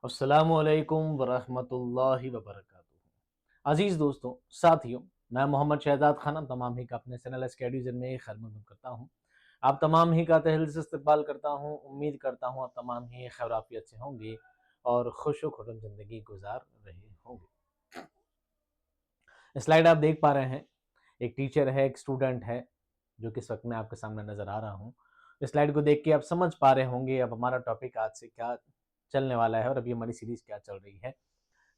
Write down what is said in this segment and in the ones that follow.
अस्सलामुअलैकुम वरहमतुल्लाहि वबरकातुहू। अजीज़ दोस्तों, साथियों, मैं मोहम्मद शहजाद खान आप तमाम ही का अपने चैनल स्टडीज़ में खैर मक़दम करता हूँ। आप तमाम ही का तहे दिल से इस्तक़बाल करता हूँ। उम्मीद करता हूँ आप तमाम ही खैर आफ़ियत से होंगे और खुश-व-खुर्रम ज़िंदगी गुज़ार रहे होंगे। स्लाइड आप देख पा रहे हैं, एक टीचर है, एक स्टूडेंट है, जो कि इस वक़्त मैं आपके सामने नज़र आ रहा हूँ। इस स्लाइड को देख के आप समझ पा रहे होंगे अब हमारा टॉपिक आज से क्या चलने वाला है और अभी हमारी सीरीज़ क्या चल रही है।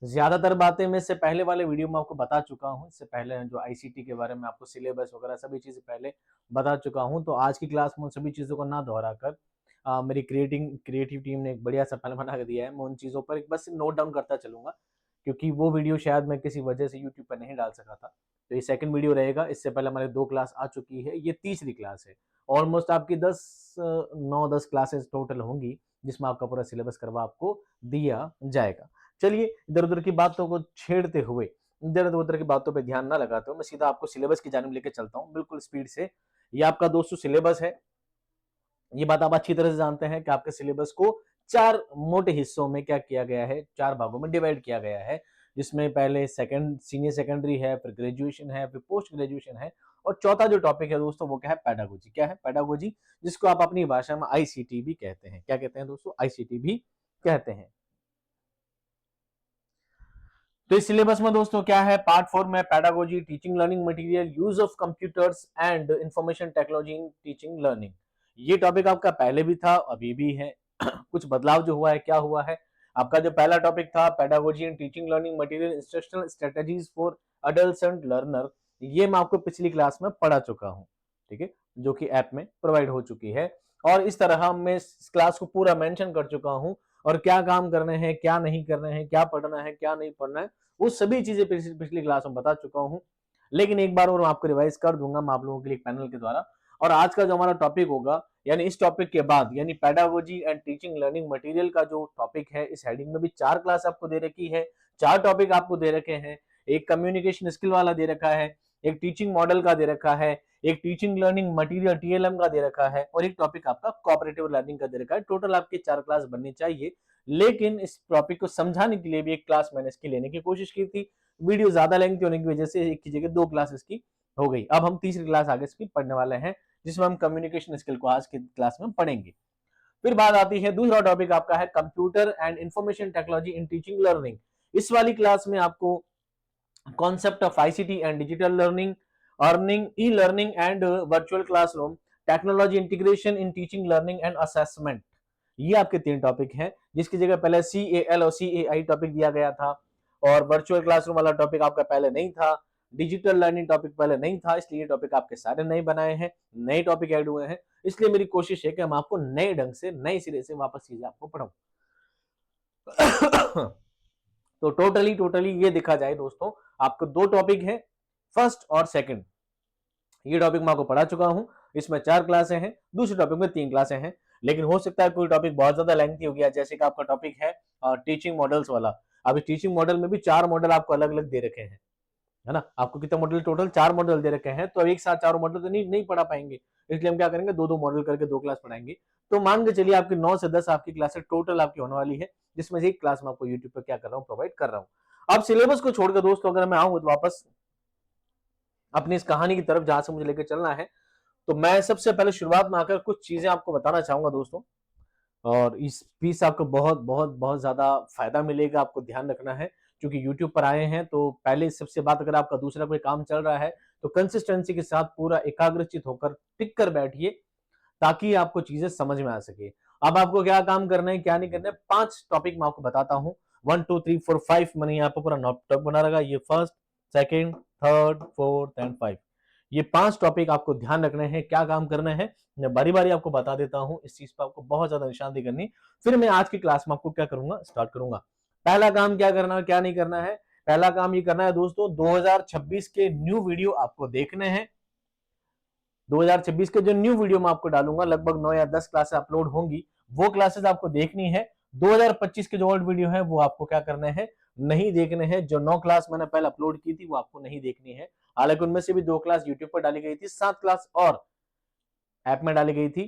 ज़्यादातर बातें मैं इससे पहले वाले वीडियो में आपको बता चुका हूँ। इससे पहले जो आईसीटी के बारे में आपको सिलेबस वगैरह सभी चीज़ें पहले बता चुका हूँ। तो आज की क्लास में उन सभी चीज़ों को ना दोहरा कर मेरी क्रिएटिव टीम ने एक बढ़िया-सा प्लान बना के दिया है। मैं उन चीज़ों पर एक बस नोट डाउन करता चलूँगा, क्योंकि वो वीडियो शायद मैं किसी वजह से यूट्यूब पर नहीं डाल सका था। तो ये सेकंड वीडियो रहेगा। इससे पहले हमारी 2 क्लास आ चुकी है, ये तीसरी क्लास है। ऑलमोस्ट आपकी 9-10 क्लासेस टोटल होंगी, जिसमें आपका पूरा सिलेबस करवा आपको दिया जाएगा। चलिए इधर-उधर की बातों को छेड़ते हुए, इधर-उधर की बातों पे ध्यान ना लगाते हुए मैं सीधा आपको सिलेबस की जानिब लेके चलता हूँ, बिल्कुल स्पीड से। ये आपका दोस्तों सिलेबस है। ये बात आप अच्छी तरह से जानते हैं कि आपके सिलेबस को 4 मोटे हिस्सों में क्या किया गया है, 4 भागों में डिवाइड किया गया है, जिसमें पहले सेकंड सीनियर सेकेंडरी है, फिर ग्रेजुएशन है, फिर पोस्ट ग्रेजुएशन है और चौथा जो टॉपिक है दोस्तों वो क्या है, पेडागोजी। क्या है? पेडागोजी, जिसको आप अपनी भाषा में आईसीटी भी कहते हैं। क्या कहते हैं दोस्तों? आईसीटी भी कहते हैं। तो इस सिलेबस में दोस्तों क्या है, पार्ट 4 में pedagogy, teaching learning material, use of computers and information technology in teaching learning. ये टॉपिक आपका पहले भी था, अभी भी है। कुछ बदलाव जो हुआ है, क्या हुआ है, आपका जो पहला टॉपिक था pedagogy and teaching learning material instructional strategies for adults and learner, ये मैं आपको पिछली क्लास में पढ़ा चुका हूँ, ठीक है, जो कि ऐप में प्रोवाइड हो चुकी है। और इस तरह मैं इस क्लास को पूरा मेंशन कर चुका हूँ और क्या काम करने हैं, क्या नहीं करने हैं, क्या पढ़ना है, क्या नहीं पढ़ना है, वो सभी चीजें पिछली क्लास में बता चुका हूं। लेकिन एक बार और मैं आपको रिवाइज कर दूंगा मैं आप लोगों के लिए पैनल के द्वारा। और आज का जो हमारा टॉपिक होगा, यानी इस टॉपिक के बाद, यानी pedagogy and teaching learning material का जो टॉपिक है, इस हेडिंग में भी 4 क्लास आपको दे रखी है, 4 टॉपिक आपको दे रखे हैं। एक कम्युनिकेशन स्किल वाला दे रखा है, एक टीचिंग मॉडल का दे रखा है, एक टीचिंग लर्निंग मटेरियल टीएलएम का दे रखा है और एक टॉपिक आपका कोऑपरेटिव लर्निंग का दे रखा है। टोटल आपके 4 क्लास बननी चाहिए। लेकिन इस टॉपिक को समझाने के लिए भी एक क्लास मैंने इसकी लेने की कोशिश की थी। वीडियो ज्यादा लेंथी होने की वजह से एक की जगह 2 क्लासेस की हो गई। अब हम तीसरी क्लास आगे इसकी पढ़ने वाले हैं, जिसमें हम कम्युनिकेशन स्किल को आज की क्लास में पढ़ेंगे। फिर बात आती है, दूसरा टॉपिक आपका है computer and information technology in teaching learning. इस वाली क्लास में आपको concept of ICT and digital learning, earning, e learning and virtual classroom, technology integration in teaching learning and assessment, ये आपके 3 टॉपिक हैं, जिसकी जगह पहले सीएएल और सीएआई टॉपिक दिया गया था और वर्चुअल क्लासरूम वाला टॉपिक आपका पहले नहीं था, डिजिटल लर्निंग टॉपिक पहले नहीं था, इसलिए टॉपिक आपके सारे नए बनाए हैं, नए टॉपिक ऐड हुए हैं। इसलिए मेरी कोशिश है कि हम आपको नए ढंग से, नए सिरे से वापस चीजें आपको पढ़ाऊं। तो टोटली ये देखा जाए दोस्तों, आपको 2 टॉपिक है, फर्स्ट और सेकंड। ये टॉपिक मैं आपको पढ़ा चुका हूं, इसमें 4 क्लासें हैं, दूसरे टॉपिक में 3 क्लासें हैं। लेकिन हो सकता है कोई टॉपिक बहुत ज्यादा लेंथी हो गया, जैसे कि आपका टॉपिक है टीचिंग मॉडल्स वाला। अब इस टीचिंग मॉडल में भी 4 मॉडल आपको अलग अलग दे रखे हैं, है ना। आपको कितने मॉडल, टोटल 4 मॉडल दे रखे हैं, तो अब एक साथ चारों मॉडल तो नहीं पढ़ा पाएंगे, इसलिए हम क्या करेंगे, 2-2 मॉडल करके 2 क्लास पढ़ाएंगे। तो मान के चलिए आपकी 9 से 10 आपकी क्लासेस टोटल आपकी होने वाली है, जिसमें से एक क्लास में आपको यूट्यूब पर क्या कर रहा हूँ, प्रोवाइड कर रहा हूँ। अब सिलेबस को छोड़कर दोस्तों अगर मैं आऊँ तो वापस अपनी इस कहानी की तरफ जहां से मुझे लेकर चलना है, तो मैं सबसे पहले शुरुआत में आकर कुछ चीजें आपको बताना चाहूंगा दोस्तों। और इस पीस आपको बहुत बहुत बहुत ज्यादा फायदा मिलेगा, आपको ध्यान रखना है, क्योंकि यूट्यूब पर आए हैं तो पहले सबसे बात, अगर आपका दूसरा कोई काम चल रहा है तो कंसिस्टेंसी के साथ पूरा एकाग्रचित होकर टिक कर बैठिए, ताकि आपको चीजें समझ में आ सके। अब आपको क्या काम करना है, क्या नहीं करना है, 5 टॉपिक मैं आपको बताता हूँ। 1 2 3 4 5 मैंने यहाँ पर पूरा टॉपिक बना रखा, ये first, second, third, fourth and 5। ये 5 टॉपिक आपको ध्यान रखने हैं, क्या काम करना है मैं बारी बारी आपको बता देता हूँ। इस चीज पर आपको बहुत ज्यादा निशानदेही करनी, फिर मैं आज की क्लास में आपको क्या करूंगा, स्टार्ट करूंगा। पहला काम क्या करना है, क्या नहीं करना है। पहला काम ये करना है दोस्तों, 2026 के न्यू वीडियो आपको देखने हैं। 2026 के जो न्यू वीडियो मैं आपको डालूंगा, लगभग 9 या 10 क्लासेस अपलोड होंगी, वो क्लासेस आपको देखनी है। 2025 के जो ओल्ड वीडियो है वो आपको क्या करने हैं, नहीं देखने हैं। जो 9 क्लास मैंने पहले अपलोड की थी वो आपको नहीं देखनी है। हालांकि उनमें से भी 2 क्लास यूट्यूब पर डाली गई थी, 7 क्लास और ऐप में डाली गई थी।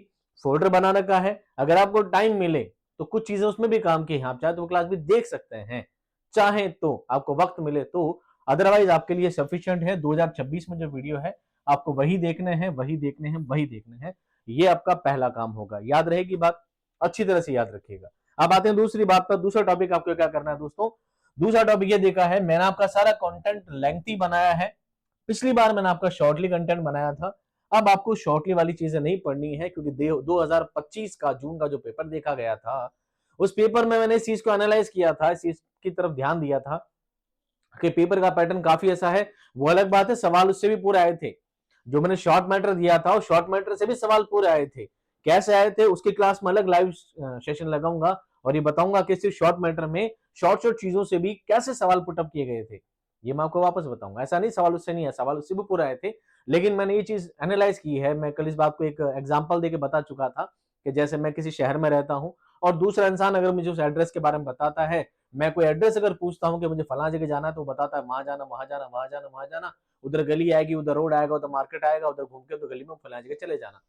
फोल्डर बना रखा है, अगर आपको टाइम मिले तो कुछ चीजें उसमें भी काम की हैं, आप चाहे तो वो क्लास भी देख सकते हैं, चाहे तो आपको वक्त मिले तो। अदरवाइज आपके लिए सफिशिएंट है 2026 में जो वीडियो है आपको वही देखने हैं, वही देखने हैं, वही देखने हैं। ये आपका पहला काम होगा, याद रहेगी बात, अच्छी तरह से याद रखिएगा। अब आते हैं दूसरी बात पर। दूसरा टॉपिक आपको क्या करना है दोस्तों, दूसरा टॉपिक ये देखा है, मैंने आपका सारा कंटेंट लेंथी बनाया है। पिछली बार मैंने आपका शॉर्टली कंटेंट बनाया था। अब आपको शॉर्टली वाली चीजें नहीं पढ़नी है, क्योंकि 2025 का जून का जो पेपर देखा गया था उस पेपर में मैंने इस चीज को एनालाइज किया था, इस चीज की तरफ ध्यान दिया था कि पेपर का पैटर्न काफी ऐसा है। वो अलग बात है, सवाल उससे भी पूरे आए थे। जो मैंने शॉर्ट मैटर दिया था और शॉर्ट मैटर से भी सवाल पूरे आए थे। कैसे आए थे उसकी क्लास में अलग लाइव सेशन लगाऊंगा और ये बताऊंगा कि सिर्फ शॉर्ट मैटर में शॉर्ट शॉर्ट चीजों से भी कैसे सवाल पुटअप किए गए थे, ये मैं आपको वापस बताऊंगा। ऐसा नहीं सवाल उससे नहीं है, सवाल उससे भी पूरे आए थे, लेकिन मैंने ये चीज एनालाइज की है। मैं कल इस बात को एक एग्जाम्पल देके बता चुका था कि जैसे मैं किसी शहर में रहता हूं और दूसरा इंसान अगर मुझे उस एड्रेस के बारे में बताता है, मैं कोई एड्रेस अगर पूछता हूं कि मुझे फला जगह जाना है, तो बताता है वहां जाना, वहां जाना, वहां जाना, वहां जाना, उधर गली आएगी, उधर रोड आएगा, उधर मार्केट आएगा, उधर घूम के उधर गली में फला जगह चले जाना।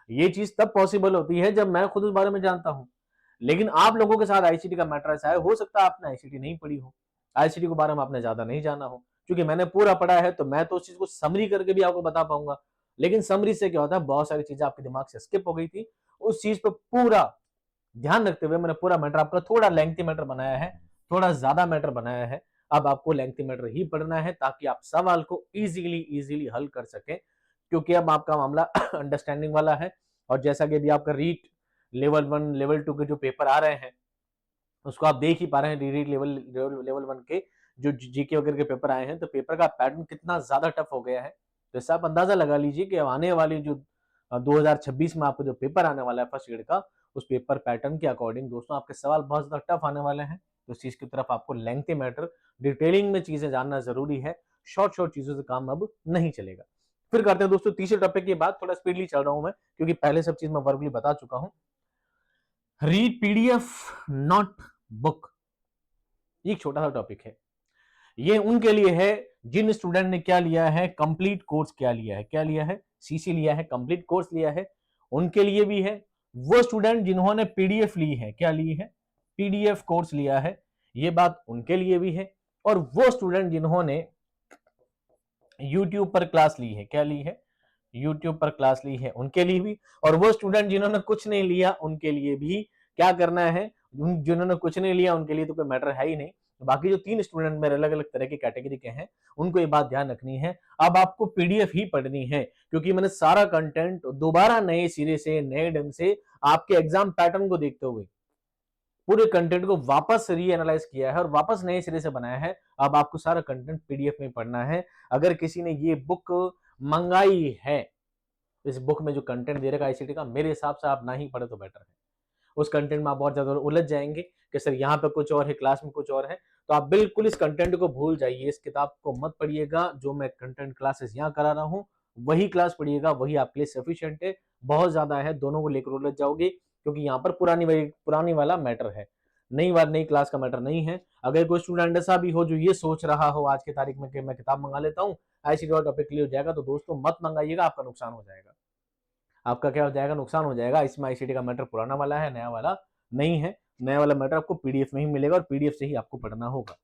ये चीज तब पॉसिबल होती है जब मैं खुद उस बारे में जानता हूं। लेकिन आप लोगों के साथ आईसीटी का मैटर ऐसा है, हो सकता है आपने आईसीटी नहीं पढ़ी हो, आईसीटी के बारे में आपने ज्यादा नहीं जाना हो। क्योंकि मैंने पूरा पढ़ा है तो मैं तो उस चीज को समरी करके भी आपको बता पाऊंगा। लेकिन समरी से क्या होता है, बहुत सारी चीजें आपके दिमाग से स्किप हो गई थी। उस चीज पर पूरा ध्यान रखते हुए मैंने पूरा मैटर आपका थोड़ा लेंथी मैटर बनाया है, थोड़ा ज्यादा मैटर बनाया है। अब आपको लेंथी मैटर ही पढ़ना है ताकि आप सवाल को इजीली इजीली हल कर सकें, क्योंकि अब आपका मामला अंडरस्टैंडिंग वाला है। और जैसा कि अभी आपका रीट लेवल 1 लेवल 2 के जो पेपर आ रहे हैं उसको आप देख ही पा रहे हैं, रीट लेवल लेवल 1 के जो जीके वगैरह के पेपर आए हैं, तो पेपर का पैटर्न कितना ज्यादा टफ हो गया है। तो इससे आप अंदाजा लगा लीजिए कि आने वाली जो 2026 में आपको जो पेपर आने वाला है फर्स्ट ग्रेड का, उस पेपर पैटर्न के अकॉर्डिंग दोस्तों आपके सवाल बहुत ज्यादा टफ आने वाले हैं। तो इस चीज की तरफ आपको लेंथी मैटर, डिटेलिंग में चीजें जानना जरूरी है। शॉर्ट शॉर्ट चीजों से काम अब नहीं चलेगा। फिर करते हैं दोस्तों तीसरे टॉपिक की बात। थोड़ा स्पीडली चल रहा हूं मैं, क्योंकि पहले सब चीज मैं वर्बली बता चुका हूं। रीड पीडीएफ नॉट बुक, एक छोटा सा टॉपिक है। ये उनके लिए है जिन स्टूडेंट ने क्या लिया है, कंप्लीट कोर्स क्या लिया है, क्या लिया है, सीसी लिया है, कंप्लीट कोर्स लिया है, उनके लिए भी है। वो स्टूडेंट जिन्होंने पीडीएफ ली है, क्या ली है, पीडीएफ कोर्स लिया है, ये बात उनके लिए भी है। और वो स्टूडेंट जिन्होंने यूट्यूब पर क्लास ली है, क्या ली है, यूट्यूब पर क्लास ली है, उनके लिए भी। और वो स्टूडेंट जिन्होंने कुछ नहीं लिया उनके लिए भी क्या करना है, जिन्होंने कुछ नहीं लिया उनके लिए तो कोई मैटर है ही नहीं। बाकी जो 3 स्टूडेंट मेरे अलग अलग तरह की कैटेगरी के हैं, उनको ये बात ध्यान रखनी है, अब आपको पीडीएफ ही पढ़नी है, क्योंकि मैंने सारा कंटेंट दोबारा नए सिरे से नए ढंग से आपके एग्जाम पैटर्न को देखते हुए पूरे कंटेंट को वापस री एनालाइज किया है और वापस नए सिरे से बनाया है। अब आपको सारा कंटेंट पीडीएफ में पढ़ना है। अगर किसी ने ये बुक मंगाई है, इस बुक में जो कंटेंट दे रखा है आईसीटी का, मेरे हिसाब से आप ना ही पढ़े तो बेटर है। उस कंटेंट में आप बहुत ज्यादा उलझ जाएंगे कि सर यहाँ पे कुछ और है, क्लास में कुछ और है। तो आप बिल्कुल इस कंटेंट को भूल जाइए, इस किताब को मत पढ़िएगा। जो मैं कंटेंट क्लासेस यहाँ करा रहा हूँ वही क्लास पढ़िएगा, वही आपके लिए सफिशिएंट है। बहुत ज्यादा है, दोनों को लेकर उलझ जाओगे, क्योंकि यहाँ पर पुरानी वाला मैटर है, नई क्लास का मैटर नहीं है। अगर कोई स्टूडेंट ऐसा भी हो जो ये सोच रहा हो आज की तारीख में कि मैं किताब मंगा लेता हूँ, आईसीटी वाला टॉपिक क्लियर हो जाएगा, तो दोस्तों मत मंगाइएगा, आपका नुकसान हो जाएगा। आपका क्या हो जाएगा, नुकसान हो जाएगा। इसमें आईसीटी का मैटर पुराना वाला है, नया वाला नहीं है। नया वाला मैटर आपको पीडीएफ में ही मिलेगा और पीडीएफ से ही आपको पढ़ना होगा।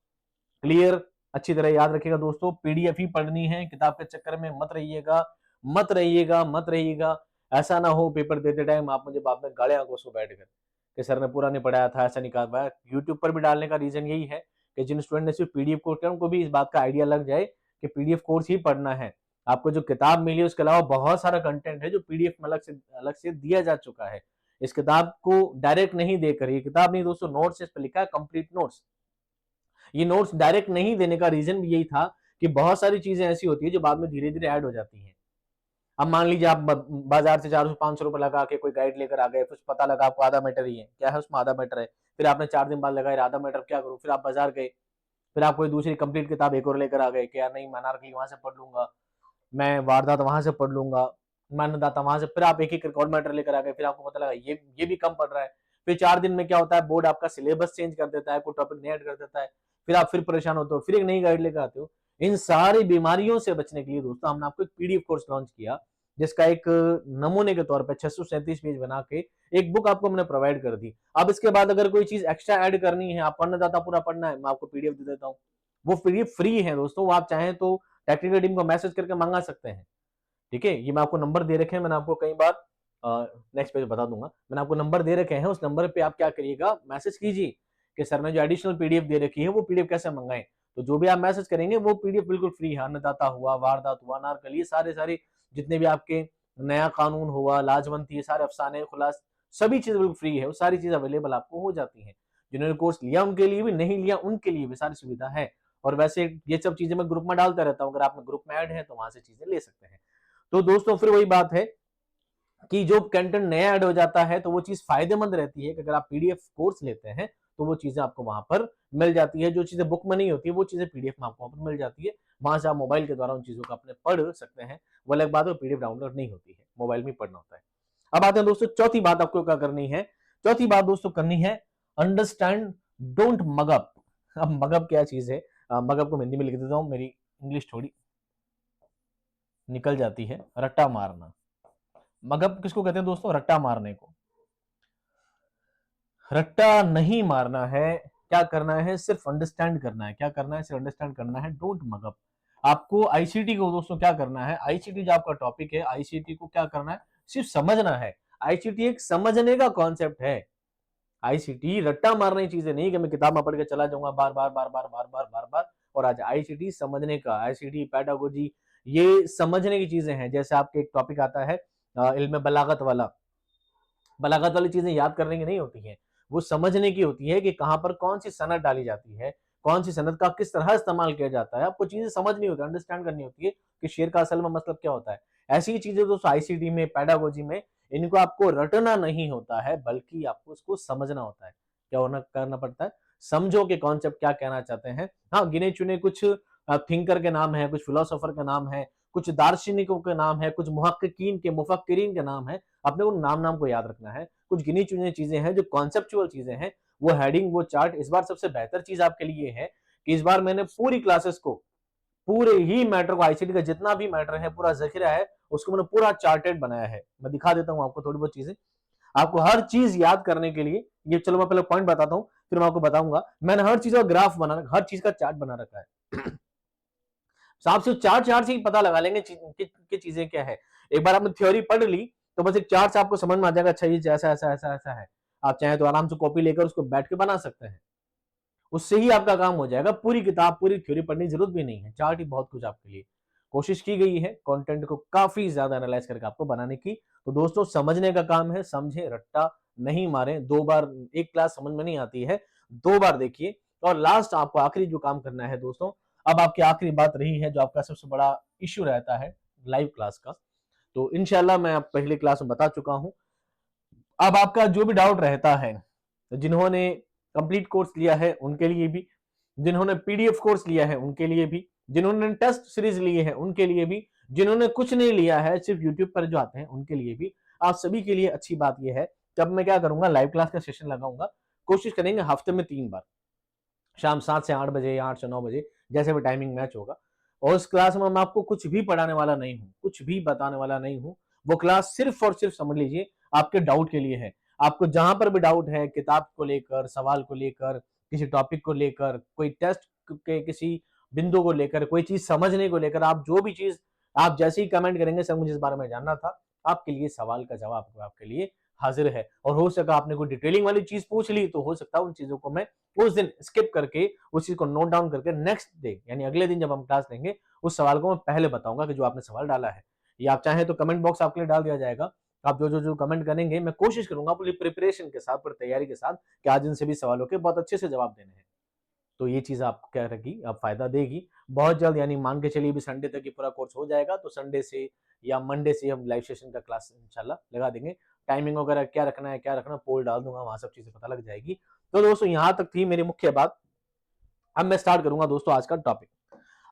क्लियर, अच्छी तरह याद रखिएगा दोस्तों, पीडीएफ ही पढ़नी है, किताब के चक्कर में मत रहिएगा, मत रहिएगा, मत रहिएगा। ऐसा ना हो पेपर देते टाइम आप मुझे बाद में गाड़े आंखों से बैठ कर कि सर ने पूरा नहीं पढ़ाया था, ऐसा नहीं कहा। यूट्यूब पर भी डालने का रीजन यही है कि जिन स्टूडेंट ने सिर्फ पीडीएफ कोर्स किया उनको भी इस बात का आइडिया लग जाए कि पीडीएफ कोर्स ही पढ़ना है। आपको जो किताब मिली उसके अलावा बहुत सारा कंटेंट है जो पीडीएफ में अलग से दिया जा चुका है। इस किताब को डायरेक्ट नहीं देकर, ये किताब नहीं दोस्तों, नोट्स इस पर लिखा है, कंप्लीट नोट्स। ये नोट्स डायरेक्ट नहीं देने का रीजन भी यही था कि बहुत सारी चीजें ऐसी होती है जो बाद में धीरे धीरे ऐड हो जाती हैं। अब मान लीजिए आप बाजार से 400-500 रुपए लगा के कोई गाइड लेकर आ गए, कुछ पता लगा आपको आधा मीटर ही है, क्या है उसमें आधा मीटर है। फिर आपने 4 दिन बाद लगाया आधा मीटर क्या करूं, फिर आप बाजार गए, फिर आप कोई दूसरी कंप्लीट किताब एक और लेकर आ गए कि यार नहीं मैं अनारकली वहां से पढ़ लूंगा, मैं वारदात वहां से पढ़ लूंगा, मैं अन्नदाता वहां से, फिर आप एक एक और मैटर लेकर आ गए, फिर आपको पता लगा ये भी कम पड़ रहा है। फिर 4 दिन में क्या होता है, बोर्ड आपका सिलेबस चेंज कर देता है, कोई टॉपिक नहीं ऐड कर देता है, फिर आप फिर परेशान होते हो, फिर एक नई गाइड लेकर आते हो। इन सारी बीमारियों से बचने के लिए दोस्तों हमने आपको एक पीडीएफ कोर्स लॉन्च किया, जिसका एक नमूने के तौर पे 637 पेज बना के एक बुक आपको हमने प्रोवाइड कर दी। अब इसके बाद अगर कोई चीज एक्स्ट्रा ऐड करनी है, आप अन्नदाता पूरा पढ़ना है, मैं आपको पीडीएफ दे देता हूँ। वो पीडीएफ फ्री है दोस्तों, वो आप चाहें तो टेक्निकल टीम को मैसेज करके मंगा सकते हैं। ठीक है, ये मैं आपको नंबर दे रखे हैं, मैंने आपको कई बार नेक्स्ट पेज बता दूंगा, मैंने आपको नंबर दे रखे हैं, उस नंबर पे आप क्या करिएगा, मैसेज कीजिए कि सर ने जो एडिशनल पीडीएफ दे रखी है वो पीडीएफ कैसे मंगाएं। तो जो भी आप मैसेज करेंगे वो पीडीएफ बिल्कुल फ्री है। अन्नदाता हुआ, वारदात हुआ, अनारकली, ये सारे जितने भी आपके नया कानून हुआ, लाजवंती, ये सारे अफसाने, खुलास, सभी चीजें बिल्कुल फ्री है, वो सारी चीजें अवेलेबल आपको हो जाती हैं। जिन्होंने कोर्स लिया उनके लिए भी, नहीं लिया उनके लिए भी सारी सुविधा है। और वैसे ये सब चीजें मैं ग्रुप में डालता रहता हूँ, अगर आप ग्रुप में ऐड है तो वहां से चीजें ले सकते हैं। तो दोस्तों फिर वही बात है कि जो कंटेंट नया ऐड हो जाता है तो वो चीज फायदेमंद रहती है कि अगर आप पीडीएफ कोर्स लेते हैं तो वो चीजें आपको वहां पर मिल जाती है। जो चीजें बुक में नहीं होती है वो चीजें पीडीएफ में आपको वहां पर मिल जाती है। वहां से आप मोबाइल के द्वारा उन चीजों को अपने पढ़ सकते हैं। वो अलग बात है, पीडीएफ डाउनलोड नहीं होती है, मोबाइल में पढ़ना होता है। अब आते हैं दोस्तों चौथी बात आपको क्या करनी है। चौथी बात दोस्तों करनी है अंडरस्टैंड, डोंट मगअप। अब मगअप क्या चीज है, मगअप को हिंदी में लिख देता हूं, मेरी इंग्लिश थोड़ी निकल जाती है। रट्टा मारना, मगअप किसको कहते हैं दोस्तों, रट्टा मारने को। रट्टा नहीं मारना है, क्या करना है, सिर्फ अंडरस्टैंड करना है। क्या करना है, सिर्फ अंडरस्टैंड करना है, डोंट मगअप। आपको आईसीटी को दोस्तों क्या करना है, आईसीटी जो आपका टॉपिक है, आईसीटी को क्या करना है, सिर्फ समझना है। आईसीटी एक समझने का कॉन्सेप्ट है। आईसीटी रट्टा मारने की चीजें नहीं कि मैं किताब में पढ़ के चला जाऊंगा बार बार बार बार बार बार बार बार और आज। आईसीटी समझने का, आईसीटी पैडागोजी, ये समझने की चीजें हैं। जैसे आपके एक टॉपिक आता है इल्म बलागत वाला, बलागत वाली चीजें याद करने की नहीं होती हैं, वो समझने की होती है कि कहां पर कौन सी सनद डाली जाती है, कौन सी सनद का किस तरह इस्तेमाल किया जाता है। आपको चीजें समझनी होती है, अंडरस्टैंड करनी होती है कि शेर का असल में मतलब क्या होता है। ऐसी चीजें दोस्तों आईसीटी में, पैडागोजी में, इनको आपको रटना नहीं होता है बल्कि आपको उसको समझना होता है। क्या होना करना पड़ता है, समझो कि कॉन्सेप्ट क्या कहना चाहते हैं। हाँ, गिने चुने कुछ थिंकर के नाम है, कुछ फिलोसोफर के नाम है, कुछ दार्शनिकों के नाम है, कुछ मुहक्किकीन के, मुफक्किरीन के नाम है। अपने को नाम को याद रखना है। कुछ गिनी चुनी चीजें हैं जो कॉन्सेप्चुअल चीजें हैं, वो हेडिंग, वो चार्ट। इस बार सबसे बेहतर चीज आपके लिए है कि इस बार मैंने पूरी क्लासेस को, पूरे ही मैटर को, आईसीटी का जितना भी मैटर है, पूरा जखीरा है, उसको मैंने पूरा चार्टेड बनाया है। मैं दिखा देता हूं आपको थोड़ी बहुत चीजें, आपको हर चीज याद करने के लिए। ये चलो मैं पहले पॉइंट बताता हूं, फिर मैं आपको बताऊंगा। मैंने हर चीज का ग्राफ बना रखा, हर चीज का चार्ट बना रखा है। आप सिर्फ चार्ट से ही पता लगा लेंगे कि चीजें क्या है। एक बार आपने थ्योरी पढ़ ली तो बस एक चार्ट से आपको समझ में आ जाएगा, अच्छा ये ऐसा ऐसा ऐसा ऐसा है। आप चाहे तो आराम से कॉपी लेकर उसको बैठ के बना सकते हैं, उससे ही आपका काम हो जाएगा। पूरी किताब, पूरी थ्योरी पढ़ने की जरूरत भी नहीं है, चार्ट ही बहुत कुछ आपके लिए। कोशिश की गई है कंटेंट को काफी ज्यादा एनालाइज करके आपको बनाने की। तो दोस्तों समझने का काम है, समझे, रट्टा नहीं मारे। दो बार एक क्लास समझ में नहीं आती है, दो बार देखिए। और लास्ट आपको आखिरी जो काम करना है दोस्तों, अब आपकी आखिरी बात रही है जो आपका सबसे बड़ा इश्यू रहता है लाइव क्लास का। तो इंशाल्लाह मैं आप पहले क्लास में बता चुका हूं। अब आपका जो भी डाउट रहता है, जिन्होंने कंप्लीट कोर्स लिया है उनके लिए भी, जिन्होंने पीडीएफ कोर्स लिया है उनके लिए भी, जिन्होंने टेस्ट सीरीज लिए है उनके लिए भी, जिन्होंने कुछ नहीं लिया है, सिर्फ यूट्यूब पर जो आते हैं उनके लिए भी, आप सभी के लिए अच्छी बात यह है कि अब मैं क्या करूंगा, लाइव क्लास का सेशन लगाऊंगा। कोशिश करेंगे हफ्ते में 3 बार, शाम 7 से 8 बजे या 8 से 9 बजे, जैसे भी टाइमिंग मैच होगा। और उस क्लास में मैं आपको कुछ भी पढ़ाने वाला नहीं हूँ, कुछ भी बताने वाला नहीं हूँ। वो क्लास सिर्फ और सिर्फ समझ लीजिए आपके डाउट के लिए है। आपको जहां पर भी डाउट है, किताब को लेकर, सवाल को लेकर, किसी टॉपिक को लेकर, कोई टेस्ट के किसी बिंदु को लेकर, कोई चीज समझने को लेकर, आप जो भी चीज, आप जैसे ही कमेंट करेंगे सर मुझे इस बारे में जानना था, आपके लिए सवाल का जवाब आपके लिए हाजिर है। और हो सका आपने कोई डिटेलिंग वाली चीज पूछ ली तो हो सकता है उन चीजों को मैं उस दिन स्किप करके, उस चीज को नोट डाउन करके नेक्स्ट डे यानी अगले दिन जब हम क्लास लेंगे उस सवाल को मैं पहले बताऊंगा कि जो आपने सवाल डाला है। या आप चाहें तो कमेंट बॉक्स आपके लिए डाल दिया जाएगा। आप जो कमेंट करेंगे मैं कोशिश करूंगा पूरी प्रिपरेशन के साथ, पूरी तैयारी के साथ कि आज इन सभी सवालों के बहुत अच्छे से जवाब देने हैं। तो ये चीज आपको क्या रहेगी, आप फायदा देगी बहुत जल्द। यानी मान के चलिए भी संडे तक ये पूरा कोर्स हो जाएगा, तो संडे से या मंडे से हम लाइव सेशन का क्लास इंशाल्लाह लगा देंगे। टाइमिंग वगैरह क्या रखना है, क्या रखना, पोल डाल दूंगा, वहां सब चीजें पता लग जाएगी। तो दोस्तों यहां तक थी मेरी मुख्य बात। अब मैं स्टार्ट करूंगा दोस्तों आज का टॉपिक।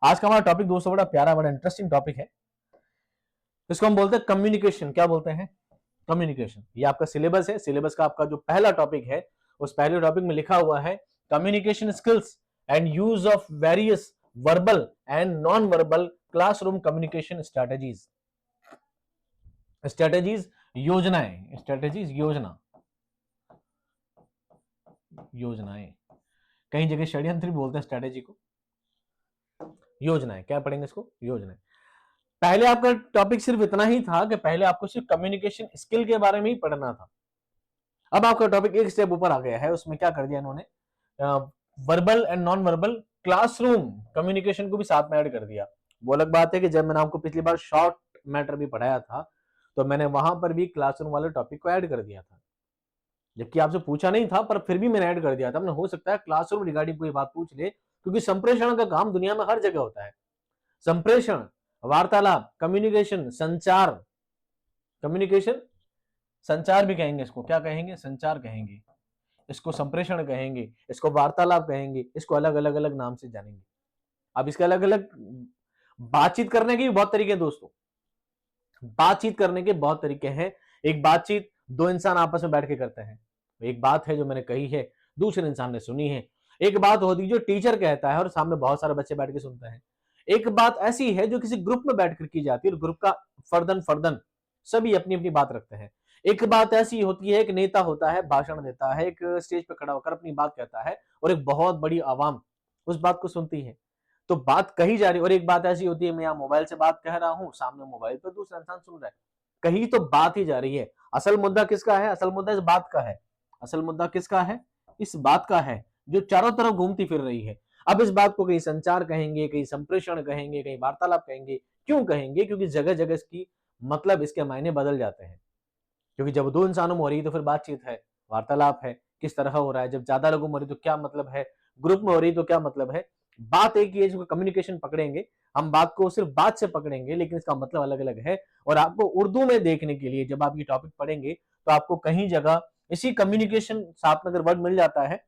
आज का हमारा टॉपिक दोस्तों बड़ा प्यारा, बड़ा इंटरेस्टिंग टॉपिक है। इसको हम बोलते हैं कम्युनिकेशन। क्या बोलते हैं, कम्युनिकेशन। ये आपका सिलेबस है, सिलेबस का आपका जो पहला टॉपिक है उस पहले टॉपिक में लिखा हुआ है communication skills and use of various verbal and non verbal classroom communication strategies. Strategies योजनाएं, स्ट्रेटेजीज योजनाएं, कई जगह षड्यंत्र भी बोलते हैं स्ट्रेटेजी को। योजनाएं क्या पढ़ेंगे इसको, योजनाएं। पहले आपका टॉपिक सिर्फ इतना ही था कि पहले आपको सिर्फ कम्युनिकेशन स्किल के बारे में ही पढ़ना था। अब आपका टॉपिक एक स्टेप ऊपर आ गया है, उसमें क्या कर दिया इन्होंने, verbal and non verbal classroom communication को भी साथ में ऐड कर दिया। वो अलग बात है कि जब मैंने आपको पिछली बार शॉर्ट मैटर भी पढ़ाया था तो मैंने वहां पर भी क्लासरूम वाले टॉपिक को ऐड कर दिया था, जबकि आपसे पूछा नहीं था, पर फिर भी मैंने ऐड कर दिया था। हो सकता है क्लासरूम रिगार्डिंग कोई बात पूछ ले, क्योंकि संप्रेषण का काम दुनिया में हर जगह होता है। संप्रेषण, वार्तालाप, कम्युनिकेशन, संचार, कम्युनिकेशन संचार भी कहेंगे इसको, क्या कहेंगे, संचार कहेंगे, इसको संप्रेषण कहेंगे, इसको वार्तालाप कहेंगे, इसको अलग अलग अलग नाम से जानेंगे। अब इसके अलग अलग बातचीत करने के भी बहुत तरीके हैं दोस्तों, बातचीत करने के बहुत तरीके हैं। एक बातचीत दो इंसान आपस में बैठ के करते हैं, एक बात है जो मैंने कही है, दूसरे इंसान ने सुनी है। एक बात होती है जो टीचर कहता है और सामने बहुत सारे बच्चे बैठ के सुनते हैं। एक बात ऐसी है जो किसी ग्रुप में बैठकर की जाती है और ग्रुप का फर्दन फर्दन सभी अपनी अपनी बात रखते हैं। एक बात ऐसी होती है, एक नेता होता है, भाषण देता है, एक स्टेज पे खड़ा होकर अपनी बात कहता है और एक बहुत बड़ी आवाम उस बात को सुनती है। तो बात कही जा रही है। और एक बात ऐसी होती है, मैं यहाँ मोबाइल से बात कह रहा हूँ, सामने मोबाइल पर दूसरा इंसान सुन रहा है, कहीं तो बात ही जा रही है। असल मुद्दा किसका है, असल मुद्दा इस बात का है, असल मुद्दा किसका है, इस बात का है जो चारों तरफ घूमती फिर रही है। अब इस बात को कहीं संचार कहेंगे, कहीं संप्रेषण कहेंगे, कहीं वार्तालाप कहेंगे। क्यों कहेंगे, क्योंकि जगह जगह इसकी मतलब, इसके मायने बदल जाते हैं। क्योंकि जब दो इंसानों में हो रही है तो फिर बातचीत है, वार्तालाप है, किस तरह हो रहा है। जब ज्यादा लोगों में हो रही तो क्या मतलब है, ग्रुप में हो रही तो क्या मतलब है। बात एक ही है, जो कम्युनिकेशन पकड़ेंगे हम, बात को सिर्फ बात से पकड़ेंगे, लेकिन इसका मतलब अलग अलग है। और आपको उर्दू में देखने के लिए जब आप ये टॉपिक पढ़ेंगे तो आपको कहीं जगह इसी कम्युनिकेशन साथ में अगर वर्ड मिल जाता है,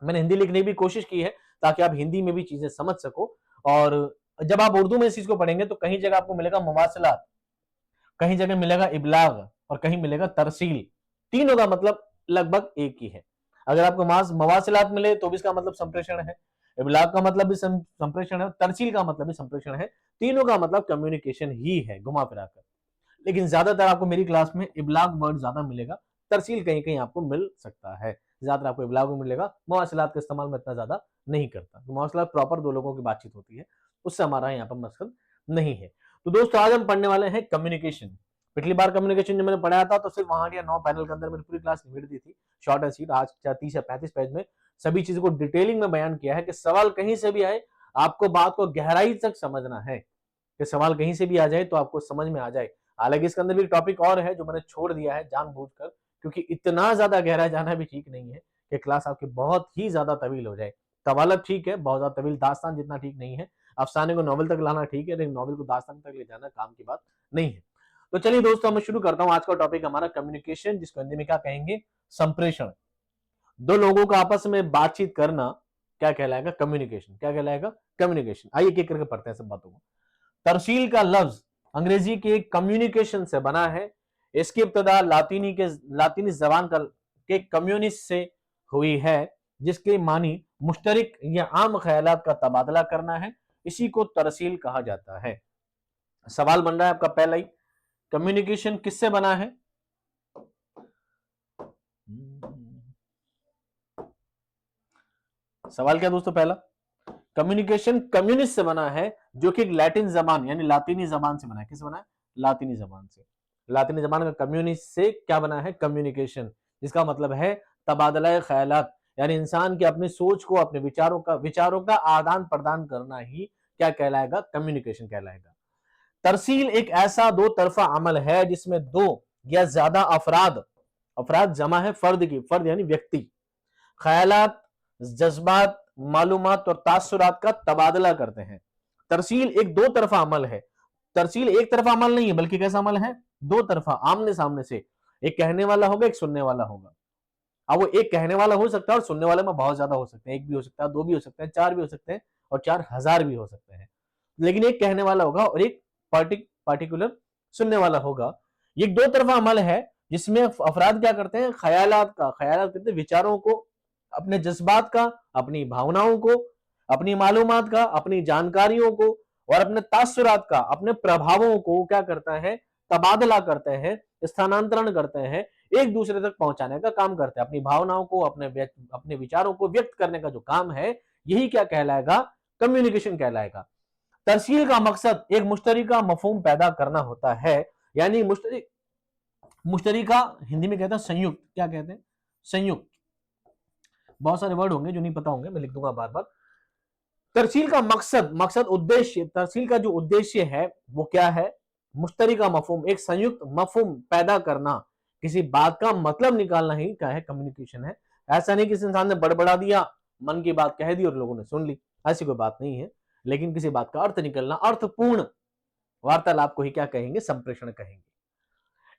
मैंने हिंदी लिखने की भी कोशिश की है ताकि आप हिंदी में भी चीजें समझ सको। और जब आप उर्दू में इस चीज को पढ़ेंगे तो कहीं जगह आपको मिलेगा मवासिलात, कहीं जगह मिलेगा इबलाग और कहीं मिलेगा तरसील। तीनों का मतलब लगभग एक ही है। अगर आपको मवासिलात मिले तो भी इसका मतलब संप्रेषण है, इबलाग का मतलब भी संप्रेषण है, तरसील का मतलब भी संप्रेषण है। तीनों का मतलब कम्युनिकेशन ही है घुमा फिरा कर। लेकिन ज्यादातर आपको मेरी क्लास में इबलाग वर्ड ज्यादा मिलेगा, तरसील कहीं कहीं आपको मिल सकता है। ज्यादातर आपको इबलाग में मिलेगा, मवासिलात का इस्तेमाल मैं इतना ज्यादा नहीं करता। तो मवासिलात प्रॉपर दो लोगों की बातचीत होती है, उससे हमारा यहाँ पर मकसद नहीं है। तो दोस्तों आज हम पढ़ने वाले हैं कम्युनिकेशन। पिछली बार कम्युनिकेशन जो मैंने पढ़ाया था तो सिर्फ वहां या 9 पैनल के अंदर मैंने पूरी क्लास निबेड़ दी थी, शॉर्ट एंड स्वीट। आज 30 या 35 पेज में सभी चीजों को डिटेलिंग में बयान किया है कि सवाल कहीं से भी आए आपको बात को गहराई तक समझना है, कि सवाल कहीं से भी आ जाए तो आपको समझ में आ जाए। हालांकि इसके अंदर भी टॉपिक और है जो मैंने छोड़ दिया है जानबूझकर, क्योंकि इतना ज्यादा गहरा जाना भी ठीक नहीं है कि क्लास आपकी बहुत ही ज्यादा तवील हो जाए। तवालत ठीक है, बहुत ज्यादा तवील दास्तान जितना ठीक नहीं है। अफसाने को नॉवल तक लाना ठीक है, लेकिन नॉवल को दास्तान तक ले जाना काम की बात नहीं है। तो चलिए दोस्तों मैं शुरू करता हूं। आज का टॉपिक हमारा कम्युनिकेशन, जिसको हिंदी में क्या कहेंगे, संप्रेषण। दो लोगों का आपस में बातचीत करना क्या कहलाएगा, कम्युनिकेशन। क्या कहलाएगा, कम्युनिकेशन। आइए एक एक करके पढ़ते हैं सब बातों को। तरसील का लफ्ज अंग्रेजी के कम्युनिकेशन से बना है। इसकी इब्तदा लातीनी जबान के कम्युनिस्ट से हुई है, जिसके मानी मुश्तरिक या आम ख्यालात का तबादला करना है। इसी को तरसील कहा जाता है। सवाल बन रहा है आपका पहला ही, कम्युनिकेशन किससे बना है। सवाल क्या दोस्तों, पहला, कम्युनिकेशन कम्युनिस्ट से बना है, जो कि लैटिन जबान यानी लातीनी जबान से बना है। किससे बना है, लातीनी जबान से। लातीनी जबान का कम्युनिस्ट से क्या बना है, कम्युनिकेशन, जिसका मतलब है तबादला ख्यालात, यानी इंसान की अपनी सोच को, अपने विचारों का आदान प्रदान करना ही क्या कहलाएगा, कम्युनिकेशन कहलाएगा। तरसील एक ऐसा दो तरफा अमल है जिसमें दो या ज्यादा अफराद, अफराद जमा है फर्द की, फर्द यानी व्यक्ति, ख्यालात, जज्बात, मालूमात और तासुरात का तबादला करते हैं। तरसील एक दो तरफा अमल है। तरसील एक तरफा अमल नहीं है, बल्कि कैसा अमल है, दो तरफा, आमने सामने से। एक कहने वाला होगा, एक सुनने वाला होगा। अब वो एक कहने वाला हो सकता है और सुनने वाले में बहुत ज्यादा हो सकते हैं, एक भी हो सकता है, दो भी हो सकते हैं, चार भी हो सकते हैं और 4000 भी हो सकते हैं। लेकिन एक कहने वाला होगा और एक पार्टिकुलर सुनने वाला होगा। ये दो तरफा अमल है जिसमें अफराद क्या करते हैं, ख्यालात करते हैं, विचारों को, अपने जज्बात का, अपनी भावनाओं को, अपनी मालूमात का, अपनी जानकारियों को और अपने तासुरात का, अपने प्रभावों को क्या करता है, तबादला करते हैं, स्थानांतरण करते हैं, एक दूसरे तक पहुंचाने का काम करते हैं। अपनी भावनाओं को, अपने विचारों को व्यक्त करने का जो काम है, यही क्या कहलाएगा? कम्युनिकेशन कहलाएगा। तरसील का मकसद एक मुश्तरी का मफहूम पैदा करना होता है, यानी मुश्तरी का हिंदी में कहते हैं संयुक्त। क्या कहते हैं? संयुक्त। बहुत सारे वर्ड होंगे जो नहीं पता होंगे, मैं लिख दूंगा बार बार। तरसील का मकसद उद्देश्य, तरसील का जो उद्देश्य है वो क्या है? मुश्तरी का मफहूम, एक संयुक्त मफहूम पैदा करना, किसी बात का मतलब निकालना ही क्या है? कम्युनिकेशन है। ऐसा नहीं किसी इंसान ने बड़बड़ा दिया, मन की बात कह दी और लोगों ने सुन ली, ऐसी कोई बात नहीं है। लेकिन किसी बात का अर्थ निकलना, अर्थपूर्ण वार्तालाप को ही क्या कहेंगे? संप्रेषण कहेंगे।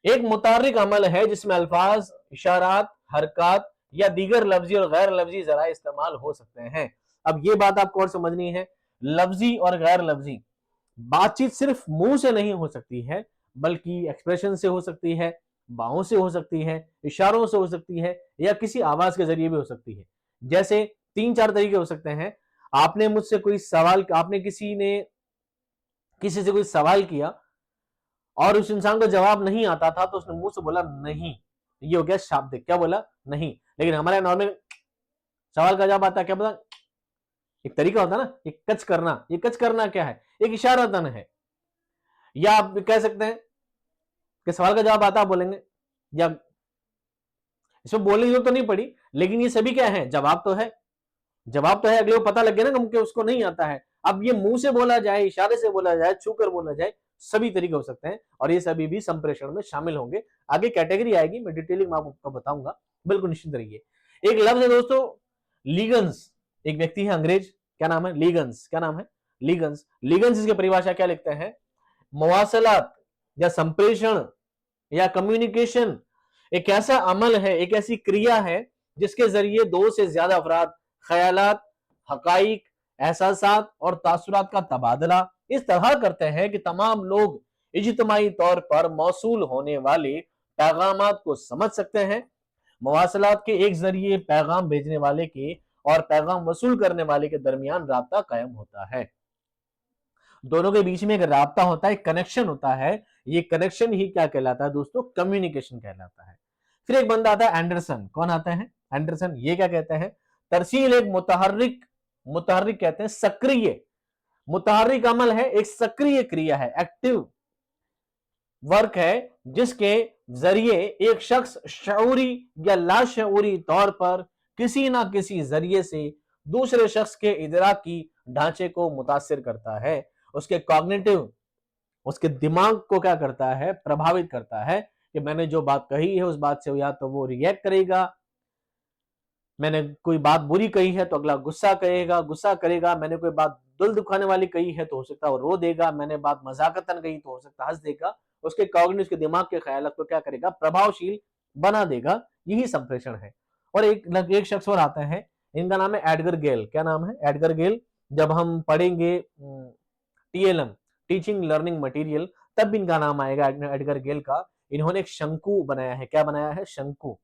एक मुतार्रिक अमल है जिसमें अल्फाज, इशारात, हरकत या दीगर लफ्जी और गैर लफ्जी जराए इस्तेमाल हो सकते हैं। अब ये बात आपको और समझनी है, लफ्जी और गैर लफ्जी बातचीत सिर्फ मुंह से नहीं हो सकती है, बल्कि एक्सप्रेशन से हो सकती है, बाहों से हो सकती है, इशारों से हो सकती है, या किसी आवाज के जरिए भी हो सकती है। जैसे 3-4 तरीके हो सकते हैं। आपने मुझसे कोई सवाल, आपने किसी से कोई सवाल किया और उस इंसान को जवाब नहीं आता था, तो उसने मुंह से बोला नहीं, ये हो गया शाब्दिक। क्या बोला? नहीं। लेकिन हमारे नॉर्मल सवाल का जवाब आता है, क्या बोला? एक तरीका होता है ना, एक कच करना। ये कच करना क्या है? एक इशारातन है। या आप कह सकते हैं कि सवाल का जवाब आता, बोलेंगे, या इसमें बोलने की जरूरत तो नहीं पड़ी, लेकिन ये सभी क्या है? जवाब तो है। जवाब तो है, अगले को पता लग गया ना कि उसको नहीं आता है। अब ये मुंह से बोला जाए, इशारे से बोला जाए, छूकर बोला जाए, सभी तरीके हो सकते हैं और ये सभी भी संप्रेषण में शामिल होंगे। आगे कैटेगरी आएगी, मैं डिटेलिंग में आपको बताऊंगा, बिल्कुल निश्चिंत रहिए। एक लफ्ज है दोस्तों, लीगन्स। एक व्यक्ति है अंग्रेज, क्या नाम है? लीगन्स। क्या नाम है? लीगन्स। लीगन्स इसकी परिभाषा क्या लिखते हैं? मवासलात या संप्रेषण या कम्युनिकेशन एक ऐसा अमल है, एक ऐसी क्रिया है जिसके जरिए दो से ज्यादा अफराद ख्यालात, हकाइक, एहसासात और तासुरात का तबादला इस तरह करते हैं कि तमाम लोग इज्तिमाई तौर पर मौसूल होने वाले पैगामात को समझ सकते हैं। मवासलात के एक जरिए पैगाम भेजने वाले के और पैगाम वसूल करने वाले के दरमियान राब्ता कायम होता है। दोनों के बीच में एक राब्ता होता है, कनेक्शन होता है। ये कनेक्शन ही क्या कहलाता है दोस्तों? कम्युनिकेशन कहलाता है। फिर एक बंदा आता है एंडरसन। कौन आता है? एंडरसन। ये क्या कहते हैं? तरसील एक मुतहर्रिक कहते हैं सक्रिय, मुतहर्रिक अमल है, एक सक्रिय क्रिया है, एक्टिव वर्क है, जिसके जरिए एक शख्स शऊरी या लाशऊरी तौर पर किसी ना किसी जरिए से दूसरे शख्स के इदराकी ढांचे को मुतासिर करता है, उसके कॉग्निटिव, उसके दिमाग को क्या करता है? प्रभावित करता है कि मैंने जो बात कही है उस बात से या तो वो रिएक्ट करेगा, मैंने कोई बात बुरी कही है तो अगला गुस्सा करेगा, मैंने कोई बात दिल दुखाने वाली कही है तो हो सकता है वो रो देगा, मैंने बात मजाकतन कही तो हो सकता है हंस देगा। उसके कॉग्निटिव, उसके दिमाग के ख्यालात को क्या करेगा? प्रभावशील बना देगा। यही संप्रेषण है। और एक शख्स और आता है, इनका नाम है एडगर गेल। क्या नाम है? एडगर गेल। जब हम पढ़ेंगे TLM, टीचिंग लर्निंग मटेरियल, तब भी इनका नाम आएगा, एडगर गेल का। इन्होंने एक शंकु बनाया है। क्या बनाया है? शंकु।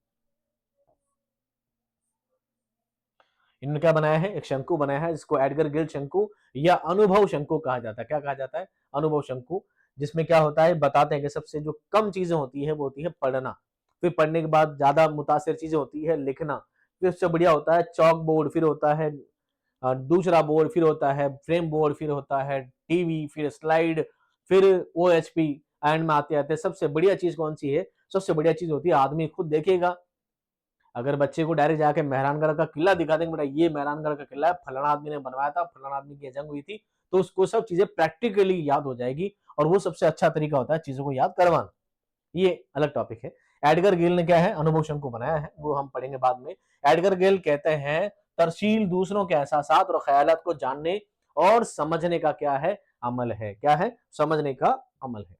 इन्होंने क्या बनाया है? एक शंकु बनाया है, जिसको एडगर गिल शंकु या अनुभव शंकु कहा जाता है। क्या कहा जाता है? अनुभव शंकु। जिसमें क्या होता है? बताते हैं कि सबसे जो कम चीजें होती है वो होती है पढ़ना, फिर पढ़ने के बाद ज्यादा मुतासिर चीजें होती है लिखना, फिर उससे बढ़िया होता है चौक बोर्ड, फिर होता है दूसरा बोर्ड, फिर होता है फ्रेम बोर्ड, फिर होता है टीवी, फिर स्लाइड, फिर OHP। एंड में आते आते सबसे बढ़िया चीज कौन सी है? सबसे बढ़िया चीज होती है आदमी खुद देखेगा। अगर बच्चे को डायरेक्ट जाके मेहरानगढ़ का किला दिखा देंगे, बेटा ये मेहरानगढ़ का किला है, फलाना आदमी ने बनवाया था, फलाना आदमी की जंग हुई थी, तो उसको सब चीजें प्रैक्टिकली याद हो जाएगी। और वो सबसे अच्छा तरीका होता है चीजों को याद करवाना। ये अलग टॉपिक है। एडगर गिल ने क्या है? अनुभव शंकु बनाया है, वो हम पढ़ेंगे बाद में। एडगर गिल कहते हैं तरसील दूसरों के एहसासात और ख्यालात को जानने और समझने का क्या है? अमल है। क्या है? समझने का अमल है।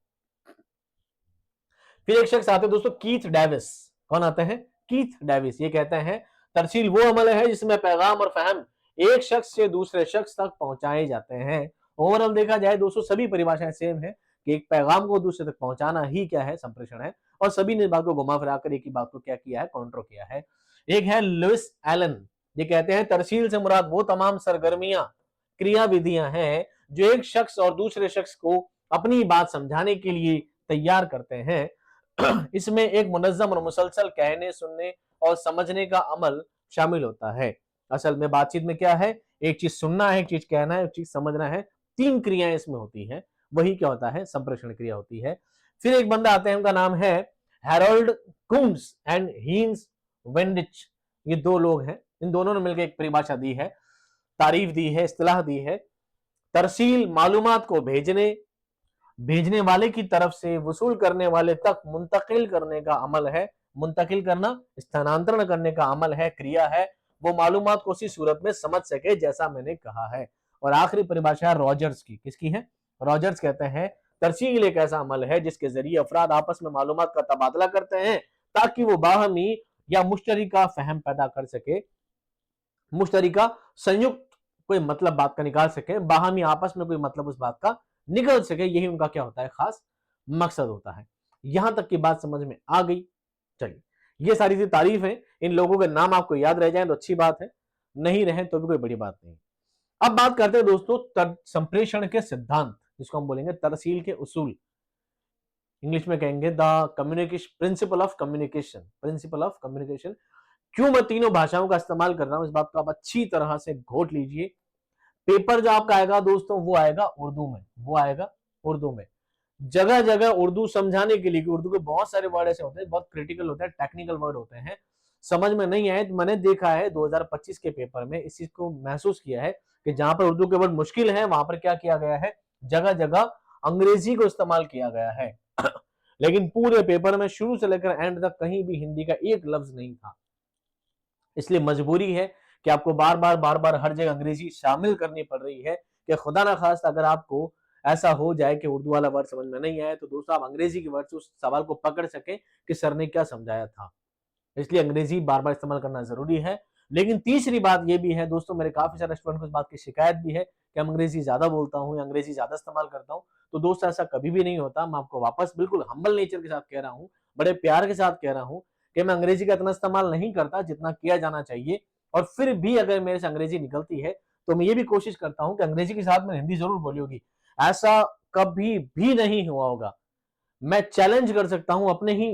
फिर एक शख्स आते हैं दोस्तों, कीथ डेविस। कौन आते हैं? Keith Davis. ये कहते हैं तरसील वो अमल है जिसमें पैगाम और फहम एक शख्स से दूसरे शख्स तक पहुंचाए जाते हैं। ओवरऑल देखा जाए दोस्तों, सभी परिभाषाएं सेम है कि एक पैगाम को दूसरे तक पहुंचाना ही क्या है? संप्रेषण है। और सभी ने बात को घुमा फिरा कर एक ही बात को क्या किया है? काउंटर किया है। एक है लुइस एलन। ये कहते हैं तरसील से मुराद वो तमाम सरगर्मियां, क्रिया विधियां हैं जो एक शख्स और दूसरे शख्स को अपनी बात समझाने के लिए तैयार करते हैं इसमें एक मुनज़्ज़म और मुसलसल कहने, सुनने और समझने का अमल शामिल होता है। असल में बातचीत में क्या है, एक चीज सुनना है, एक चीज कहना है, एक चीज समझना है, 3 क्रियाएं इसमें होती हैं। वही क्या होता है, संप्रेषण क्रिया होती है। फिर एक बंदा आते हैं, उनका नाम है हैरोल्ड कुम्स एंड हीन्स वेंडिच। ये 2 लोग हैं, इन दोनों ने मिलकर एक परिभाषा दी है, तारीफ दी है, इस्तिलाह दी है। तरसील मालूमात को भेजने वाले की तरफ से वसूल करने वाले तक मुंतकिल करने का अमल है। मुंतकिल करना, स्थानांतरण करने का अमल है, क्रिया है। वो मालूमात को उसी सूरत में समझ सके जैसा मैंने कहा है। और आखिरी परिभाषा रॉजर्स की, किसकी है? रॉजर्स कहते हैं तरसील एक ऐसा अमल है जिसके जरिए अफराद आपस में मालूमात का तबादला करते हैं ताकि वो बाहमी या मुश्तरिका फहम पैदा कर सके, मुश्तरिका संयुक्त कोई मतलब बात का निकाल सके, बाहमी आपस में कोई मतलब उस बात का निकल सके। यही उनका क्या होता है, खास मकसद होता है। यहां तक की बात समझ में आ गई? चलिए, ये सारी थी तारीफ है। इन लोगों के नाम आपको याद रह जाए तो अच्छी बात है, नहीं रहे तो भी कोई बड़ी बात नहीं। अब बात करते हैं दोस्तों संप्रेषण के सिद्धांत, जिसको हम बोलेंगे तरसील के उसूल। इंग्लिश में कहेंगे the communication principle of communication, principle of communication. क्यों मैं तीनों भाषाओं का इस्तेमाल कर रहा हूं, इस बात को आप अच्छी तरह से घोट लीजिए। पेपर जो आपका आएगा दोस्तों, वो आएगा उर्दू में, वो आएगा उर्दू में। जगह जगह उर्दू समझाने के लिए, उर्दू के बहुत सारे वर्ड ऐसे होते हैं, बहुत क्रिटिकल होते हैं, टेक्निकल वर्ड होते हैं, समझ में नहीं आए तो मैंने देखा है 2025 के पेपर में इस चीज को महसूस किया है कि जहां पर उर्दू के वर्ड मुश्किल है वहां पर क्या किया गया है, जगह जगह अंग्रेजी को इस्तेमाल किया गया है लेकिन पूरे पेपर में शुरू से लेकर एंड तक कहीं भी हिंदी का एक लफ्ज नहीं था। इसलिए मजबूरी है कि आपको बार बार हर जगह अंग्रेजी शामिल करनी पड़ रही है कि खुदा ना खास्ता अगर आपको ऐसा हो जाए कि उर्दू वाला वर्ड समझ में नहीं आए तो दोस्तों आप अंग्रेजी के वर्ड से उस सवाल को पकड़ सके कि सर ने क्या समझाया था। इसलिए अंग्रेजी बार बार इस्तेमाल करना जरूरी है। लेकिन तीसरी बात यह भी है दोस्तों, मेरे काफी सारे स्टूडेंट को इस बात की शिकायत भी है कि हम अंग्रेजी ज्यादा बोलता हूँ या अंग्रेजी ज्यादा इस्तेमाल करता हूँ। तो दोस्तों ऐसा कभी भी नहीं होता। मैं आपको वापस बिल्कुल हम्बल नेचर के साथ कह रहा हूँ, बड़े प्यार के साथ कह रहा हूँ कि मैं अंग्रेजी का इतना इस्तेमाल नहीं करता जितना किया जाना चाहिए। और फिर भी अगर मेरे से अंग्रेजी निकलती है तो मैं ये भी कोशिश करता हूँ कि अंग्रेजी के साथ मैंने हिंदी जरूर बोली होगी। ऐसा कभी भी नहीं हुआ होगा। मैं चैलेंज कर सकता हूं अपने ही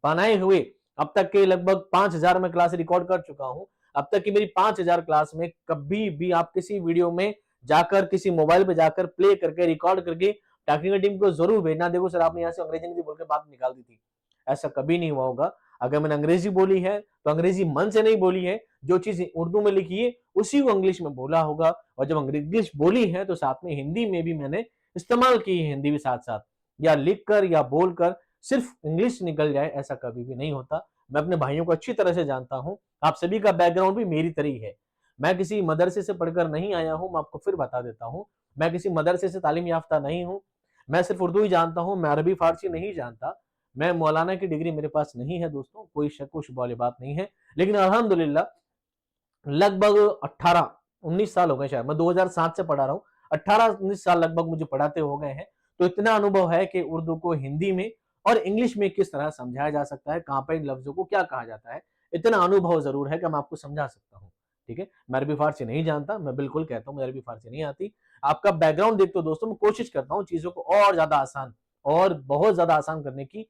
बनाए हुए अब तक के लगभग 5000 में क्लास रिकॉर्ड कर चुका हूं। अब तक की मेरी 5000 क्लास में कभी भी आप किसी वीडियो में जाकर, किसी मोबाइल पे जाकर प्ले करके, रिकॉर्ड करके टेक्निकल टीम को जरूर भेजना, देखो सर आपने यहाँ से अंग्रेजी नहीं बोल के बात निकाल दी थी। ऐसा कभी नहीं हुआ होगा। अगर मैंने अंग्रेजी बोली है तो अंग्रेजी मन से नहीं बोली है, जो चीज उर्दू में लिखी है उसी को इंग्लिश में बोला होगा। और जब इंग्लिश बोली है तो साथ में हिंदी में भी मैंने इस्तेमाल की है, हिंदी भी साथ साथ, या लिखकर या बोलकर सिर्फ इंग्लिश निकल जाए ऐसा कभी भी नहीं होता। मैं अपने भाइयों को अच्छी तरह से जानता हूं। आप सभी का बैकग्राउंड भी मेरी तरह ही है। मैं किसी मदरसे से पढ़कर नहीं आया हूं, मैं आपको फिर बता देता हूं। मैं किसी मदरसे से तालीम याफ्ता नहीं हूं। मैं सिर्फ उर्दू ही जानता हूं, मैं अरबी फारसी नहीं जानता। मैं मौलाना की डिग्री मेरे पास नहीं है दोस्तों, कोई शक व शुबा वाली बात नहीं है। लेकिन अल्हम्दुलिल्लाह लगभग 18-19 साल हो गए, शायद मैं 2007 से पढ़ा रहा हूँ, 18-19 साल लगभग मुझे पढ़ाते हो गए हैं। तो इतना अनुभव है कि उर्दू को हिंदी में और इंग्लिश में किस तरह समझाया जा सकता है, कहां पर इन लफ्जों को क्या कहा जाता है, इतना अनुभव जरूर है कि मैं आपको समझा सकता हूँ। ठीक है, मैं अरबी फारसी नहीं जानता, मैं बिल्कुल कहता हूँ मुझे अरबी फारसी नहीं आती। आपका बैकग्राउंड देखते हो दोस्तों, मैं कोशिश करता हूँ चीजों को और ज्यादा आसान और बहुत ज्यादा आसान करने की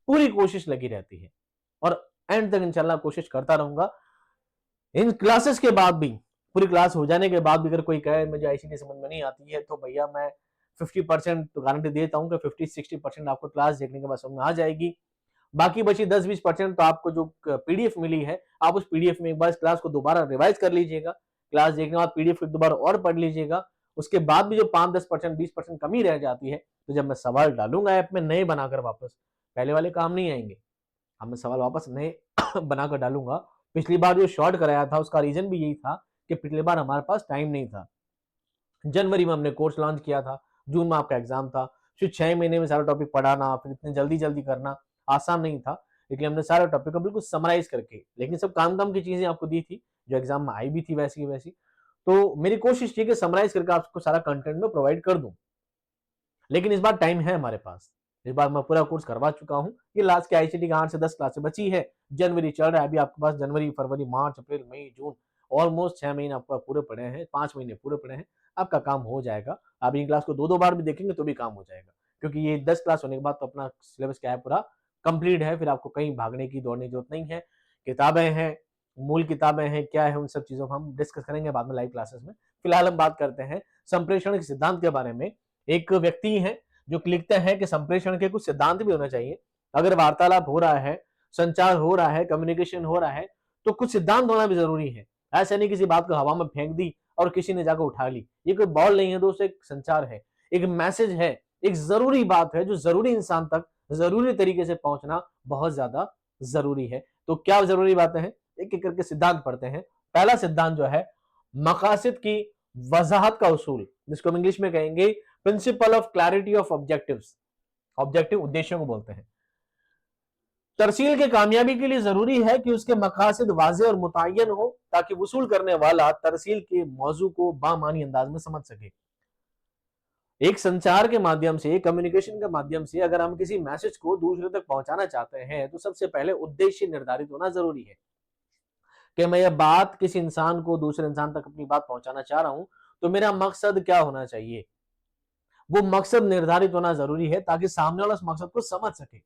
पूरी कोशिश लगी रहती है। और एंड तक इंशाल्लाह कोशिश करता रहूंगा। इन क्लासेस के बाद भी, पूरी क्लास हो जाने के बाद भी अगर कोई कहे मुझे आईसीटी समझ में नहीं आती है, तो भैया मैं 50% तो गारंटी देता हूं कि 50-60% आपको क्लास देखने के बाद समझ में आ जाएगी। बाकी बची 10-20% तो आपको जो पीडीएफ मिली है, आप उस पीडीएफ में एक बार इस क्लास को दोबारा रिवाइज कर लीजिएगा। क्लास देखने के बाद पीडीएफ को दोबारा और पढ़ लीजिएगा। उसके बाद भी जो 5-10% 20% कमी रह जाती है, तो जब मैं सवाल डालूंगा ऐप में नए बनाकर वापस, पहले वाले काम नहीं आएंगे। अब मैं सवाल वापस नए बनाकर डालूंगा। पिछली बार जो शॉर्ट कराया था उसका रीजन भी यही था कि पिछली बार हमारे पास टाइम नहीं था। जनवरी में हमने कोर्स लॉन्च किया था, जून में आपका एग्जाम था, फिर 6 महीने में सारा टॉपिक पढ़ाना, फिर इतने जल्दी जल्दी करना आसान नहीं था। लेकिन हमने सारे टॉपिक को बिल्कुल समराइज करके, लेकिन सब काम की चीजें आपको दी थी जो एग्जाम में आई भी थी वैसी की वैसी। तो मेरी कोशिश थी कि समराइज करके आपको सारा कंटेंट में प्रोवाइड कर दूं। लेकिन इस बार टाइम है हमारे पास, इस बार मैं पूरा कोर्स करवा चुका हूँ। ये लास्ट के आईसीटी का 8 से 10 क्लासें बची है। जनवरी चल रहा है, अभी आपके पास जनवरी, फरवरी, मार्च, अप्रैल, मई, जून, ऑलमोस्ट 6 महीने आपको पूरे पड़े हैं, 5 महीने पूरे पड़े हैं। आपका काम हो जाएगा। आप इन क्लास को 2-2 बार भी देखेंगे तो भी काम हो जाएगा। क्योंकि ये 10 क्लास होने के बाद तो अपना सिलेबस क्या है, पूरा कंप्लीट है, फिर आपको कहीं भागने की दौड़ने की जरूरत नहीं है। किताबें हैं, मूल किताबें हैं, क्या है, उन सब चीजों को हम डिस्कस करेंगे बाद में लाइव क्लासेस में। फिलहाल हम बात करते हैं संप्रेषण के सिद्धांत के बारे में। एक व्यक्ति है जो लिखते हैं कि संप्रेषण के कुछ सिद्धांत भी होने चाहिए। अगर वार्तालाप हो रहा है, संचार हो रहा है, कम्युनिकेशन हो रहा है, तो कुछ सिद्धांत होना भी जरूरी है। ऐसे नहीं किसी बात को हवा में फेंक दी और किसी ने जाकर उठा ली। ये कोई बॉल नहीं है दोस्तों, एक संचार है, एक मैसेज है, एक जरूरी बात है जो जरूरी इंसान तक जरूरी तरीके से पहुंचना बहुत ज्यादा जरूरी है। तो क्या जरूरी बातें हैं, एक एक करके सिद्धांत पढ़ते हैं। पहला सिद्धांत जो है मकासद की वजाहत का उसूल, जिसको हम इंग्लिश में कहेंगे principle of clarity of objectives. Objective उद्देश्यों को बोलते हैं। तरसील के कामयाबी के लिए जरूरी है कि उसके मकासद वाज़े और मुतय्यन हो, ताकि वसूल करने वाला तरसील के मौजू को बामानी अंदाज में समझ सके। एक संचार के माध्यम से, कम्युनिकेशन के माध्यम से अगर हम किसी मैसेज को दूसरे तक पहुंचाना चाहते हैं तो सबसे पहले उद्देश्य निर्धारित होना जरूरी है कि मैं यह बात किसी इंसान को, दूसरे इंसान तक अपनी बात पहुंचाना चाह रहा हूं, तो मेरा मकसद क्या होना चाहिए। वो मकसद निर्धारित होना जरूरी है ताकि सामने वाला उस मकसद को समझ सके।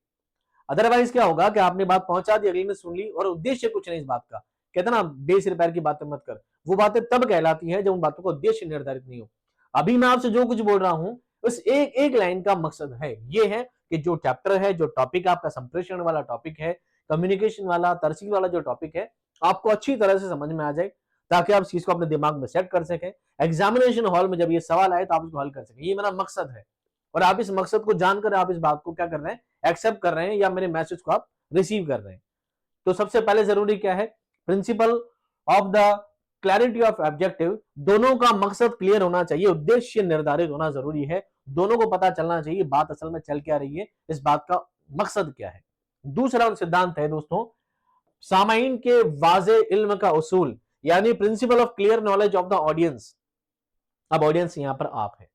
अदरवाइज क्या होगा कि आपने बात पहुंचा दी, अगली ने सुन ली और उद्देश्य कुछ नहीं इस बात का। कहते ना, बेसिर पैर की बातें मत कर। वो बातें तब कहलाती है जब उन बातों का उद्देश्य निर्धारित नहीं हो। अभी मैं आपसे जो कुछ बोल रहा हूं उस एक एक लाइन का मकसद है, ये है कि जो चैप्टर है, जो टॉपिक आपका संप्रेषण वाला टॉपिक है, कम्युनिकेशन वाला, तरसील वाला जो टॉपिक है, आपको अच्छी तरह से समझ में आ जाए, ताकि आप इस चीज को अपने दिमाग में सेट कर सकें। एग्जामिनेशन हॉल में जब ये सवाल आए तो आप इसको हल कर सकें। ये मेरा मकसद है, और आप इस मकसद को जानकर आप इस बात को क्या कर रहे हैं, एक्सेप्ट कर रहे हैं, या मेरे मैसेज को आप रिसीव कर रहे हैं। तो सबसे पहले जरूरी क्या है, principle of the clarity of objective. दोनों का मकसद क्लियर होना चाहिए, उद्देश्य निर्धारित होना जरूरी है। दोनों को पता चलना चाहिए बात असल में चल क्या रही है, इस बात का मकसद क्या है। दूसरा सिद्धांत है दोस्तों, सामाइन के वाजे इल्म का उसूल, यानी principle of clear knowledge of the audience. अब ऑडियंस यहां पर आप है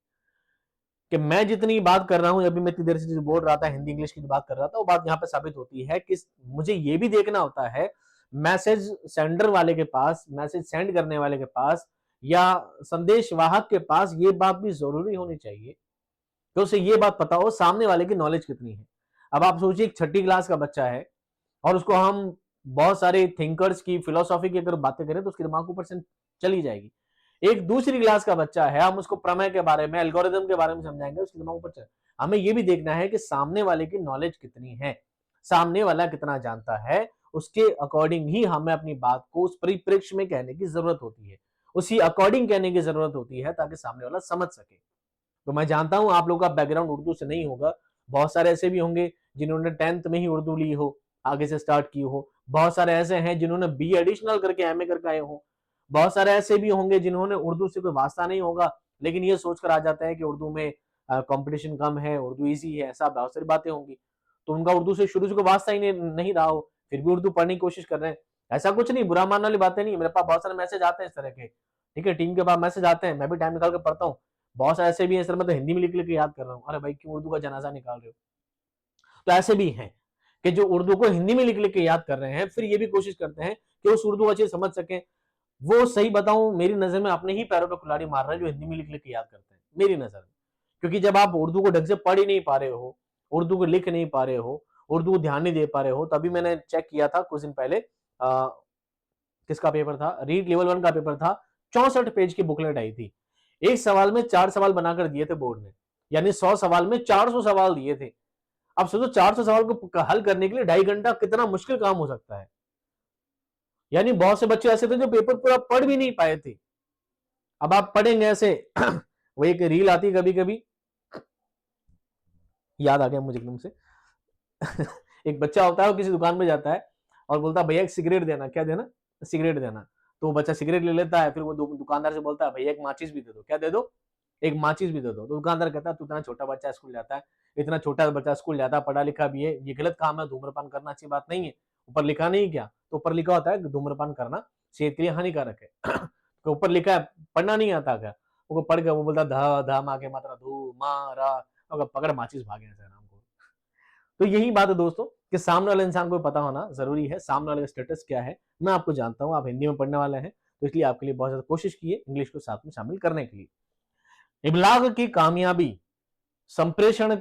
कि मैं जितनी बात कर रहा हूं, अभी मैं इतनी देर से बोल रहा था, हिंदी इंग्लिश की बात कर रहा था, वो बात यहां पर साबित होती है कि मुझे ये भी देखना होता है मैसेज सेंडर वाले के पास, मैसेज सेंड करने वाले के पास, या संदेश वाहक के पास ये बात भी जरूरी होनी चाहिए कि उसे ये बात पता हो सामने वाले की नॉलेज कितनी है। अब आप सोचिए, एक 6ठी क्लास का बच्चा है और उसको हम बहुत सारे थिंकर्स की, फिलोसॉफी की अगर बातें करें तो उसके दिमाग के ऊपर से चली जाएगी। एक दूसरी क्लास का बच्चा है, हम उसको प्रमेय के बारे में, एल्गोरिथम के बारे में समझाएंगे, उसके दिमाग ऊपर चल। हमें यह भी देखना है कि सामने वाले की नॉलेज कितनी है, सामने वाला कितना जानता है, उसके अकॉर्डिंग ही हमें अपनी बात को उस परिप्रेक्ष्य में कहने की जरूरत होती है, उसी अकॉर्डिंग कहने की जरूरत होती है, ताकि सामने वाला समझ सके। तो मैं जानता हूं आप लोगों का बैकग्राउंड उर्दू से नहीं होगा, बहुत सारे ऐसे भी होंगे जिन्होंने 10th में ही उर्दू ली हो, आगे से स्टार्ट की हो। बहुत सारे ऐसे हैं जिन्होंने बी एडिशनल करके एमए करके आए हो। बहुत सारे ऐसे भी होंगे जिन्होंने उर्दू से कोई वास्ता नहीं होगा, लेकिन ये सोचकर आ जाते हैं कि उर्दू में कंपटीशन कम है, उर्दू इजी है, ऐसा बहुत सारी बातें होंगी। तो उनका उर्दू से शुरू से कोई वास्ता ही नहीं रहा हो, फिर भी उर्दू पढ़ने की कोशिश कर रहे हैं। ऐसा कुछ नहीं, बुरा मानने वाली बातें नहीं। मेरे पास बहुत सारे मैसेज आते हैं इस तरह के, ठीक है, टीम के पास मैसेज आते हैं, मैं भी टाइम निकाल कर पढ़ता हूँ। बहुत सारे ऐसे भी हैं सर, मैं तो हिंदी में लिख लिख के याद कर रहा हूँ। अरे भाई, क्यों उर्दू का जनाजा निकाल रहे हो। तो ऐसे भी हैं कि जो उर्दू को हिंदी में लिख लिख के याद कर रहे हैं, फिर ये भी कोशिश करते हैं कि उस उर्दू को अच्छे समझ सकें। वो सही बताऊं, मेरी नजर में अपने ही पैरों पे कुल्हाड़ी मार रहे हैं जो हिंदी में लिख लिख के याद करते हैं, मेरी नजर में। क्योंकि जब आप उर्दू को ढंग से पढ़ ही नहीं पा रहे हो, उर्दू को लिख नहीं पा रहे हो, उर्दू को ध्यान नहीं दे पा रहे हो। तभी मैंने चेक किया था कुछ दिन पहले, किसका पेपर था, रीड लेवल 1 का पेपर था। 64 पेज की बुकलेट आई थी। एक सवाल में 4 सवाल बनाकर दिए थे बोर्ड ने, यानी 100 सवाल में 400 सवाल दिए थे। अब सोचो 400 सवाल को हल करने के लिए 2.5 घंटा कितना मुश्किल काम हो सकता है। यानी बहुत से बच्चे ऐसे थे जो पेपर पूरा पढ़ भी नहीं पाए थे। अब आप पढ़ेंगे ऐसे वो एक रील आती है कभी कभी, याद आ गया मुझे एकदम से एक बच्चा होता है, वो किसी दुकान में जाता है और बोलता है भैया एक सिगरेट देना। क्या देना? सिगरेट देना। तो वो बच्चा सिगरेट ले लेता है, फिर वो दुकानदार से बोलता है भैया एक माचिस भी दे दो। क्या दे दो? एक माचिस भी दे दो। तो दुकानदार कहता है तू इतना छोटा बच्चा स्कूल जाता है, इतना छोटा बच्चा स्कूल जाता है, पढ़ा लिखा भी है, ये गलत काम है, धूम्रपान करना अच्छी बात नहीं है। ऊपर लिखा नहीं क्या? तो ऊपर लिखा होता है धूम्रपान करना सेहत के लिए हानिकारक है तो ऊपर लिखा है, पढ़ना नहीं आता क्या? वो पढ़ के वो बोलता ध ध मा के मात्रा धू मा रा, पकड़ माचिस भागे ऐसे नाम को। तो यही बात है दोस्तों कि सामने वाले इंसान को पता होना जरूरी है, सामने वाले का स्टेटस क्या है। मैं आपको जानता हूं, आप हिंदी में पढ़ने वाले हैं, तो इसलिए आपके लिए बहुत ज्यादा कोशिश की है इंग्लिश को साथ में शामिल करने के लिए। इबलाग की कामयाबी संप्रेषण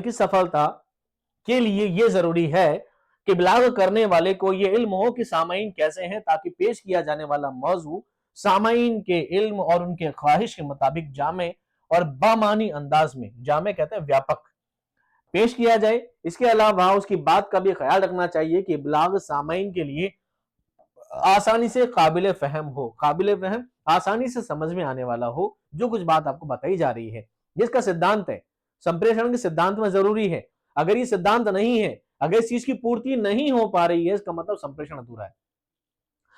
की सफलता के लिए यह जरूरी है कि इब्लाग करने वाले को यह इल्म हो कि सामाईन कैसे हैं, ताकि पेश किया जाने वाला मौजू सामाईन के इल्म और उनके ख्वाहिश के मुताबिक जामे और बामानी अंदाज में, जामे कहते हैं व्यापक, पेश किया जाए। इसके अलावा उसकी बात का भी ख्याल रखना चाहिए कि इब्लाग सामाईन के लिए आसानी से काबिल फहम हो, काबिल फहम आसानी से समझ में आने वाला हो, जो कुछ बात आपको बताई जा रही है। जिसका सिद्धांत है, संप्रेषण के सिद्धांत में जरूरी है। अगर ये सिद्धांत नहीं है, अगर इस चीज की पूर्ति नहीं हो पा रही है, इसका मतलब संप्रेषण अधूरा है,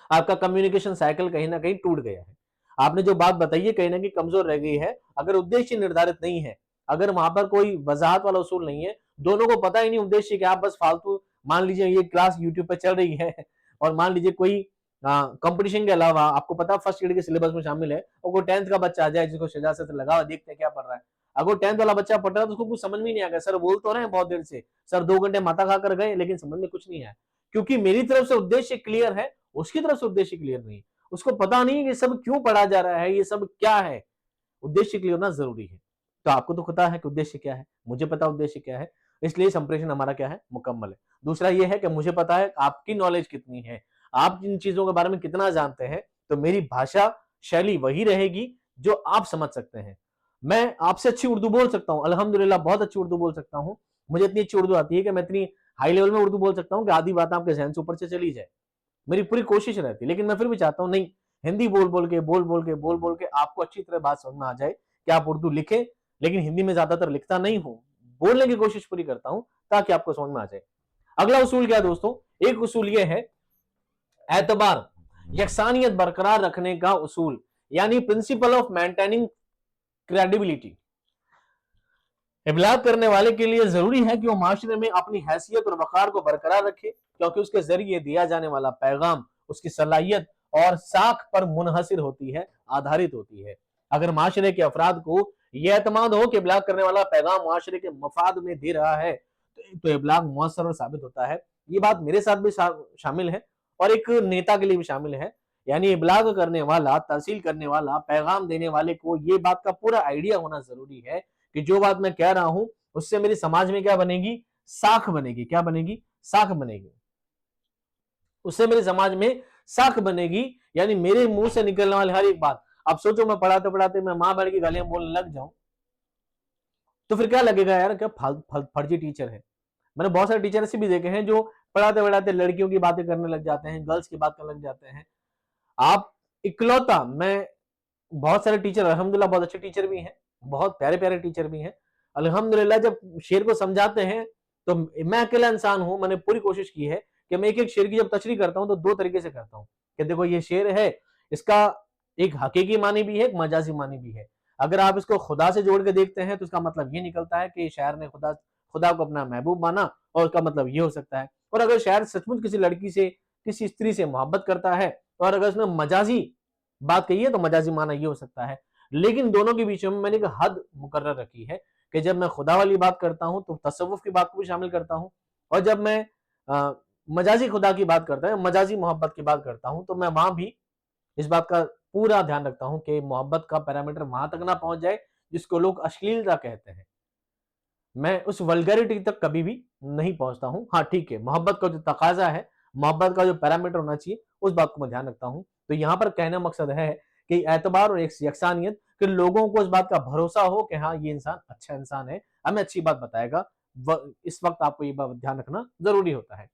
आपका कम्युनिकेशन साइकिल कहीं ना कहीं टूट गया है, आपने जो बात बताई है कहीं ना कहीं कमजोर रह गई है। अगर उद्देश्य निर्धारित नहीं है, अगर वहां पर कोई वजाहत वाला उसूल नहीं है, दोनों को पता ही नहीं उद्देश्य क्या, बस फालतू, मान लीजिए ये क्लास यूट्यूब पे चल रही है और मान लीजिए कोई कंपटीशन के अलावा आपको पता फर्स्ट ग्रेड के सिलेबस में शामिल है, और कोई 10th का बच्चा आ जाए जिसको शजासत लगा हुआ, देखते हैं क्या पढ़ रहा है। अगर 10th वाला बच्चा पढ़ रहा है तो उसको कुछ समझ में नहीं आएगा, सर बोल तो रहे हैं बहुत देर से, सर 2 घंटे माथा खाकर गए लेकिन समझ में कुछ नहीं आया, क्योंकि मेरी तरफ से उद्देश्य क्लियर है, उसकी तरफ से उद्देश्य क्लियर नहीं, उसको पता नहीं कि सब क्यों पढ़ा जा रहा है, ये सब क्या है। उद्देश्य क्लियर होना जरूरी है। तो आपको तो पता है कि उद्देश्य क्या है, मुझे पता उद्देश्य क्या है, इसलिए संप्रेषण हमारा क्या है, मुकम्मल है। दूसरा ये है कि मुझे पता है आपकी नॉलेज कितनी है, आप इन चीजों के बारे में कितना जानते हैं, तो मेरी भाषा शैली वही रहेगी जो आप समझ सकते हैं। मैं आपसे अच्छी उर्दू बोल सकता हूं, अल्हम्दुलिल्लाह बहुत अच्छी उर्दू बोल सकता हूं, मुझे इतनी अच्छी उर्दू आती है कि मैं इतनी हाई लेवल में उर्दू बोल सकता हूं कि आधी बात आपके जहन से ऊपर से चली जाए, मेरी पूरी कोशिश रहती है। लेकिन मैं फिर भी चाहता हूं नहीं, हिंदी बोल बोल के आपको अच्छी तरह बात समझ में आ जाए कि आप उर्दू लिखें, लेकिन हिंदी में ज्यादातर लिखता नहीं हूं, बोलने की कोशिश पूरी करता हूं ताकि आपको समझ में आ जाए। अगला उसूल क्या है दोस्तों, एक उसूल यह है एतबार, यकसानियत बरकरार रखने का उसूल, यानी प्रिंसिपल ऑफ मेंटेनिंग क्रेडिबिलिटी। इबलाग करने वाले के लिए जरूरी है कि वो माशरे में अपनी हैसियत और वकार को बरकरार रखे, क्योंकि उसके जरिए दिया जाने वाला पैगाम उसकी सलाहियत और साख पर मुनहसिर होती है, आधारित होती है। अगर माशरे के अफराद को यह एतमाद हो कि इबलाग करने वाला पैगाम माशरे के मफाद में दे रहा है, तो इबलाग मुअस्सर और साबित होता है। ये बात मेरे साथ भी शामिल है और एक नेता के लिए भी शामिल है। यानी इबलाग करने वाला, तहसील करने वाला, पैगाम देने वाले को ये बात का पूरा आइडिया होना जरूरी है कि जो बात मैं कह रहा हूं उससे मेरी समाज में क्या बनेगी, साख बनेगी। क्या बनेगी, साख बनेगी। उससे मेरे समाज में साख बनेगी, यानी मेरे मुंह से निकलने वाली हर एक बात। अब सोचो मैं पढ़ाते पढ़ाते मैं मां बहन की गालियां बोलने लग जाऊं, तो फिर क्या लगेगा यार, क्या फर्जी टीचर है। मैंने बहुत सारे टीचर ऐसे भी देखे हैं जो पढ़ाते पढ़ाते लड़कियों की बातें करने लग जाते हैं, गर्ल्स की बात करने लग जाते हैं। आप इकलौता, मैं बहुत सारे टीचर अल्हम्दुलिल्लाह बहुत अच्छे टीचर भी हैं, बहुत प्यारे प्यारे टीचर भी हैं अल्हम्दुलिल्लाह, जब शेर को समझाते हैं तो मैं अकेला इंसान हूं, मैंने पूरी कोशिश की है कि मैं एक एक शेर की जब तशरीह करता हूं तो 2 तरीके से करता हूं कि देखो ये शेर है, इसका एक हकीकी मानी भी है, एक मजाजी मानी भी है। अगर आप इसको खुदा से जोड़ के देखते हैं तो इसका मतलब ये निकलता है कि शायर ने खुदा खुदा को अपना महबूब माना, और उसका मतलब ये हो सकता है। और अगर शायर सचमुच किसी लड़की से, किसी स्त्री से मोहब्बत करता है, और अगर उसने मजाजी बात कही है तो मजाजी माना ये हो सकता है। लेकिन दोनों के बीच में मैंने एक हद मुकर्रर रखी है कि जब मैं खुदा वाली बात करता हूं तो तसव्वुफ की बात को भी शामिल करता हूं, और जब मैं मजाजी खुदा की बात करता हूं, मजाजी मोहब्बत की बात करता हूं, तो मैं वहां भी इस बात का पूरा ध्यान रखता हूं कि मोहब्बत का पैरामीटर वहां तक ना पहुंच जाए जिसको लोग अश्लीलता कहते हैं। मैं उस वल्गैरिटी तक कभी भी नहीं पहुंचता हूं। हाँ ठीक है, मोहब्बत का जो तकाजा है, मोहब्बत का जो पैरामीटर होना चाहिए, उस बात को मैं ध्यान रखता हूं। तो यहां पर कहना मकसद है कि एतबार और एक यकसानियत, कि लोगों को इस बात का भरोसा हो कि हाँ ये इंसान अच्छा इंसान है, हमें अच्छी बात बताएगा। इस वक्त आपको ये बात ध्यान रखना जरूरी होता है।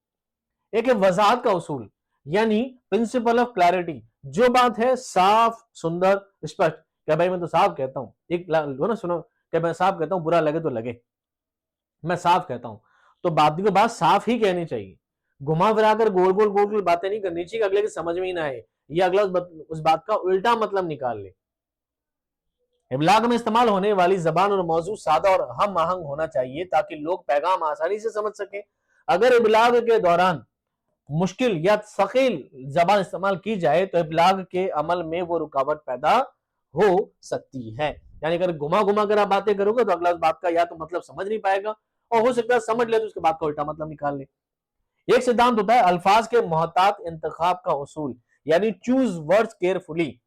एक है वजाहत का उसूल, यानी प्रिंसिपल ऑफ क्लैरिटी। जो बात है साफ, सुंदर, स्पष्ट। क्या भाई मैं तो साफ कहता हूं, एक ना सुनो, क्या मैं साफ कहता हूं, बुरा लगे तो लगे, मैं साफ कहता हूं, तो बात की बात साफ ही कहनी चाहिए। घुमा फिरा कर गोल गोल बातें नहीं करनी चाहिए, अगले की समझ में ही ना आए, ये अगला उस बात का उल्टा मतलब निकाल ले। इब्लाग में इस्तेमाल होने वाली जबान और मौजू सादा और हम आहंग होना चाहिए ताकि लोग पैगाम आसानी से समझ सके। अगर इब्लाग के दौरान मुश्किल या सकील जबान इस्तेमाल की जाए तो इब्लाग के अमल में वो रुकावट पैदा हो सकती है। यानी अगर घुमा घुमा कर आप बातें करोगे तो अगला बात का या तो मतलब समझ नहीं पाएगा, और हो सकता है समझ ले तो उसके बाद का उल्टा मतलब निकाल ले। एक सिद्धांत होता है अल्फाज के मोहतात इंतखाब का उसूल, यानी चूज वर्ड्स केयरफुली।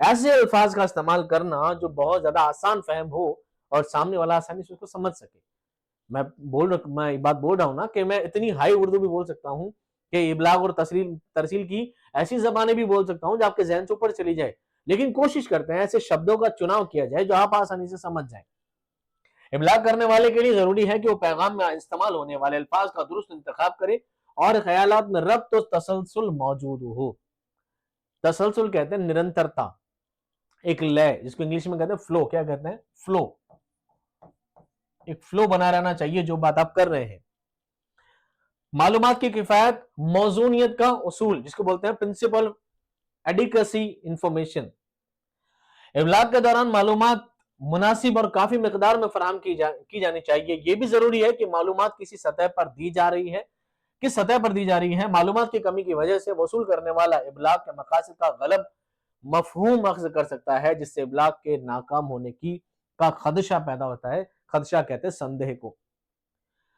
ऐसे अल्फाज का इस्तेमाल करना जो बहुत ज्यादा आसान फहम हो और सामने वाला आसानी से उसको समझ सके। मैं ये बात बोल रहा हूं ना कि मैं इतनी हाई उर्दू भी बोल सकता हूं कि इबलाग और तरसील की ऐसी जबानें भी बोल सकता हूं जो आपके जहन से ऊपर चली जाए, लेकिन कोशिश करते हैं ऐसे शब्दों का चुनाव किया जाए जो आप आसानी से समझ जाए। इबलाग करने वाले के लिए जरूरी है कि वो पैगाम में इस्तेमाल होने वाले अल्फाज का दुरुस्त इंतखाब करे और ख्यालात में रब्त और तसलसल मौजूद हो। तसलसल कहते हैं निरंतरता, एक लय, जिसको इंग्लिश में कहते हैं फ्लो। क्या कहते हैं? फ्लो। एक फ्लो बना रहना चाहिए जो बात आप कर रहे हैं। मालूमात की किफायत, मौजूनियत का उसूल, जिसको बोलते हैं प्रिंसिपल एडिकसी इंफॉर्मेशन। इबलाग के दौरान मालूमात मुनासिब और काफी मिकदार में फराहम की जानी चाहिए। यह भी जरूरी है कि मालूमात किसी सतह पर दी जा रही है, किस सतह पर दी जा रही है। मालूमात की कमी की वजह से वसूल करने वाला इबलाग के मकासद का गलत मफहूम अख्ज़ कर सकता है, जिससे इबलाग के नाकाम होने की का खदशा पैदा होता है। खदशा कहते हैं संदेह को।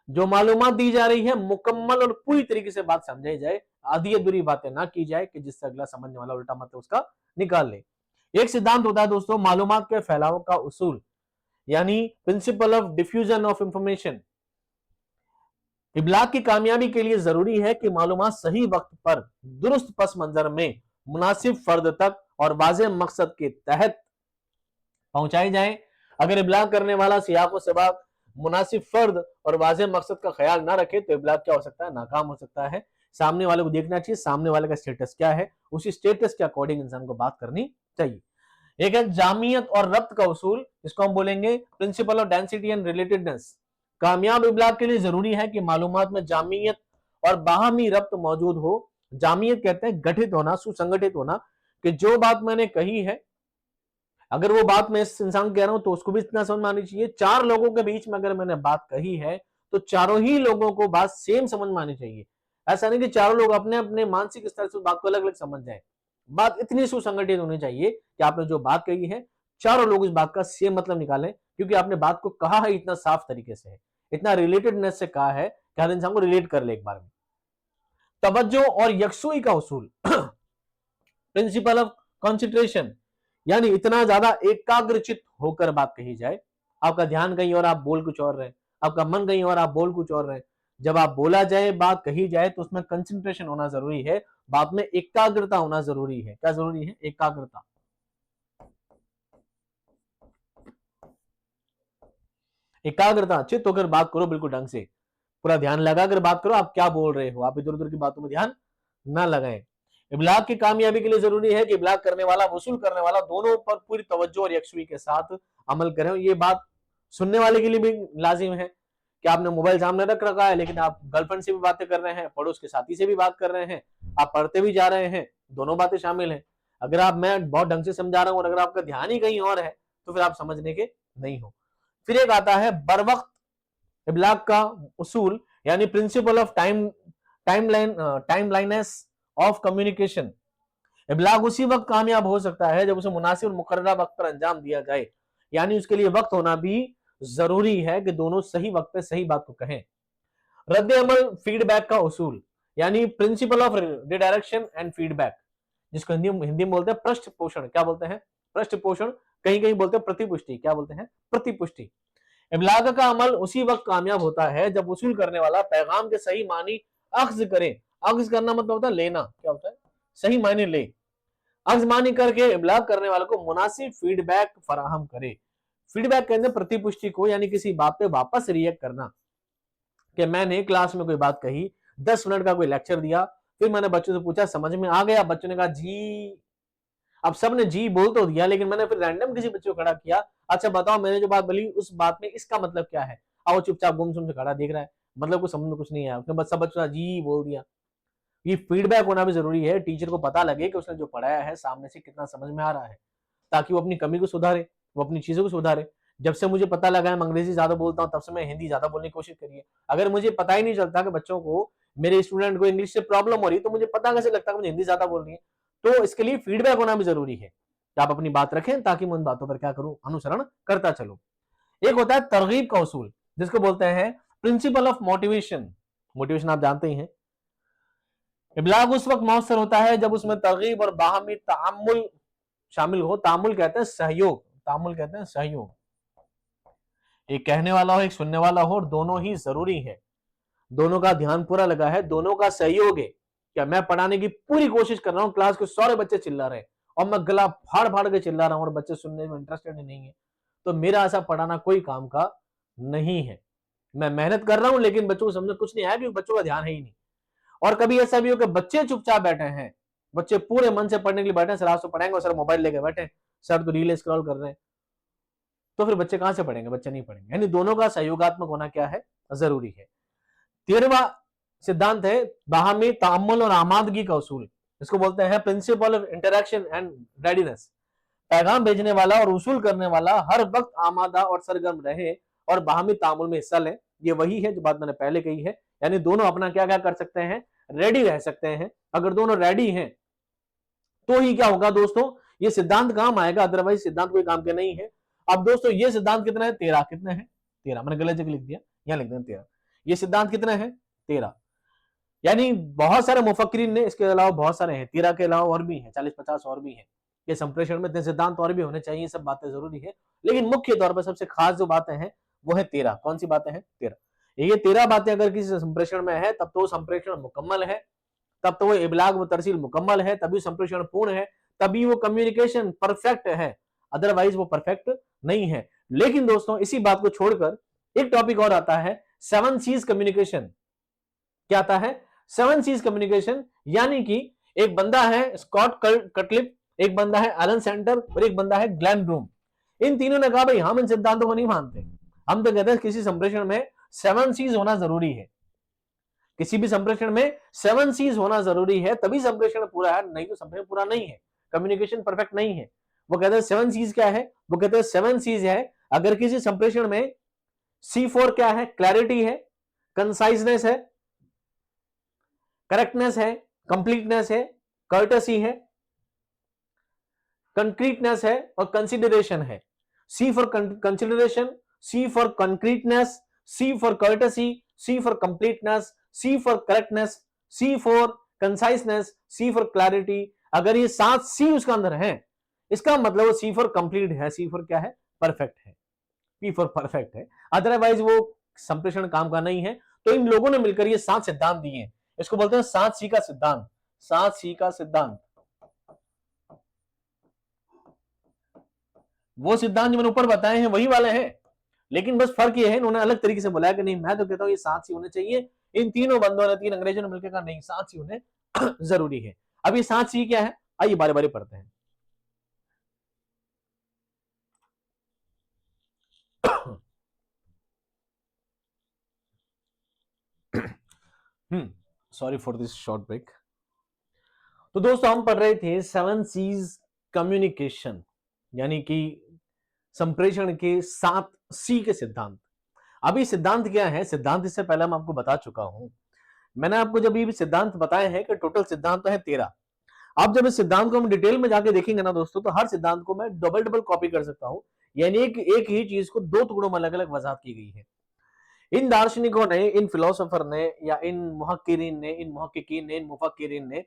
जो मालूमात दी जा रही है मुकम्मल और पूरी तरीके से बात समझाई जाए, आधी अधूरी बातें ना की जाए कि जिससे अगला समझने वाला उल्टा मतलब उसका निकाल ले। एक सिद्धांत होता है दोस्तों मालूमात के फैलाव का उसूल, यानी principle of diffusion of information. इबलाग की कामयाबी के लिए जरूरी है कि मालूमात सही वक्त पर दुरुस्त पस मंजर में मुनासिब फर्द तक और वाज़ेह मकसद के तहत पहुंचाई जाए। अगर इबलाग करने वाला सियाक व सबाक मुनासिब फर्द और वाज़ेह मकसद का ख्याल ना रखे तो इबलाग क्या हो सकता है? नाकाम हो सकता है। सामने वाले को देखना चाहिए सामने वाले का स्टेटस क्या है, उसी स्टेटस के अकॉर्डिंग इंसान को बात करनी चाहिए। एक है जामियत और रब्त का उसूल, जिसको हम बोलेंगे principle of density and relatedness. कामयाब इबलाग के लिए जरूरी है कि मालूमात में जामियत और बाहमी रब्त मौजूद हो। जामियत कहते हैं गठित होना, सुसंगठित होना, कि जो बात मैंने कही है अगर वो बात मैं इस इंसान को कह रहा हूं तो उसको भी इतना समझ में आनी चाहिए। चार लोगों के बीच में अगर मैंने बात कही है तो चारों ही लोगों को बात सेम समझ में आनी चाहिए। ऐसा नहीं कि चारों लोग अपने अपने मानसिक स्तर से उस बात को अलग अलग समझ जाए। बात इतनी सुसंगठित होनी चाहिए कि आपने जो बात कही है चारों लोग इस बात का सेम मतलब निकालें, क्योंकि आपने बात को कहा है इतना साफ तरीके से, इतना रिलेटेडनेस से कहा है कि हर इंसान को रिलेट कर ले एक बार में। तवज्जो और यकसुई का उसूल, प्रिंसिपल ऑफ कॉन्सेंट्रेशन, यानी इतना ज्यादा एकाग्रचित होकर बात कही जाए, आपका ध्यान कहीं और आप बोल कुछ और रहे, आपका मन कहीं और आप बोल कुछ और रहे। जब आप बोला जाए बात कही जाए तो उसमें कंसंट्रेशन होना जरूरी है, बात में एकाग्रता होना जरूरी है। क्या जरूरी है? एकाग्रता। एकाग्रता, चित होकर बात करो, बिल्कुल ढंग से पूरा ध्यान लगाकर बात करो। आप क्या बोल रहे हो, आप इधर उधर की बातों में ध्यान ना लगाएं। इबलाग की कामयाबी के लिए जरूरी है कि इबलाग करने वाला वसूल करने वाला दोनों पर पूरी तवज्जो और यकसुई के साथ अमल करें। ये बात सुनने वाले के लिए भी लाजिम है कि आपने मोबाइल सामने रख रखा है लेकिन आप गर्लफ्रेंड से भी बातें कर रहे हैं, पड़ोस के साथी से भी बात कर रहे हैं, आप पढ़ते भी जा रहे हैं, दोनों बातें शामिल हैं। अगर आप मैं बहुत ढंग से समझा रहा हूं और अगर आपका ध्यान ही कहीं और है तो फिर आप समझने के नहीं हो। फिर एक आता है बरवक्त इबलाग का उसूल, यानी प्रिंसिपल ऑफ टाइमलाइनेस ऑफ कम्युनिकेशन। इबलाग उसी वक्त कामयाब हो सकता है जब उसे मुनासिब और मुकर्ररा वक्त पर अंजाम दिया जाए, यानी उसके लिए वक्त होना भी जरूरी है कि दोनों सही वक्त पे सही बात को कहें। रद्द अमल फीडबैक का उसूल, यानी principle of redirection and feedback, जिसको हिंदी में बोलते हैं पृष्ठ पोषण। क्या बोलते हैं? पृष्ठ पोषण। कहीं कहीं बोलते हैं प्रतिपुष्टि। क्या बोलते हैं? प्रतिपुष्टि। इबलाग का अमल उसी वक्त कामयाब होता है जब वसूल करने वाला पैगाम के सही मानी अख्ज करे। अख्ज करना मतलब होता है लेना। क्या होता है? सही मायने ले। अख्ज मानी करके इबलाग करने वाले को मुनासिब फीडबैक फराहम करे। फीडबैक कहते हैं प्रतिपुष्टि को, यानी किसी बात पे वापस रिएक्ट करना। कि मैंने क्लास में कोई बात कही, 10 मिनट का कोई लेक्चर दिया, फिर मैंने बच्चों से पूछा समझ में आ गया, बच्चों ने कहा जी। अब सबने जी बोल तो दिया लेकिन मैंने फिर रैंडम किसी बच्चे को खड़ा किया, अच्छा बताओ मैंने जो बात बोली उस बात में इसका मतलब क्या है। अब वो चुपचाप गुमसुम से खड़ा देख रहा है, मतलब कुछ समझ में कुछ नहीं आया, उसने बस सब बच्चों ने जी बोल दिया। ये फीडबैक होना भी जरूरी है, टीचर को पता लगे कि उसने जो पढ़ाया है सामने से कितना समझ में आ रहा है, ताकि वो अपनी कमी को सुधारे, वो अपनी चीजों को सुधारे। जब से मुझे पता लगा है मैं अंग्रेजी ज्यादा बोलता हूँ तब से मैं हिंदी ज्यादा बोलने की कोशिश करिए। अगर मुझे पता ही नहीं चलता कि बच्चों को, मेरे स्टूडेंट को इंग्लिश से प्रॉब्लम हो रही है तो मुझे पता कैसे लगता है मुझे हिंदी ज्यादा बोल रही है। तो इसके लिए फीडबैक होना भी जरूरी है कि आप अपनी बात रखें ताकि मैं उन बातों पर क्या करूं, अनुसरण करता चलूं। एक होता है तरगीब का उसूल, जिसको बोलते हैं प्रिंसिपल ऑफ मोटिवेशन। मोटिवेशन आप जानते ही हैं। इबलाग उस वक्त मौसर होता है जब उसमें तरगीब और बाहमी तामुल शामिल हो। तामुल कहते हैं सहयोग, तामुल कहते हैं सहयोग। एक कहने वाला हो, एक सुनने वाला हो, और दोनों ही जरूरी है। दोनों का ध्यान पूरा लगा है, दोनों का सहयोग है। क्या मैं पढ़ाने की पूरी कोशिश कर रहा हूं, क्लास के सारे बच्चे चिल्ला रहे हैं और मैं गला फाड़ फाड़ के चिल्ला रहा हूं और बच्चे सुनने में इंटरेस्टेड नहीं है, तो मेरा ऐसा पढ़ाना कोई काम का नहीं है। मैं मेहनत कर रहा हूं लेकिन बच्चों को समझ कुछ नहीं आया क्योंकि बच्चों का ध्यान है ही नहीं। और कभी ऐसा भी हो कि बच्चे चुपचाप बैठे हैं, बच्चे पूरे मन से पढ़ने के लिए बैठे हैं, सर आज तो पढ़ाएंगे, और सर मोबाइल लेके बैठे, सर तो रील स्क्रॉल कर रहे हैं, तो फिर बच्चे कहां से पढ़ेंगे, बच्चे नहीं पढ़ेंगे। यानी दोनों का सहयोगात्मक होना क्या है, जरूरी है। 13वां सिद्धांत है बाहमी तामुल और आमादगी का उसूल। इसको बोलते हैं principle of interaction and readiness. पैगाम भेजने वाला और उसूल करने वाला हर वक्त आमादा और सरगर्म रहे और बाहमी तामुल में हिस्सा लें। ये वही है जो बात मैंने पहले कही है, यानी दोनों अपना क्या क्या कर सकते हैं, रेडी रह सकते हैं। अगर दोनों रेडी हैं तो ही क्या होगा दोस्तों, ये सिद्धांत काम आएगा, अदरवाइज सिद्धांत कोई काम के नहीं है। अब दोस्तों ये सिद्धांत कितना है, 13 कितने हैं, 13, मैंने गलत जगह लिख दिया, यहां लिख दें 13। ये सिद्धांत कितने हैं, 13। यानी बहुत सारे मुफक्किरीन ने, इसके अलावा बहुत सारे हैं, 13 के अलावा और भी हैं, 40-50 और भी हैं। ये संप्रेषण में इतने सिद्धांत और भी होने चाहिए, सब बातें जरूरी है, लेकिन मुख्य तौर पर सबसे खास जो बातें हैं वो है 13। कौन सी बातें हैं, 13। ये 13 बातें अगर किसी संप्रेषण में है तब तो संप्रेषण मुकम्मल है, तब तो वो इबलाग व तरसील मुकम्मल है, तभी संप्रेषण पूर्ण है, तभी वो कम्युनिकेशन परफेक्ट है, अदरवाइज वो परफेक्ट नहीं है। लेकिन दोस्तों इसी बात को छोड़कर एक टॉपिक और आता है, 7 सीज कम्युनिकेशन। क्या आता है, 7 सीज कम्युनिकेशन, यानी कि एक बंदा है स्कॉट कटलिप, एक बंदा है एलन सेंटर और एक बंदा है ग्लेन ब्रूम। इन तीनों ने कहा भाई हम इन सिद्धांतों को नहीं मानते, हम तो कहते हैं किसी संप्रेषण में 7 सीज होना जरूरी है। किसी भी संप्रेषण में 7 सीज होना जरूरी है, तभी संप्रेषण पूरा है, नहीं तो संप्रेषण पूरा नहीं है, कम्युनिकेशन परफेक्ट नहीं है। वो कहते हैं 7 सीज क्या है, वो कहते हैं 7 सीज है अगर किसी संप्रेषण में C4 क्या है, क्लैरिटी है, कंसाइजनेस है, करेक्टनेस है, कंप्लीटनेस है, कर्टसी है, कंक्रीटनेस है और कंसिडरेशन है। C for consideration, C for concreteness, C for courtesy, C for completeness, C for correctness, C for conciseness, C for clarity. अगर ये 7 C उसका अंदर है, इसका मतलब वो C फॉर कंप्लीट है, C फॉर क्या है, परफेक्ट है, P फॉर परफेक्ट है, अदरवाइज वो संप्रेषण काम का नहीं है। तो इन लोगों ने मिलकर ये 7 सिद्धांत दिए हैं, इसको बोलते हैं 7 C का सिद्धांत, 7 C का सिद्धांत। वो सिद्धांत जो मैंने ऊपर बताए हैं वही वाले हैं, लेकिन बस फर्क ये है इन्होंने अलग तरीके से बोला कि नहीं, मैं तो कहता हूं ये 7 सी होने चाहिए। इन तीनों बंदों ने, 3 अंग्रेजों ने मिलकर कहा नहीं 7 सी होने जरूरी है। अब ये 7 सी क्या है, आइए बारी बारी पढ़ते हैं। Sorry for this short break. तो दोस्तों हम पढ़ रहे थे 7 सीज कम्युनिकेशन, यानी कि संप्रेषण के 7 सी के सिद्धांत। अभी सिद्धांत क्या है, सिद्धांत इससे पहले मैं आपको बता चुका हूं। मैंने आपको जब ये सिद्धांत बताए हैं कि टोटल सिद्धांत तो है 13। अब जब इस सिद्धांत को हम डिटेल में जाके देखेंगे ना दोस्तों, तो हर सिद्धांत को मैं डबल डबल कॉपी कर सकता हूं, यानी एक ही चीज को 2 टुकड़ों में अलग अलग वजाहत की गई है। इन दार्शनिकों ने, इन फिलोसोफर ने, या इन मुहक्किरीन ने, इन मुहक्किकीन ने, इन मुफक्किरीन ने,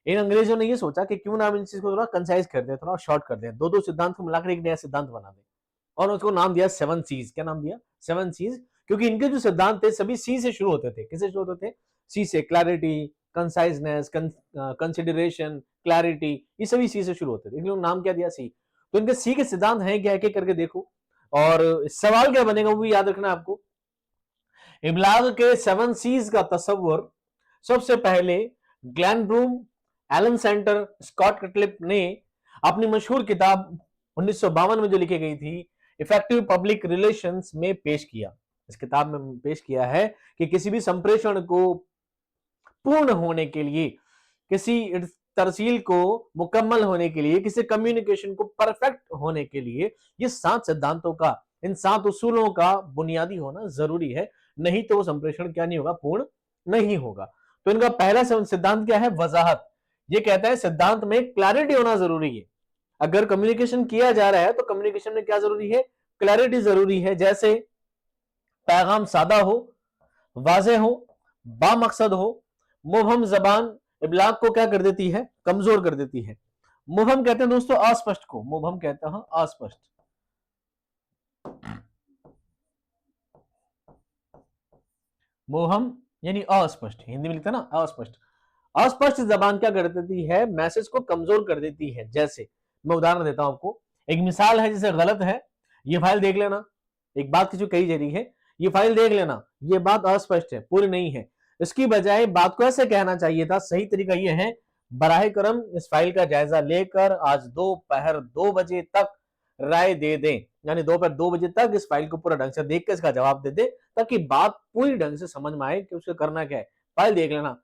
इन अंग्रेजों ने ये सोचा कि क्यों ना हम इन चीज को थोड़ा कंसाइज कर दें, थोड़ा शॉर्ट कर दें, 2-2 सिद्धांत को मिलाकर एक नया सिद्धांत बना दें, और उसको नाम दिया 7 सीज। क्या नाम दिया, 7 सीज, क्योंकि इनके जो सिद्धांत थे सभी सी से शुरू होते थे। किससे शुरू होते थे, सी से, क्लैरिटी, कंसाइजनेस, कंसिडरेशन, क्लैरिटी, ये सभी सी से शुरू होते थे, इसलिए नाम क्या दिया, सी। तो इनके सी के सिद्धांत हैं क्या, एक एक करके देखो, और सवाल क्या बनेगा वो भी याद रखना आपको। इब्लाग के 7 सीज का तस्वर सबसे पहले Glen Broom, Allen Center, Scott Cutlip ने अपनी मशहूर किताब 1952 में जो लिखी गई थी इफेक्टिव पब्लिक रिलेशंस में पेश किया। इस किताब में पेश किया है कि किसी भी संप्रेषण को पूर्ण होने के लिए, किसी तरसील को मुकम्मल होने के लिए, किसी कम्युनिकेशन को परफेक्ट होने के लिए ये 7 सिद्धांतों का, इन 7 उसूलों का बुनियादी होना जरूरी है, नहीं तो वो संप्रेषण क्या नहीं होगा, पूर्ण नहीं होगा। तो इनका पहला सिद्धांत क्या है, वजाहत। ये कहता है सिद्धांत में क्लैरिटी होना जरूरी है। अगर कम्युनिकेशन किया जा रहा है तो कम्युनिकेशन में क्या जरूरी है, क्लैरिटी जरूरी है। जैसे पैगाम सादा हो, वाज़ेह हो, बामकसद हो। मुबहम जबान इब्लाग को क्या कर देती है, कमजोर कर देती है। मुबहम कहते हैं दोस्तों अस्पष्ट को, मुबहम कहते हैं अस्पष्ट। मोहम यानी अस्पष्ट, हिंदी में लिखता है ना अस्पष्ट। अस्पष्ट जबान क्या कर देती है, मैसेज को कमजोर कर देती है। जैसे मैं उदाहरण देता हूं आपको, एक मिसाल है जैसे गलत है, ये फाइल देख लेना, एक बात की जो कही जा रही है, ये फाइल देख लेना, ये बात अस्पष्ट है, पूरी नहीं है। इसकी बजाय बात को ऐसे कहना चाहिए था, सही तरीका ये है, बराहे करम इस फाइल का जायजा लेकर आज दोपहर 2 बजे तक राय दे दें, यानी दोपहर 2 बजे तक इस फाइल को पूरा ढंग से देख के इसका जवाब दे दे, ताकि बात पूरी ढंग से समझ में आए कि उसको करना क्या है। फाइल देख लेना,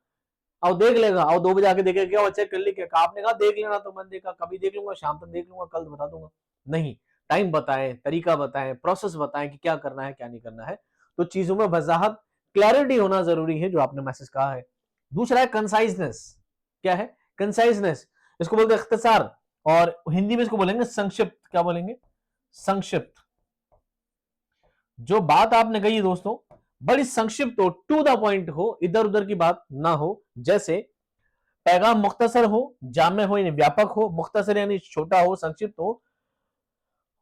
और देख लेगा, और 2 बजे आके देखेगा क्या वो चेक कर ली क्या, आपने कहा देख लेना, तो मैंने देखा कभी देख लूंगा, शाम तक देख लूंगा, कल बता दूंगा। नहीं, टाइम बताएं, तरीका बताएं, प्रोसेस बताएं कि क्या करना है क्या नहीं करना है। तो चीजों में वजाहत, क्लैरिटी होना जरूरी है, जो आपने मैसेज कहा है। दूसरा है कंसाइजनेस। क्या है कंसाइजनेस? इसको बोलते हैं इख्तिसार, और हिंदी में इसको बोलेंगे संक्षिप्त। क्या बोलेंगे? संक्षिप्त। जो बात आपने कही दोस्तों बड़ी संक्षिप्त हो, टू द पॉइंट हो, इधर उधर की बात ना हो। जैसे पैगाम मुख्तसर हो, जामे हो यानी व्यापक हो, मुख्तसर यानी छोटा हो, संक्षिप्त हो,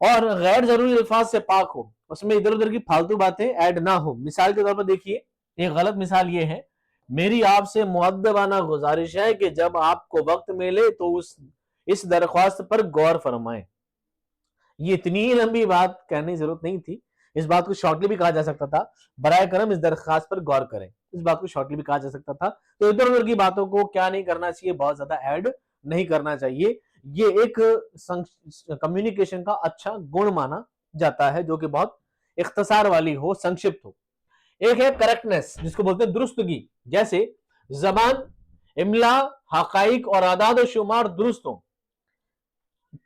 और गैर जरूरी अल्फाज से पाक हो, उसमें इधर उधर की फालतू बातें ऐड ना हो। मिसाल के तौर पर देखिए, एक गलत मिसाल ये है, मेरी आपसे मुअद्दबाना गुजारिश है कि जब आपको वक्त मिले तो इस दरख्वास्त पर गौर फरमाएं। ये इतनी लंबी बात कहने की जरूरत नहीं थी। इस बात को शॉर्टली भी कहा जा सकता था, बराए करम इस दरखास्त पर गौर करें, इस बात को शॉर्टली भी कहा जा सकता था। तो इधर उधर की बातों को क्या नहीं करना चाहिए, बहुत ज्यादा ऐड नहीं करना चाहिए। ये एक कम्युनिकेशन का अच्छा गुण माना जाता है, जो कि बहुत इख्तिसार वाली हो, संक्षिप्त हो। एक है करेक्टनेस, जिसको बोलते हैं दुरुस्तगी। जैसे जबान, इमला, हकाइक और आदाद शुमार दुरुस्त हो।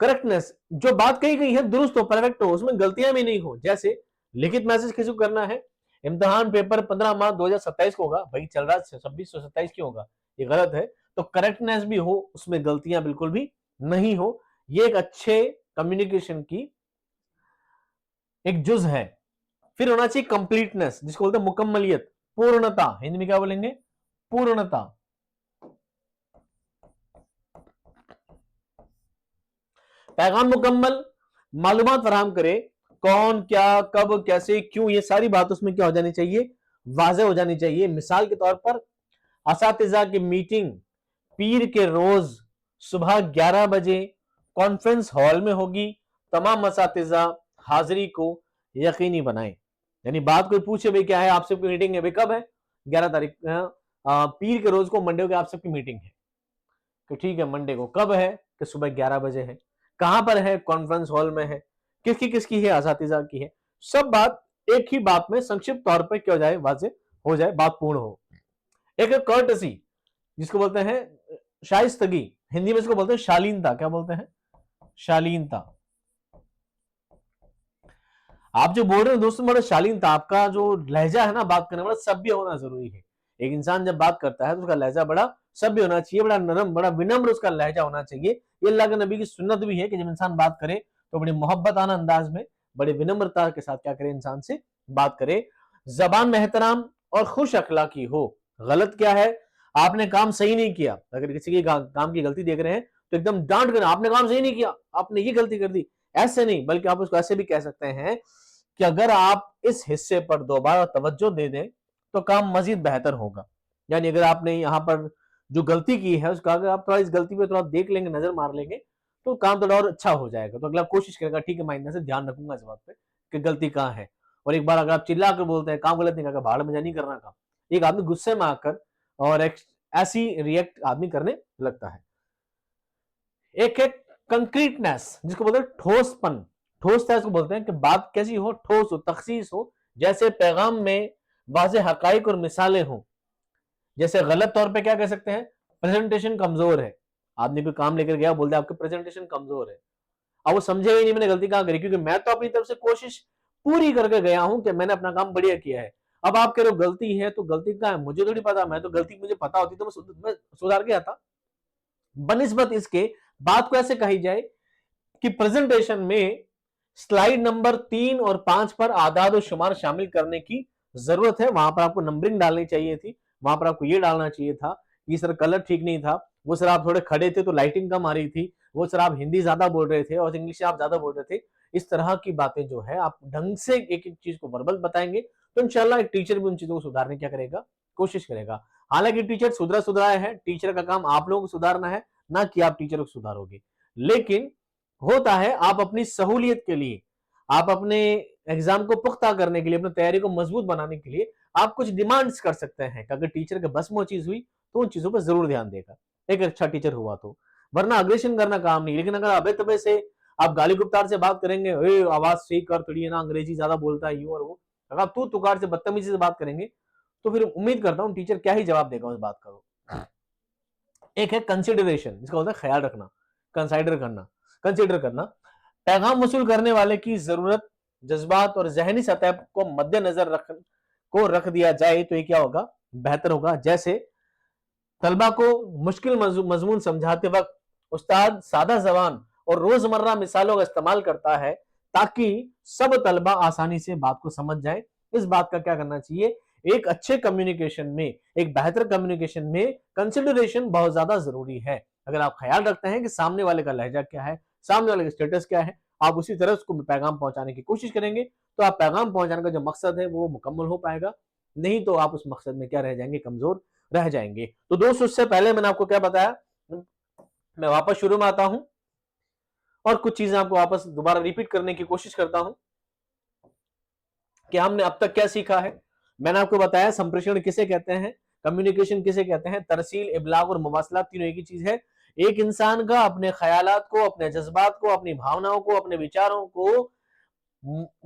करेक्टनेस, जो बात कही गई है दुरुस्त हो, परफेक्ट हो, उसमें गलतियां भी नहीं हो। जैसे लिखित मैसेज किसी को करना है, इम्तिहान पेपर 15 मार्च 2027 को होगा, भाई चल रहा है 2627 क्यों होगा, ये गलत है। तो करेक्टनेस भी हो, उसमें गलतियां बिल्कुल भी नहीं हो। ये एक अच्छे कम्युनिकेशन की एक जुज है। फिर होना चाहिए कंप्लीटनेस, जिसको बोलते हैं मुकम्मलियत, पूर्णता। हिंदी में क्या बोलेंगे? पूर्णता। पैगाम मुकम्मल, मालूमात फराहम करे, कौन, क्या, कब, कैसे, क्यों, ये सारी बात उसमें क्या हो जानी चाहिए, वाज़ेह हो जानी चाहिए। मिसाल के तौर पर असातिज़ा की मीटिंग पीर के रोज सुबह 11 बजे कॉन्फ्रेंस हॉल में होगी, तमाम असातिज़ा हाजिरी को यकीनी बनाएं। यानी बात कोई पूछे भाई क्या है, आप सबकी मीटिंग है, भाई कब है? 11 तारीख, पीर के रोज को, मंडे को आप सबकी मीटिंग है। तो ठीक है, मंडे को कब है? कि सुबह 11 बजे है। कहां पर है? कॉन्फ्रेंस हॉल में है। किसकी किसकी है? असातिज़ा की है। सब बात एक ही बात में संक्षिप्त तौर पर क्या हो जाए, वाजे हो जाए, बात पूर्ण हो। एक कर्टसी, जिसको बोलते हैं शाइस्तगी, हिंदी में इसको बोलते हैं शालीनता। क्या बोलते हैं? शालीनता। आप जो बोल रहे हो दोस्तों बड़ा शालीनता, आपका जो लहजा है ना बात करने वाला, सभ्य होना जरूरी है। एक इंसान जब बात करता है तो उसका लहजा बड़ा सभ्य होना चाहिए, बड़ा नरम, बड़ा विनम्र उसका लहजा होना चाहिए। ये अल्लाह के नबी की सुन्नत भी है कि जब इंसान बात करे तो बड़ी मोहब्बत आना अंदाज में, बड़ी विनम्रता के साथ क्या करे, इंसान से बात करे। जबान में एहतराम और खुश अखलाकी हो। गलत क्या है? आपने काम सही नहीं किया, अगर किसी की काम की गलती देख रहे हैं तो एकदम डांट कर, आपने काम सही नहीं किया, आपने ये गलती कर दी, ऐसे नहीं, बल्कि आप उसको ऐसे भी कह सकते हैं कि अगर आप इस हिस्से पर दोबारा तवज्जो दे दें तो काम मजीद बेहतर होगा। यानी अगर आपने यहाँ पर जो गलती की है उसका अगर आप थोड़ा इस गलती पे थोड़ा देख लेंगे, नजर मार लेंगे, तो काम थोड़ा और अच्छा हो जाएगा। तो अगला कोशिश करेगा, ठीक है मैं इतना से ध्यान रखूंगा इस बात पे कि गलती कहाँ है। और एक बार अगर आप चिल्ला कर बोलते हैं काम गलत नहीं करना, भाड़ में नहीं करना काम, एक आदमी गुस्से में आकर और एक ऐसी रिएक्ट आदमी करने लगता है। एक है कंक्रीटनेस, जिसको बोलते हैं ठोसपन। ठोसता इसको बोलते हैं कि बात कैसी हो, ठोस हो, तखसीस हो। जैसे पैगाम में वाज़े हकाइक और मिसालें हो। जैसे गलत तौर पे क्या कह सकते हैं? प्रेजेंटेशन कमजोर है। आदमी कोई काम लेकर गया, बोलते हैं आपके प्रेजेंटेशन कमजोर है। अब वो समझेगा ही नहीं मैंने गलती कहां करी, क्योंकि मैं तो अपनी तरफ से कोशिश पूरी करके गया हूं कि मैंने अपना काम बढ़िया किया है। अब आप कह रहे हो गलती है, तो गलती कहां है? मुझे थोड़ी पता, मैं तो गलती मुझे पता होती तो मैं सुधार के आता। बनिस्बत इसके बात को ऐसे कही जाए कि प्रेजेंटेशन में स्लाइड नंबर 3 और 5 पर आदाद और शुमार शामिल करने की जरूरत है। वहां पर आपको नंबरिंग डालनी चाहिए थी, वहां पर आपको ये डालना चाहिए था कि सर कलर ठीक नहीं था, वो सर आप थोड़े खड़े थे तो लाइटिंग कम आ रही थी, वो सर आप हिंदी ज्यादा बोल रहे थे और इंग्लिश आप ज्यादा बोल रहे थे। इस तरह की बातें जो है आप ढंग से एक एक चीज को वर्बल बताएंगे तो इंशाल्लाह एक टीचर भी उन चीजों को सुधारने क्या करेगा, कोशिश करेगा। हालांकि टीचर सुधराए है, टीचर का काम आप लोगों को सुधारना है, ना कि आप टीचर को सुधारोगे। लेकिन होता है आप अपनी सहूलियत के लिए, आप अपने एग्जाम को पुख्ता करने के लिए, अपनी तैयारी को मजबूत बनाने के लिए आप कुछ डिमांड्स कर सकते हैं कि अगर टीचर के बस में वो चीज हुई तो उन चीजों पर जरूर ध्यान देगा, एक अच्छा टीचर हुआ तो। वरना अग्रेशन करना काम नहीं। लेकिन अगर अबे तबे से आप गाली गुप्तार से बात करेंगे, आवाज सही कर, थोड़ी है ना, अंग्रेजी ज्यादा बोलता है, यूं और वो, अगर आप तू तुकार से बदतमीजी से बात करेंगे तो फिर उम्मीद करता हूं टीचर क्या ही जवाब देगा उस बात का। एक है कंसिडरेशन, जिसका होता है ख्याल रखना, कंसिडर करना। पैगाम वसूल करने वाले की जरूरत, जज्बात और जहनी सतह को मद्देनजर रख दिया जाए तो ये क्या होगा, बेहतर होगा। जैसे तलबा को मुश्किल मजमून समझाते वक्त उस्ताद सादा जबान और रोजमर्रा मिसालों का इस्तेमाल करता है ताकि सब तलबा आसानी से बात को समझ जाए। इस बात का क्या करना चाहिए, एक अच्छे कम्युनिकेशन में, एक बेहतर कम्युनिकेशन में कंसिडरेशन बहुत ज्यादा जरूरी है। अगर आप ख्याल रखते हैं कि सामने वाले का लहजा क्या है, सामने वाले का स्टेटस क्या है, आप उसी तरह उसको पैगाम पहुंचाने की कोशिश करेंगे तो आप पैगाम पहुंचाने का जो मकसद है वो मुकम्मल हो पाएगा। नहीं तो आप उस मकसद में क्या रह जाएंगे, कमजोर रह जाएंगे। तो दोस्तों, उससे पहले मैंने आपको क्या बताया, मैं वापस शुरू में आता हूं और कुछ चीजें आपको वापस दोबारा रिपीट करने की कोशिश करता हूं कि हमने अब तक क्या सीखा है। मैंने आपको बताया संप्रेषण किसे कहते हैं, कम्युनिकेशन किसे कहते हैं, तरसील, इबलाग और मुवासलात तीनों एक ही चीज है। एक इंसान का अपने ख्यालात को, अपने जज्बात को, अपनी भावनाओं को, अपने विचारों को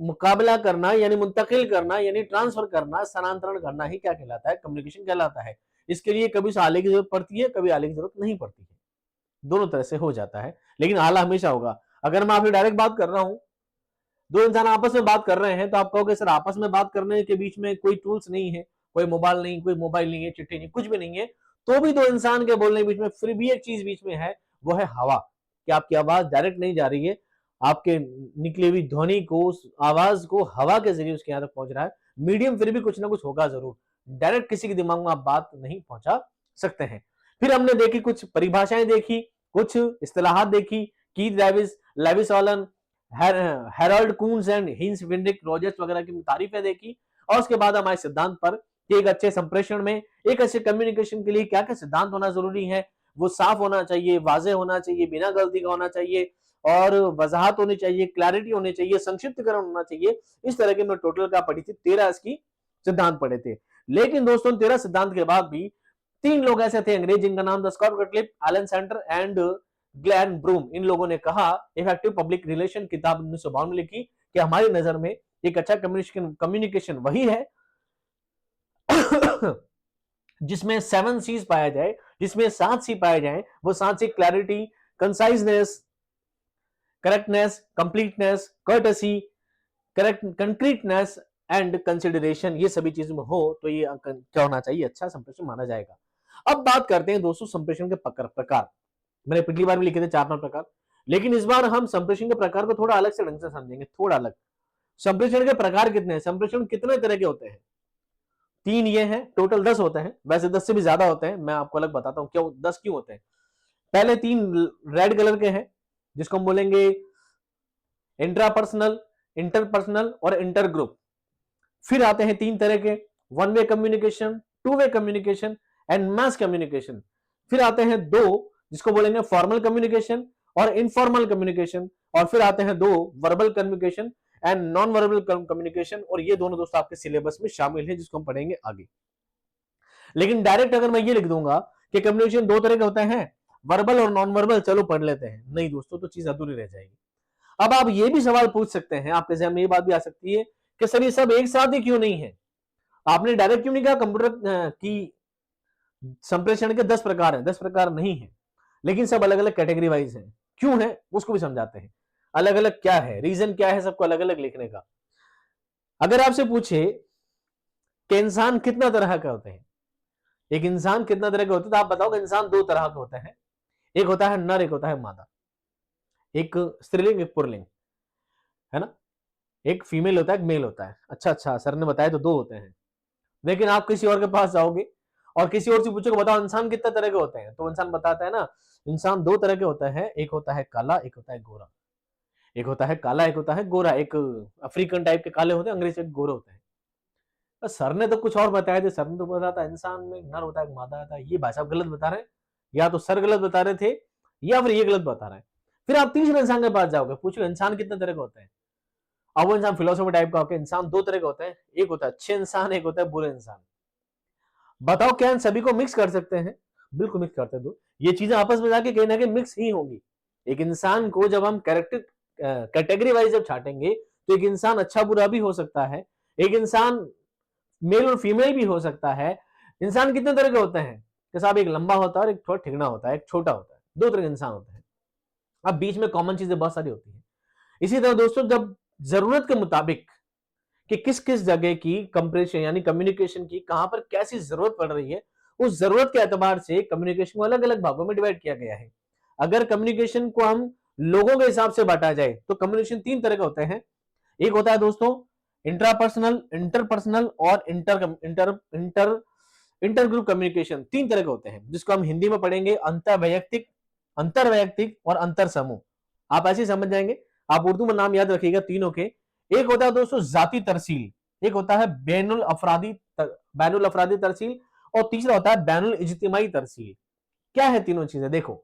मुकाबला करना, यानी मुंतकिल करना, यानी ट्रांसफर करना, स्थानांतरण करना ही क्या कहलाता है, कम्युनिकेशन कहलाता है। इसके लिए कभी आले की जरूरत पड़ती है, कभी आले की जरूरत नहीं पड़ती है, दोनों तरह से हो जाता है, लेकिन आला हमेशा होगा। अगर मैं आपसे डायरेक्ट बात कर रहा हूं, दो इंसान आपस में बात कर रहे हैं, तो आप कहोगे सर आपस में बात करने के बीच में कोई टूल्स नहीं है, कोई मोबाइल नहीं है, चिट्ठी नहीं, कुछ भी नहीं है, तो भी दो इंसान के बोलने के बीच में फिर भी एक चीज बीच में है, वो है हवा। कि आपकी आवाज डायरेक्ट नहीं जा रही है, आपके निकली हुई ध्वनि को, उस आवाज को हवा के जरिए उसके यहां तक पहुंच रहा है। मीडियम फिर भी कुछ ना कुछ होगा जरूर, डायरेक्ट किसी के दिमाग में आप बात नहीं पहुंचा सकते हैं। फिर हमने देखी कुछ परिभाषाएं देखी, कुछ इस्तेलाहात देखी, Keith Lewis Allen, Harold Koontz and Heinz विंड्रिक रोजर्स वगैरह की तारीफें देखी। और उसके बाद हमारे सिद्धांत पर कि एक अच्छे संप्रेषण में, एक अच्छे कम्युनिकेशन के लिए क्या क्या सिद्धांत होना जरूरी है। वो साफ होना चाहिए, वाजे होना चाहिए, बिना गलती का होना चाहिए, और वजाहत होनी चाहिए, क्लैरिटी होनी चाहिए, संक्षिप्तकरण होना चाहिए। इस तरह के मैं टोटल का पढ़ी थी, 13 इसकी सिद्धांत पढ़े थे। लेकिन दोस्तों 13 सिद्धांत के बाद भी 3 लोग ऐसे थे अंग्रेज, जिनका नाम था Scott Cutlip, Allen Center and Glen Broom. इन लोगों ने कहा, इफेक्टिव पब्लिक रिलेशन किताब 1952 में लिखी, कि हमारी नजर में एक अच्छा कम्युनिकेशन वही है जिसमें 7 C's पाया जाए, जिसमें 7 C पाए जाए। वो 7 C clarity, conciseness, correctness, completeness, courtesy, correct, concreteness and consideration. ये सभी चीजों में हो तो ये क्या होना चाहिए, अच्छा संप्रेषण माना जाएगा। अब बात करते हैं दोस्तों संप्रेषण के प्रकार। मैंने पिछली बार भी लिखे थे 4-5 प्रकार, लेकिन इस बार हम संप्रेषण के प्रकार को थोड़ा अलग से ढंग से समझेंगे, थोड़ा अलग। संप्रेषण के प्रकार कितने हैं, संप्रेषण कितने तरह के होते हैं, 3 ये हैं, टोटल 10 होते हैं। वैसे 10 से भी ज्यादा होते हैं, मैं आपको अलग बताता हूं क्यों 10 क्यों होते हैं। पहले 3 रेड कलर के हैं, जिसको हम बोलेंगे इंट्रापर्सनल, इंटरपर्सनल और इंटर ग्रुप। फिर आते हैं 3 तरह के, 1 way communication, 2 way communication and mass communication. फिर आते हैं 2 जिसको बोलेंगे फॉर्मल कम्युनिकेशन और इनफॉर्मल कम्युनिकेशन। और फिर आते हैं 2 verbal communication and non verbal communication. और ये दोनों दोस्तों आपके सिलेबस में शामिल है, जिसको हम पढ़ेंगे आगे। लेकिन डायरेक्ट अगर मैं ये लिख दूंगा कि कम्युनिकेशन 2 तरह के होते हैं, वर्बल और नॉन वर्बल, चलो पढ़ लेते हैं, नहीं दोस्तों, तो चीज अधूरी रह जाएगी। अब आप ये भी सवाल पूछ सकते हैं, आपके जहन में ये बात भी आ सकती है कि सर ये सब एक साथ ही क्यों नहीं है, आपने डायरेक्ट क्यों नहीं कहा कंप्यूटर की संप्रेषण के 10 प्रकार हैं। 10 प्रकार नहीं है, लेकिन सब अलग अलग कैटेगरी वाइज है। क्यों है उसको भी समझाते हैं, अलग अलग क्या है, रीजन क्या है सबको अलग अलग लिखने का। अगर आपसे पूछे कि इंसान कितना तरह के होते हैं, एक इंसान कितना तरह के होते हैं, तो आप बताओगे इंसान 2 तरह के होते हैं, एक होता है नर, एक होता है मादा, एक स्त्रीलिंग, एक पुल्लिंग, है ना। एक फीमेल होता है, एक मेल होता है। अच्छा, सर ने बताया तो 2 होते हैं। लेकिन आप किसी और के पास जाओगे और किसी और से पूछोगे बताओ इंसान कितने तरह के होते हैं, तो इंसान बताता है ना, इंसान 2 तरह के होता है, एक होता है काला, एक होता है गोरा। एक होता है काला, एक होता है गोरा। एक अफ्रीकन टाइप के काले होते हैं, अंग्रेज गोरे होते हैं। सर ने तो कुछ और बताया था, सर ने तो बताया था इंसान में नर होता है, एक मादा होता है। ये भाई साहब गलत बता रहे हैं, या तो सर गलत बता रहे थे या फिर ये गलत बता रहे हैं। फिर आप तीसरे इंसान के पास जाओगे, पूछो इंसान कितने तरह के होते हैं। अब वो इंसान फिलोसोफर टाइप का होकर, इंसान दो तरह के होते हैं, एक होता है अच्छे इंसान, एक होता है बुरे इंसान। बताओ क्या इन सभी को मिक्स कर सकते हैं? बिल्कुल मिक्स करते दो। ये चीजें आपस में जाके कहीं ना कहीं मिक्स ही होंगी। एक इंसान को जब हम कैरेक्टर कैटेगरी वाइज जब छाटेंगे, तो एक इंसान अच्छा बुरा भी हो सकता है, एक इंसान मेल और फीमेल भी हो सकता है। इंसान कितने तरह के होते हैं कि साहब, एक लंबा होता है और एक थोड़ा ठिगना होता है, एक छोटा होता है, दो तरह के इंसान होते हैं। अब बीच में कॉमन चीजें बहुत सारी होती हैं। इसी तरह दोस्तों, जब जरूरत के मुताबिक कि किस किस जगह की कंप्रेशन यानी कम्युनिकेशन की कहां पर कैसी जरूरत पड़ रही है, उस जरूरत के एतबार से कम्युनिकेशन को अलग अलग भागों में डिवाइड किया गया है। अगर कम्युनिकेशन को हम लोगों के हिसाब से बांटा जाए तो कम्युनिकेशन तीन तरह के होते हैं। एक होता है दोस्तों इंट्रापर्सनल, इंटरपर्सनल और inter inter inter inter group communication. तीन तरह के होते हैं, जिसको हम हिंदी में पढ़ेंगे अंतर वैयक्तिक और अंतर समूह। आप ऐसे ही समझ जाएंगे। आप उर्दू में नाम याद रखिएगा तीनों के। एक होता है दोस्तों जाति तरसील, एक होता है बैनुल अफरादी तरसील, और तीसरा होता है बैनुल इज्तिमाई तरसील। क्या है तीनों चीजें? देखो,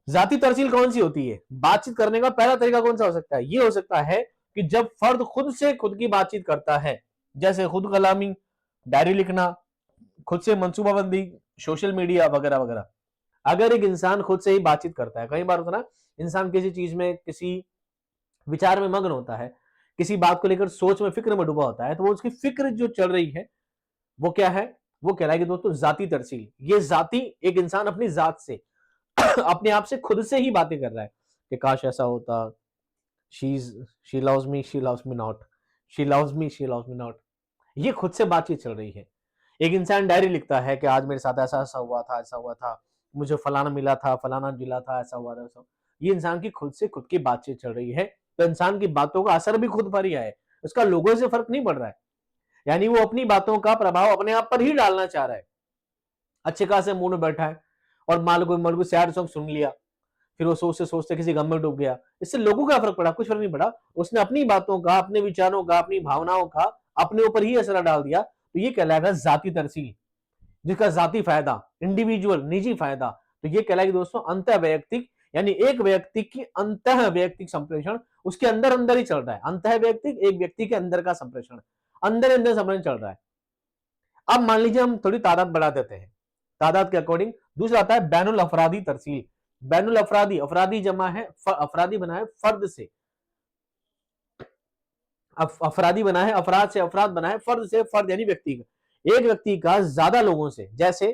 जाति तरसील कौन सी होती है? बातचीत करने का पहला तरीका कौन सा हो सकता है? ये हो सकता है कि जब फर्द खुद से खुद की बातचीत करता है, जैसे खुद कलामी, डायरी लिखना, खुद से मंसूबाबंदी, सोशल मीडिया वगैरह वगैरह। अगर एक इंसान खुद से ही बातचीत करता है, कई बार होता है ना, इंसान किसी चीज में, किसी विचार में मग्न होता है, किसी बात को लेकर सोच में, फिक्र में डूबा होता है, तो वो उसकी फिक्र जो चल रही है वो क्या है? वो कहलाएगी दोस्तों जाति तरसील। ये जाति, एक इंसान अपनी जात से अपने आप से खुद से ही बातें कर रहा है कि काश ऐसा होता, she she loves me, she loves me not, she loves me, she loves me not. ये खुद से बातचीत चल रही है। एक इंसान डायरी लिखता है कि आज मेरे साथ ऐसा ऐसा हुआ था, ऐसा हुआ था, मुझे फलाना मिला था, फलाना मिला था, ऐसा हुआ था, ऐसा। ये इंसान की खुद से खुद की बातचीत चल रही है। तो इंसान की बातों का असर भी खुद पर ही है, उसका लोगों से फर्क नहीं पड़ रहा है। यानी वो अपनी बातों का प्रभाव अपने आप पर ही डालना चाह रहा है। अच्छे खासे मूड में बैठा है और मान लो सैड सॉन्ग सुन लिया, फिर वो सोचते सोचते किसी गम में डूब गया। इससे लोगों का फर्क पड़ा? कुछ फर्क नहीं पड़ा। उसने अपनी बातों का, अपने विचारों का, अपनी भावनाओं का अपने ऊपर ही असर डाल दिया। तो ये कहलाएगा जाति तरसील, जिसका जाति फायदा, इंडिविजुअल, निजी फायदा। तो ये कहलाएगी दोस्तों अंतः वैयक्तिक, यानी एक व्यक्ति की अंतः वैयक्तिक संप्रेषण उसके अंदर अंदर ही चल रहा है। अंतः वैयक्तिक, एक व्यक्ति के अंदर का संप्रेषण, अंदर अंदर संप्रेषण चल रहा है। अब मान लीजिए हम थोड़ी तादाद बढ़ा देते हैं, तादाद के अकॉर्डिंग। दूसरा आता है बैनुल अफरादी तरसील। बैनुल अफरादी, अफरादी जमा है, अफरादी बना है फर्द से, अफरादी बना है अफराद से, अफराद बना है फर्द से, फर्द यानी व्यक्ति का, एक व्यक्ति का ज्यादा लोगों से, जैसे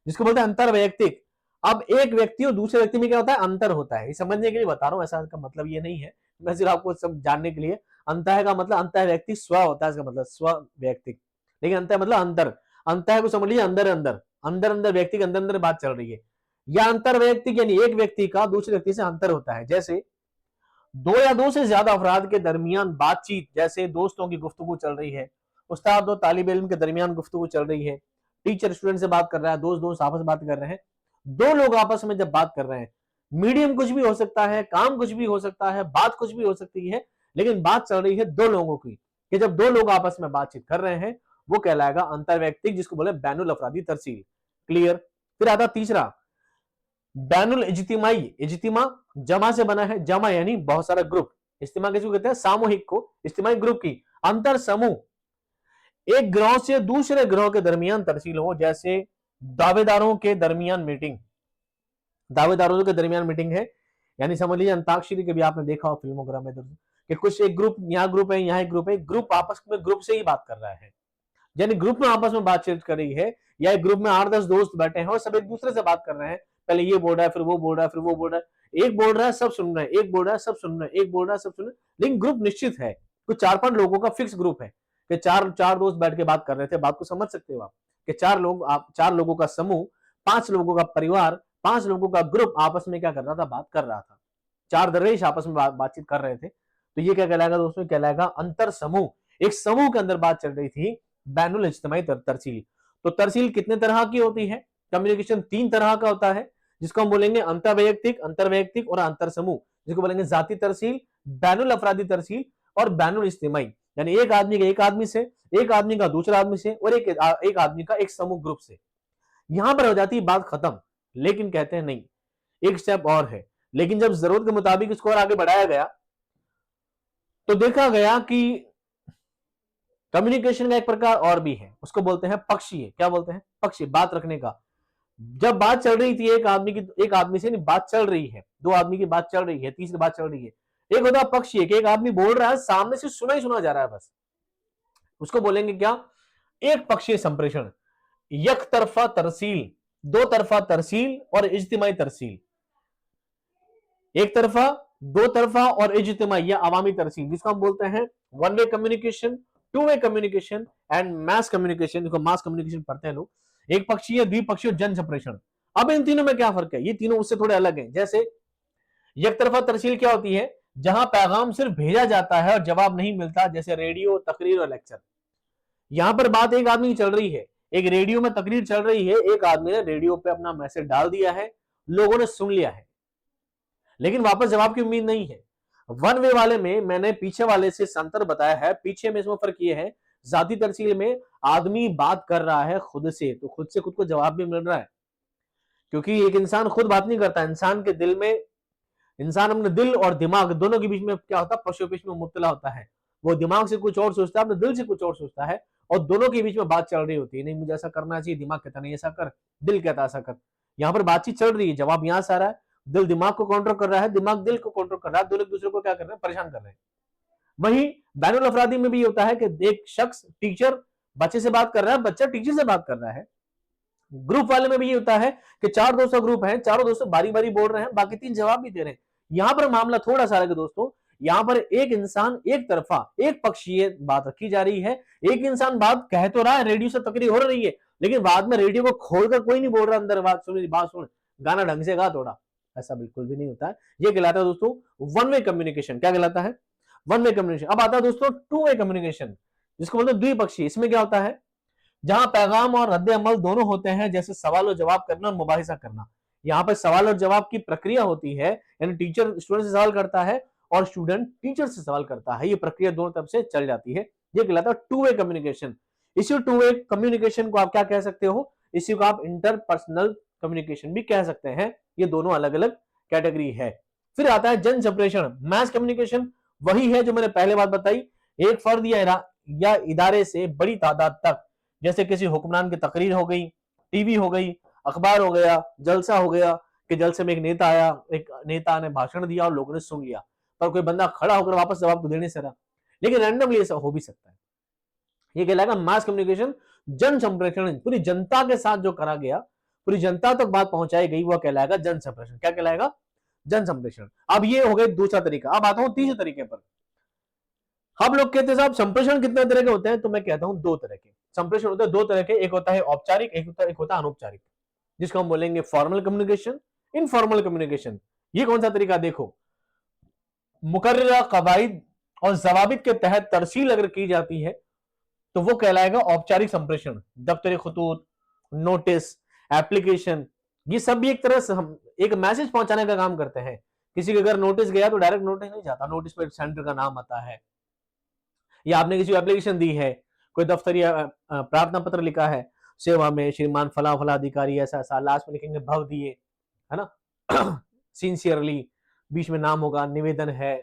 जिसको बोलते हैं अंतर वैयक्तिक। अब एक व्यक्ति और दूसरे व्यक्ति में क्या होता है? अंतर होता है। ये समझने के लिए बता रहा हूं, ऐसा का मतलब ये नहीं है, मैं सिर्फ आपको सब जानने के लिए। अंतर का मतलब अंतर व्यक्ति स्व होता है, इसका मतलब स्व व्यक्तिक। लेकिन अंतर मतलब अंतर, अंतर को समझ लीजिए अंदर अंदर, अंदर अंदर व्यक्ति के अंदर अंदर बात चल रही है। या अंतर वैयक्तिक यानी एक व्यक्ति का दूसरे व्यक्ति से अंतर होता है, जैसे दो या दो से ज्यादा अफराद के दरमियान बातचीत, जैसे दोस्तों की गुफ्तगू चल रही है, उस्ताद और तालिब इल्म के दरमियान गुफ्तगू चल रही है, टीचर स्टूडेंट से बात कर रहा है, दोस्त दोस्त आपस में बात कर रहे हैं। दो लोग आपस में जब बात कर रहे हैं, मीडियम कुछ भी हो सकता है, काम कुछ भी हो सकता है, बात कुछ भी हो सकती है, लेकिन बात चल रही है दो लोगों की, कि जब दो लोग आपस में बातचीत कर रहे हैं, वो कहलाएगा अंतर वैयक्तिक, जिसको बोले बैनुल अफरादी तरसील। क्लियर? फिर आता तीसरा बैनुल इज्तिमाई। इज्तिमा जमा से बना है, जमा यानी बहुत सारा ग्रुप, इज्तिमा किसको कहते हैं? सामूहिक को, इज्तिमाई ग्रुप की। अंतर समूह, एक ग्रोह से दूसरे ग्रोह के दरमियान तरसील हो, जैसे दावेदारों के दरमियान मीटिंग, दावेदारों के दरमियान मीटिंग है। यानी समझ लीजिए अंताक्षरी के भी आपने देखा हो फिल्मों में कि कुछ एक ग्रुप, यहाँ ग्रुप है, यहाँ एक ग्रुप है, ग्रुप आपस में ग्रुप से ही बात कर रहा है, यानी ग्रुप में आपस में बातचीत कर रही है, या एक ग्रुप में 8-10 दोस्त बैठे हैं और सब एक दूसरे से बात कर रहे हैं। पहले ये बोल रहा है, फिर वो बोल रहा है, फिर वो बोल रहा है, एक बोल रहा है सब सुन रहे हैं, एक बोल रहा है सब सुन रहे हैं, एक बोल रहा है सब सुन रहे हैं, लेकिन ग्रुप निश्चित है। कुछ 4-5 लोगों का फिक्स ग्रुप है कि चार चार दोस्त बैठ के बात कर रहे थे। बात को समझ सकते हो आप कि चार लोग, आप 4 लोगों का समूह, 5 लोगों का परिवार, 5 लोगों का ग्रुप आपस में क्या कर रहा था? बात कर रहा था। 4 दरवेश आपस में बातचीत कर रहे थे। तो ये क्या कहलाएगा दोस्तों? कहलाएगा अंतर समूह। एक समूह के अंदर बात चल रही थी, बैनुल इज्तिमाई तरसील। तो तरसील कितने तरह की होती है? कम्युनिकेशन 3 तरह का होता है, जिसको हम बोलेंगे अंतर वैयक्तिक और अंतर समूह, जिसको बोलेंगे जाति तरसील, बैनुल अफरादी तरसील और बैनुल इज्तिमाई। यानी एक आदमी का एक आदमी से, एक आदमी का दूसरा आदमी से, और एक आदमी का एक समूह ग्रुप से। यहां पर हो जाती है बात खत्म। लेकिन कहते हैं नहीं, एक स्टेप और है। लेकिन जब जरूरत के मुताबिक इसको और आगे बढ़ाया गया तो देखा गया कि कम्युनिकेशन का एक प्रकार और भी है, उसको बोलते हैं पक्षीय। क्या बोलते हैं? पक्षी, बात रखने का। जब बात चल रही थी एक आदमी से नहीं, बात चल रही है, दो आदमी की बात चल रही है, तीसरी बात चल रही है, एक होता है पक्षीय कि एक आदमी बोल रहा है, सामने से सुना ही सुना जा रहा है बस, उसको बोलेंगे क्या? एक पक्षीय संप्रेषण। यक तरफा तरसील, दो तरफा तरसील और इज्तिमाई तरसील। एक तरफा, दो तरफा और इज्तिमाई या अवामी तरसील, जिसको हम बोलते हैं one way communication, two way communication and mass communication, जिसको मास कम्युनिकेशन पढ़ते हैं लोग। एक पक्षीय, द्विपक्षीय, जन संप्रेषण। अब इन तीनों में क्या फर्क है? ये तीनों उससे थोड़े अलग हैं। जैसे एक तरफा तरसील क्या होती है? जहां पैगाम सिर्फ भेजा जाता है और जवाब नहीं मिलता, जैसे रेडियो, तकरीर और लेक्चर। यहां पर बात एक आदमी की चल रही है, एक रेडियो में तकरीर चल रही है, एक आदमी ने रेडियो पे अपना मैसेज डाल दिया है, लोगों ने सुन लिया है, लेकिन वापस जवाब की उम्मीद नहीं है। वन वे वाले में मैंने पीछे वाले से अंतर बताया है। पीछे में इसमें फर्क ये है, जाती तरसील में आदमी बात कर रहा है खुद से, तो खुद से खुद को जवाब भी मिल रहा है, क्योंकि एक इंसान खुद बात नहीं करता। इंसान के दिल में, इंसान अपने दिल और दिमाग दोनों के बीच में क्या होता है? पशुपेश में मुब्तला होता है। वो दिमाग से कुछ और सोचता है, अपने दिल से कुछ और सोचता है, और दोनों के बीच में बात चल रही होती है। नहीं, मुझे ऐसा करना चाहिए, दिमाग कहता नहीं ऐसा कर, दिल कहता ऐसा कर। यहाँ पर बातचीत चल रही है, जवाब यहां से आ रहा है, दिल दिमाग को कंट्रोल कर रहा है, दिमाग दिल को कंट्रोल कर रहा है, दोनों एक दूसरे को क्या कर रहे हैं? परेशान कर रहे हैं। वहीं बैनुल अफरादी में भी होता है कि एक शख्स, टीचर बच्चे से बात कर रहा है, बच्चा टीचर से बात कर रहा है। ग्रुप वाले में भी ये होता है कि चार दोस्तों ग्रुप है, चारों दोस्तों बारी बारी बोल रहे हैं, बाकी तीन जवाब भी दे रहे हैं। यहां पर मामला थोड़ा सा अलग है दोस्तों। यहां पर एक इंसान, एक तरफा, एक पक्षीय बात रखी जा रही है। एक इंसान बात कह तो रहा है, रेडियो से तकरीर हो रही है, लेकिन बाद में रेडियो को खोलकर कोई नहीं बोल रहा अंदर बात सुन, गाना ढंग से गा थोड़ा, ऐसा बिल्कुल भी नहीं होता है। ये कहलाता है दोस्तों वन वे कम्युनिकेशन। क्या कहलाता है? One way communication. अब आता है दोस्तों टू वे कम्युनिकेशन, जिसको बोलते हैं द्विपक्षीय। इसमें क्या होता है? जहां पैगाम और रद्द अमल दोनों होते हैं, जैसे सवाल और जवाब करना और मुबाहिसा करना। यहाँ पर सवाल और जवाब की प्रक्रिया होती है, यानी टीचर स्टूडेंट से सवाल करता है और स्टूडेंट टीचर से सवाल करता है। ये प्रक्रिया दोनों तरफ से चल जाती है। ये कहलाता है टू वे कम्युनिकेशन। इसी टू वे कम्युनिकेशन को आप क्या कह सकते हो? इसी को आप इंटरपर्सनल कम्युनिकेशन भी कह सकते हैं। ये दोनों अलग अलग कैटेगरी है। फिर आता है जन संप्रेषण, मैस कम्युनिकेशन। वही है जो मैंने पहले बात बताई, एक फर्द या इदारे से बड़ी तादाद तक, जैसे किसी हुक्मरान की तकरीर हो गई, टीवी हो गई, अखबार हो गया, जलसा हो गया कि जलसे में एक नेता आया, एक नेता ने भाषण दिया और लोगों ने सुन लिया, पर कोई बंदा खड़ा होकर वापस जवाब तो दे नहीं सकता, लेकिन रैंडमली ऐसा हो भी सकता है। ये कहलाएगा मास कम्युनिकेशन। जन संप्रेषण, पूरी जनता के साथ जो करा गया, पूरी जनता तक बात पहुंचाई गई, वह कहलाएगा जन संप्रेषण। क्या कहलाएगा? जन संप्रेषण। अब ये हो गया दूसरा तरीका। अब आता हूं तीसरे तरीके पर। हम लोग कहते हैं साहब संप्रेषण कितने तरह के होते हैं, तो मैं कहता हूं दो तरह के संप्रेषण होते हैं। दो तरह के, एक होता है औपचारिक, एक होता है अनौपचारिक, जिसको हम बोलेंगे फॉर्मल कम्युनिकेशन, इनफॉर्मल कम्युनिकेशन। ये कौन सा तरीका? देखो, मुकर्ररा कवायद और जवाबित के तहत तरसील अगर की जाती है तो वो कहलाएगा औपचारिक संप्रेषण। दफ्तर खतूत, नोटिस, एप्लीकेशन, ये सब भी एक तरह से हम एक मैसेज पहुंचाने का काम करते हैं। किसी के अगर नोटिस गया तो डायरेक्ट नोटिस नहीं जाता, नोटिस पर सेंटर का नाम आता है, या आपने किसी एप्लीकेशन दी है, कोई दफ्तर या प्रार्थना पत्र लिखा है, सेवा में श्रीमान फला फला अधिकारी ऐसा ऐसा, लास्ट में लिखेंगे भव दिए, है ना, सिंसियरली, बीच में नाम होगा, निवेदन है,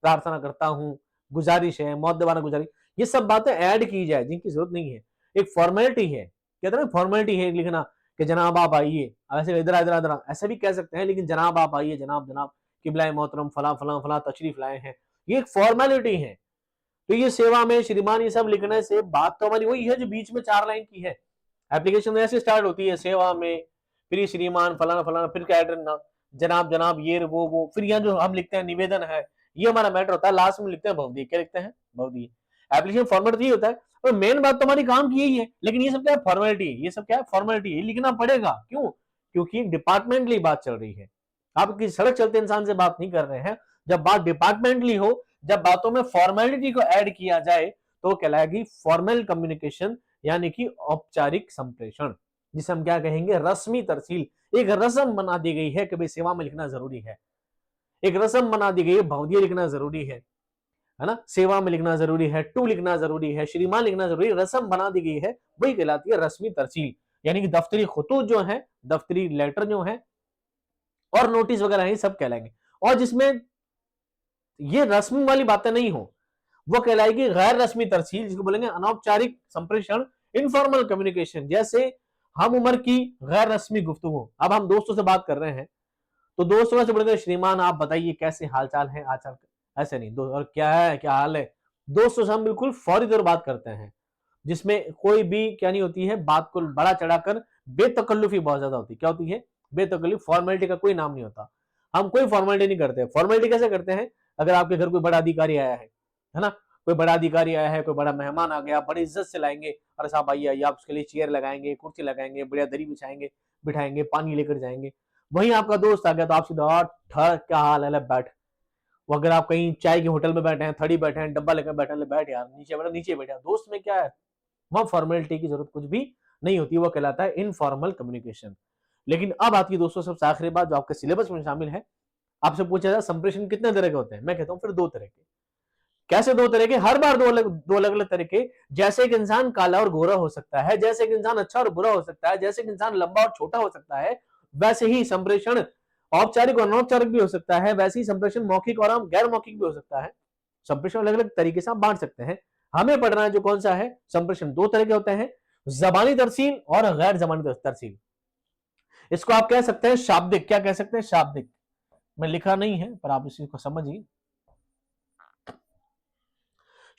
प्रार्थना करता हूं, गुजारिश है, मौतबाना गुजारिश। ये सब बातें ऐड की जाए जिनकी जरूरत नहीं है, एक फॉर्मेलिटी है। कहते हैं ना फॉर्मेलिटी है लिखना कि जनाब आप आइए, ऐसे इधर इधर इधर ऐसा भी कह सकते हैं, लेकिन जनाब आप आइए, जनाब जनाब किबलाए मोहतरम फला फला फला तशरीफ लाए हैं, ये एक फॉर्मेलिटी है। तो ये सेवा में श्रीमान ये सब लिखने से बात तो हमारी वही है जो बीच में 4 लाइन की है। एप्लीकेशन ऐसे स्टार्ट होती है, सेवा में, फिर श्रीमान फलाना फलाना, फिर क्या ना, जनाब जनाब ये वो, फिर यहाँ जो हम लिखते हैं निवेदन है, ये हमारा मैटर होता है। लास्ट में लिखते हैं भवदी, क्या लिखते हैं? भवदी। एप्लीकेशन फॉर्मेट तो ये होता है, और मेन बात तो हमारी काम की यही है, लेकिन ये सब क्या है? फॉर्मेलिटी। ये सब क्या है? फॉर्मेलिटी। ये लिखना पड़ेगा, क्यों? क्योंकि एक डिपार्टमेंटली बात चल रही है। आप किसी सड़क चलते इंसान से बात नहीं कर रहे हैं। जब बात डिपार्टमेंटली हो, जब बातों में फॉर्मेलिटी को ऐड किया जाए, तो कहलाएगी फॉर्मल कम्युनिकेशन, यानी कि औपचारिक संप्रेषण, जिसे हम क्या कहेंगे? रस्मी तरसील। एक रस्म बना दी गई है कि भाई सेवा में लिखना जरूरी है, एक रस्म बना दी गई है भवदीय लिखना जरूरी है, है ना। सेवा में लिखना जरूरी है, टू लिखना जरूरी है, श्रीमान लिखना जरूरी है, रस्म बना दी गई है, वही कहलाती है रस्मी तरसील। यानी कि दफ्तरी खतूत जो है, दफ्तरी लेटर जो है और नोटिस वगैरह ये सब कहलाएंगे। और जिसमें ये रस्मी वाली बातें नहीं हो वो कहलाएगी गैर रस्मी तरसील, जिसको बोलेंगे अनौपचारिक संप्रेषण, इनफॉर्मल कम्युनिकेशन। जैसे हम उम्र की गैर रस्मी गुफ्तगू, अब हम दोस्तों से बात कर रहे हैं तो दोस्तों से बोलेंगे श्रीमान आप बताइए कैसे हालचाल है आजकल, ऐसे नहीं दोस्त, और क्या है, क्या हाल है। दोस्तों से हम बिल्कुल फौरी तौर बात करते हैं, जिसमें कोई भी क्या नहीं होती है, बात को बड़ा चढ़ाकर बेतकल्लुफी बहुत ज्यादा होती है। क्या होती है? बेतकल्लुफ। फॉर्मेलिटी का कोई नाम नहीं होता। हम कोई फॉर्मेलिटी नहीं करते। फॉर्मेलिटी कैसे करते हैं? अगर आपके घर कोई बड़ा अधिकारी आया है ना, कोई बड़ा अधिकारी आया है, कोई बड़ा मेहमान आ गया, बड़ी इज्जत से लाएंगे, अरे साहब आइए आइए, आप उसके लिए चेयर लगाएंगे, कुर्सी लगाएंगे, बढ़िया दरी बिछाएंगे, बिठाएंगे, पानी लेकर जाएंगे। वहीं आपका दोस्त आ गया तो आप सीधा ठहर, क्या हाल है, बैठ। वो अगर आप कहीं चाय के होटल में बैठे हैं, थड़ी बैठे हैं, डब्बा लेकर बैठे हैं, बैठ यार, नीचे बैठा, नीचे बैठा। दोस्त में क्या है, वहां फॉर्मेलिटी की जरूरत कुछ भी नहीं होती, वो कहलाता है इनफॉर्मल कम्युनिकेशन। लेकिन अब आती है दोस्तों सबसे आखिरी बात जो आपके सिलेबस में शामिल है। आपसे पूछा जाए संप्रेषण कितने तरह के होते हैं, मैं कहता हूं फिर 2 तरह के। कैसे 2 तरह के? हर बार दो अलग अलग तरह के। जैसे एक इंसान काला और गोरा हो सकता है, जैसे एक इंसान अच्छा और बुरा हो सकता है, जैसे एक इंसान लंबा और छोटा हो सकता है, वैसे ही संप्रेषण औपचारिक और अनौपचारिक भी हो सकता है, वैसे ही संप्रेषण मौखिक और गैर मौखिक भी हो सकता है। संप्रेषण अलग अलग तरीके से आप बांट सकते हैं। हमें पढ़ना है जो कौन सा है, संप्रेषण 2 तरह के होते हैं, जबानी तरसील और गैर जबानी तरसील। इसको आप कह सकते हैं शाब्दिक। क्या कह सकते हैं? शाब्दिक। मैं लिखा नहीं है पर आप इसी को समझिए।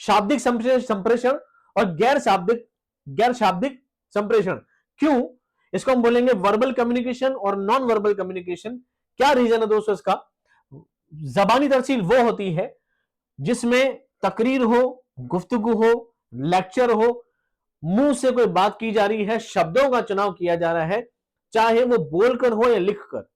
शाब्दिक संप्रेषण और गैर शाब्दिक संप्रेषण। क्यों? इसको हम बोलेंगे वर्बल कम्युनिकेशन और नॉन वर्बल कम्युनिकेशन। क्या रीजन है दोस्तों इसका? जबानी तरसील वो होती है जिसमें तकरीर हो, गुफ्तगू हो, लेक्चर हो, मुंह से कोई बात की जा रही है, शब्दों का चुनाव किया जा रहा है, चाहे वो बोलकर हो या लिखकर।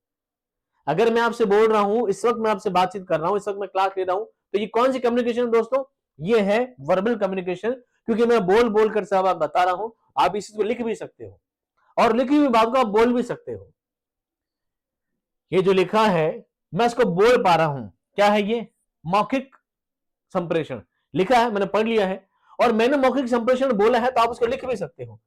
अगर मैं आपसे बोल रहा हूं, इस वक्त मैं आपसे बातचीत कर रहा हूं, इस वक्त मैं क्लास ले रहा हूं, तो ये कौन सी कम्युनिकेशन है दोस्तों? ये है वर्बल कम्युनिकेशन, क्योंकि मैं बोल बोल कर सब आप बता रहा हूं। आप इस चीज को लिख भी सकते हो और लिखी हुई बात को आप बोल भी सकते हो। ये जो लिखा है मैं इसको बोल पा रहा हूं, क्या है ये? मौखिक संप्रेषण। लिखा है, मैंने पढ़ लिया है और मैंने मौखिक संप्रेषण बोला है, तो आप उसको लिख भी सकते हो।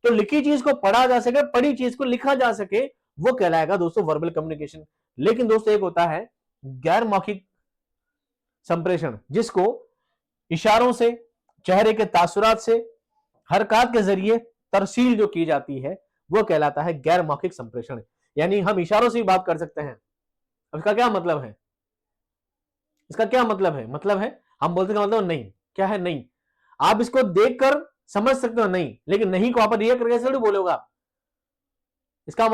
तो लिखी चीज को पढ़ा जा सके, पढ़ी चीज को लिखा जा सके, वो कहलाएगा दोस्तों वर्बल कम्युनिकेशन। लेकिन दोस्तों एक होता है गैर मौखिक संप्रेषण, जिसको इशारों से, चेहरे के तासुरात से, हरकत के जरिए तरसील जो की जाती है, वो कहलाता है गैर मौखिक संप्रेषण। यानी हम इशारों से भी बात कर सकते हैं। अब इसका क्या मतलब है? इसका क्या मतलब है? मतलब है हम बोलते हैं मतलब नहीं। क्या है? नहीं। आप इसको देखकर समझ सकते हो नहीं, लेकिन नहीं को आप रिएक्ट कैसे थोड़ी बोलोगे आप। इसका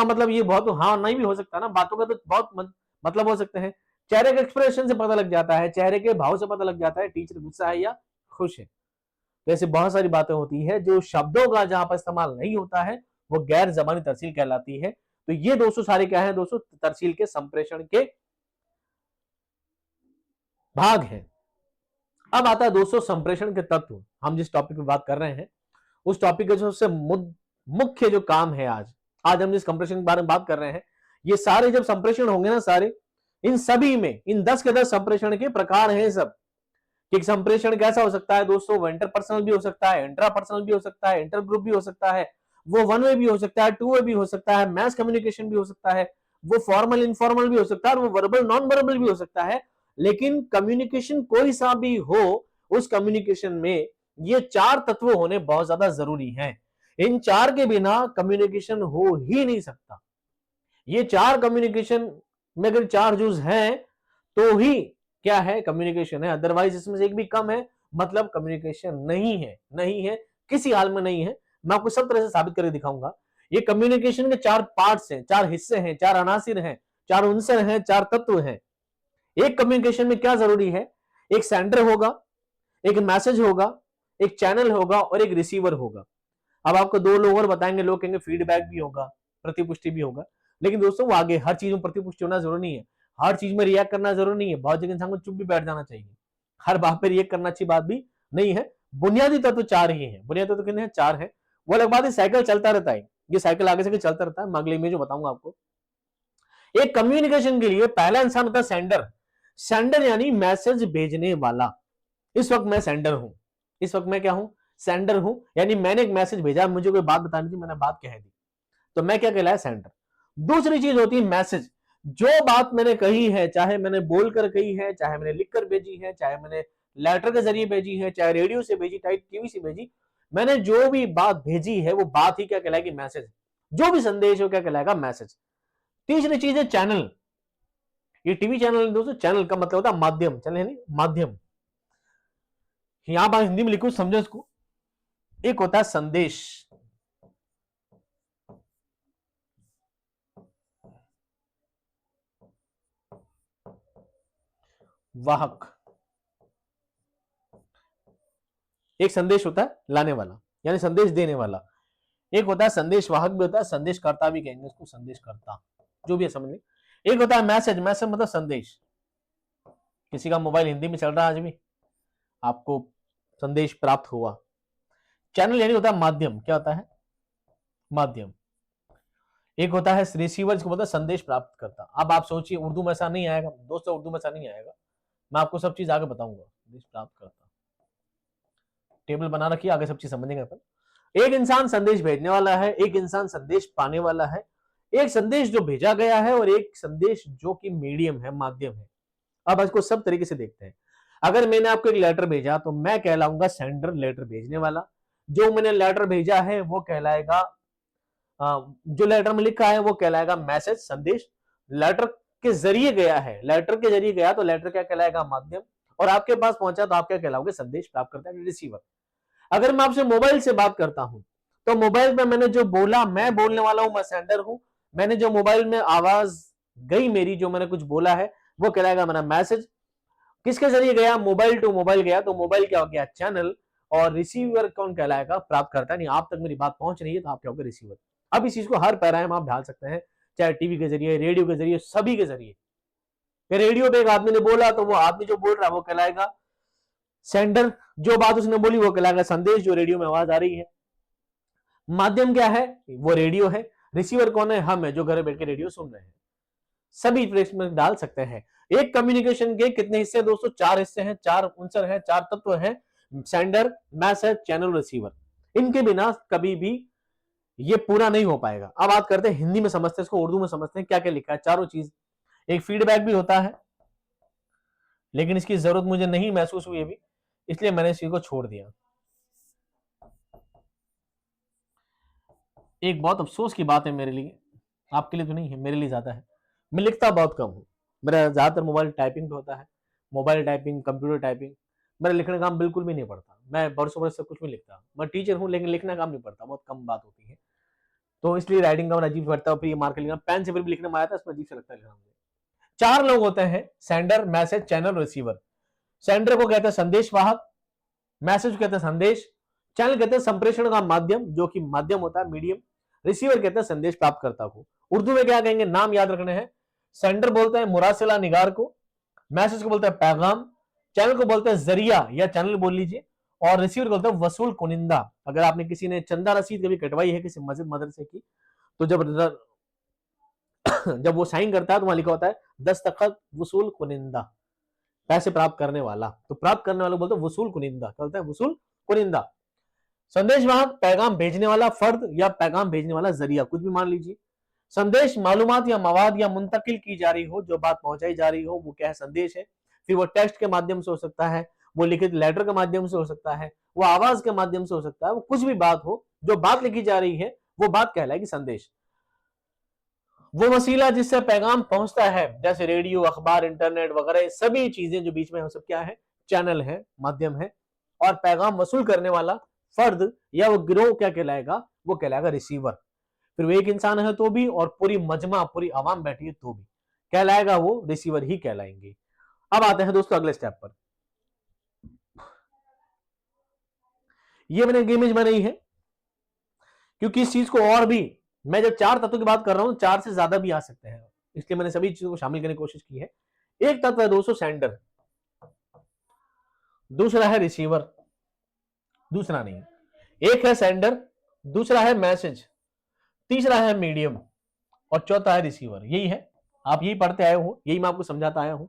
मतलब ये बहुत हाँ नहीं भी हो सकता ना, बातों का तो बहुत मतलब हो सकते हैं। चेहरे के एक्सप्रेशन से पता लग जाता है, चेहरे के भाव से पता लग जाता है टीचर गुस्सा है या खुश है। तो ऐसी बहुत सारी बातें होती है जो शब्दों का जहां पर इस्तेमाल नहीं होता है, वो गैर जबानी तरसील कहलाती है। तो ये दोस्तों सारे क्या है दोस्तों? तरसील के संप्रेषण के भाग है। अब आता है दोस्तों संप्रेषण के तत्व। हम जिस टॉपिक पे बात कर रहे हैं उस टॉपिक का जो सबसे मुख्य जो काम है, आज हम जिस कंप्रेशन के बारे में बात कर रहे हैं, ये सारे जब संप्रेषण होंगे ना सारे, इन सभी में इन 10 के 10 संप्रेषण के प्रकार हैं सब। कि संप्रेषण कैसा हो सकता है दोस्तों? वो इंटर पर्सनल भी हो सकता है, इंट्रा पर्सनल भी हो सकता है, इंटर ग्रुप भी हो सकता है, वो वन वे भी हो सकता है, टू वे भी हो सकता है, मैस कम्युनिकेशन भी हो सकता है, वो फॉर्मल इनफॉर्मल भी हो सकता है और वो वर्बल नॉन वर्बल भी हो सकता है। लेकिन कम्युनिकेशन कोई सा भी हो, उस कम्युनिकेशन में ये 4 तत्व होने बहुत ज्यादा जरूरी हैं। इन 4 के बिना कम्युनिकेशन हो ही नहीं सकता। ये 4 कम्युनिकेशन में अगर 4 जूस हैं तो ही क्या है? कम्युनिकेशन है। अदरवाइज इसमें से एक भी कम है मतलब कम्युनिकेशन नहीं है। नहीं है, किसी हाल में नहीं है। मैं आपको सब तरह से साबित करके दिखाऊंगा। ये कम्युनिकेशन के 4 पार्ट्स हैं, 4 हिस्से हैं, 4 अनासिर हैं, 4 उनसर हैं, 4 तत्व हैं। एक कम्युनिकेशन में क्या जरूरी है? एक सेंडर होगा, एक मैसेज होगा, एक चैनल होगा और एक रिसीवर होगा। अब आपको 2 लोग और बताएंगे, लोग कहेंगे फीडबैक भी होगा, प्रतिपुष्टि भी होगा। लेकिन दोस्तों वो आगे हर चीज में प्रतिपुष्टि होना जरूरी नहीं है, हर चीज में रिएक्ट करना जरूरी नहीं है। बहुत जगह इंसान को चुप भी बैठ जाना चाहिए, हर बात पे रिएक्ट करना अच्छी बात भी नहीं है। बुनियादी तत्व 4 ही है। बुनियादी तत्व कितने हैं? 4 है। वो अलग बात है, साइकिल चलता रहता है, ये साइकिल आगे से चलता रहता है। मैं अगले इमेज में बताऊंगा आपको। एक कम्युनिकेशन के लिए पहला इंसान होता है सेंडर। सेंडर यानी मैसेज भेजने वाला। इस वक्त मैं सेंडर हूं, इस वक्त मैं क्या हूं, सेंडर हूं, यानी मैंने एक मैसेज भेजा, मुझे कोई बात बतानी थी, मैंने बात कह दी, तो मैं क्या कहलाया, सेंडर। दूसरी चीज होती है मैसेज, जो बात मैंने कही है, चाहे मैंने बोलकर कही है, चाहे मैंने लिखकर भेजी है, चाहे मैंने लेटर के जरिए भेजी है, चाहे रेडियो से भेजी, चाहे टीवी से भेजी, मैंने जो भी बात भेजी है वो बात ही क्या कहलाएगी, मैसेज। जो भी संदेश हो क्या कहलाएगा, मैसेज। तीसरी चीज है चैनल। ये टीवी चैनल दोस्तों, चैनल का मतलब होता है माध्यम, चैनल यानी माध्यम। यहां पर हिंदी में लिखो, समझो इसको। एक होता है संदेश, वाहक। एक संदेश होता है लाने वाला, यानी संदेश देने वाला। एक होता है संदेश वाहक भी होता है, संदेशकर्ता भी कहेंगे उसको, संदेशकर्ता, जो भी है समझ लीजिए। एक होता है मैसेज, मैसेज मतलब संदेश। किसी का मोबाइल हिंदी में चल रहा है आज भी, आपको संदेश प्राप्त हुआ। चैनल यानी होता है माध्यम, क्या होता है, माध्यम। एक होता है रिसीवर, जिसको बोलता है संदेश प्राप्त करता। अब आप सोचिए, उर्दू में ऐसा नहीं आएगा दोस्तों, उर्दू में ऐसा नहीं आएगा, मैं आपको सब चीज आगे बताऊंगा। संदेश प्राप्त करता, टेबल बना रखिए, आगे सब चीज समझेंगे अपन। एक इंसान संदेश भेजने वाला है, एक इंसान संदेश पाने वाला है, एक संदेश जो भेजा गया है, और एक संदेश जो कि मीडियम है, माध्यम है। अब इसको सब तरीके से देखते हैं। अगर मैंने आपको एक लेटर भेजा तो मैं कहलाऊंगा सेंडर, लेटर भेजने वाला। जो मैंने लेटर भेजा है वो कहलाएगा, जो लेटर में लिखा है वो कहलाएगा मैसेज, संदेश। लेटर के जरिए गया है, लेटर के जरिए गया तो लेटर क्या कहलाएगा, माध्यम। और आपके पास पहुंचा तो आप क्या कहलाओगे, संदेश प्राप्त करता है, रिसीवर। अगर मैं आपसे मोबाइल से बात करता हूं तो मोबाइल में मैंने जो बोला, मैं बोलने वाला हूं, मैं सेंडर हूं। मैंने जो मोबाइल में आवाज गई मेरी, जो मैंने कुछ बोला है, वो कहलाएगा मेरा मैसेज। किसके जरिए गया, मोबाइल टू मोबाइल गया, तो मोबाइल क्या हो गया, चैनल। और रिसीवर कौन कहलाएगा, प्राप्त करता है। नहीं, आप तक मेरी बात पहुंच रही है तो आप क्या होगा, रिसीवर। अब इस चीज को हर पैराम आप ढाल सकते हैं, चाहे टीवी के जरिए, रेडियो के जरिए, सभी के जरिए। रेडियो पे एक आदमी ने बोला तो वो आदमी जो बोल रहा है वो कहलाएगा सेंडर, जो बात उसने बोली वो कहलाएगा संदेश, जो रेडियो में आवाज आ रही है। माध्यम क्या है, वो रेडियो है। रिसीवर कौन है, हम है, जो घर बैठ के रेडियो सुन रहे हैं। सभी प्रश्न में डाल सकते हैं। एक कम्युनिकेशन के कितने हिस्से हैं दोस्तों, 4 हिस्से हैं, 4 अंसर हैं, 4 तत्व हैं। Sender, message, channel, receiver. इनके बिना कभी भी ये पूरा नहीं हो पाएगा। अब बात करते हैं हिंदी में, समझते हैं इसको, उर्दू में समझते हैं क्या क्या लिखा है, चारों चीज। एक फीडबैक भी होता है, लेकिन इसकी जरूरत मुझे नहीं महसूस हुई अभी, इसलिए मैंने इस चीज को छोड़ दिया। एक बहुत अफसोस की बात है मेरे लिए, आपके लिए तो नहीं है, मेरे लिए ज्यादा है। मैं लिखता बहुत कम हूँ। मेरा ज्यादातर मोबाइल टाइपिंग पे होता है, मोबाइल टाइपिंग, कंप्यूटर टाइपिंग। मेरा लिखने का काम बिल्कुल भी नहीं पड़ता, मैं बरसों बरस से कुछ भी लिखता। मैं टीचर हूँ लेकिन लिखना काम नहीं पड़ता, बहुत कम बात होती है। तो इसलिए राइटिंग का अजीब लगता है, फिर ये मार्कर लिखना, पेन से फिर भी लिखने में आया था, इसमें अजीब से लगता है लिखना मुझे। 4 लोग होते हैं, sender, message, channel, receiver. Sender को कहते हैं संदेश वाहक, मैसेज कहते हैं संदेश, चैनल कहते हैं संप्रेषण का माध्यम, जो कि माध्यम होता है, मीडियम। रिसीवर कहते हैं संदेश प्राप्तकर्ता को। उर्दू में क्या कहेंगे, नाम याद रखने हैं। सेंडर बोलते हैं मुरासिला निगार को, मैसेज को बोलते हैं पैगाम, चैनल को बोलते हैं जरिया या चैनल बोल लीजिए, और रिसीवर को बोलते हैं वसूल कुनिंदा। अगर आपने किसी ने चंदा रसीद कभी कटवाई है किसी मस्जिद मदरसे की, तो जब वो साइन करता है तो वहां लिखा होता है दस्तखत वसूल कुनिंदा, पैसे प्राप्त करने वाला। तो प्राप्त करने वाला बोलते हैं वसूल कुनिंदा, क्या बोलते हैं, वसूल कुनिंदा। संदेश वाहक, पैगाम भेजने वाला फर्द या पैगाम भेजने वाला जरिया, कुछ भी मान लीजिए। संदेश मालूमात या मवाद या मुंतकिल की जा रही हो, जो बात पहुंचाई जा रही हो, वो क्या है, संदेश है। फिर वो टेक्स्ट के माध्यम से हो सकता है, वो लिखित लेटर के माध्यम से हो सकता है, वो आवाज के माध्यम से हो सकता है, वो कुछ भी बात हो, जो बात लिखी जा रही है वो बात कहलाएगी संदेश। वो वसीला जिससे पैगाम पहुंचता है, जैसे रेडियो, अखबार, इंटरनेट वगैरह, सभी चीजें जो बीच में है, सब क्या है, चैनल है, माध्यम है। और पैगाम वसूल करने वाला फर्द या वो गिरोह क्या कहलाएगा, वो कहलाएगा रिसीवर। फिर वो एक इंसान है तो भी, और पूरी मजमा, पूरी आवाम बैठी है तो भी कहलाएगा, वो रिसीवर ही कहलाएंगे। अब आते हैं दोस्तों अगले स्टेप पर। ये मैंने इमेज बनाई है क्योंकि इस चीज को और भी, मैं जब 4 तत्वों की बात कर रहा हूं, 4 से ज्यादा भी आ सकते हैं, इसलिए मैंने सभी चीजों को शामिल करने की कोशिश की है। एक तत्व है दोस्तों सेंडर, दूसरा है रिसीवर, दूसरा नहीं, एक है सेंडर, दूसरा है मैसेज, तीसरा है मीडियम, और चौथा है रिसीवर। यही है, आप यही पढ़ते आए हो, यही मैं आपको समझाता आया हूं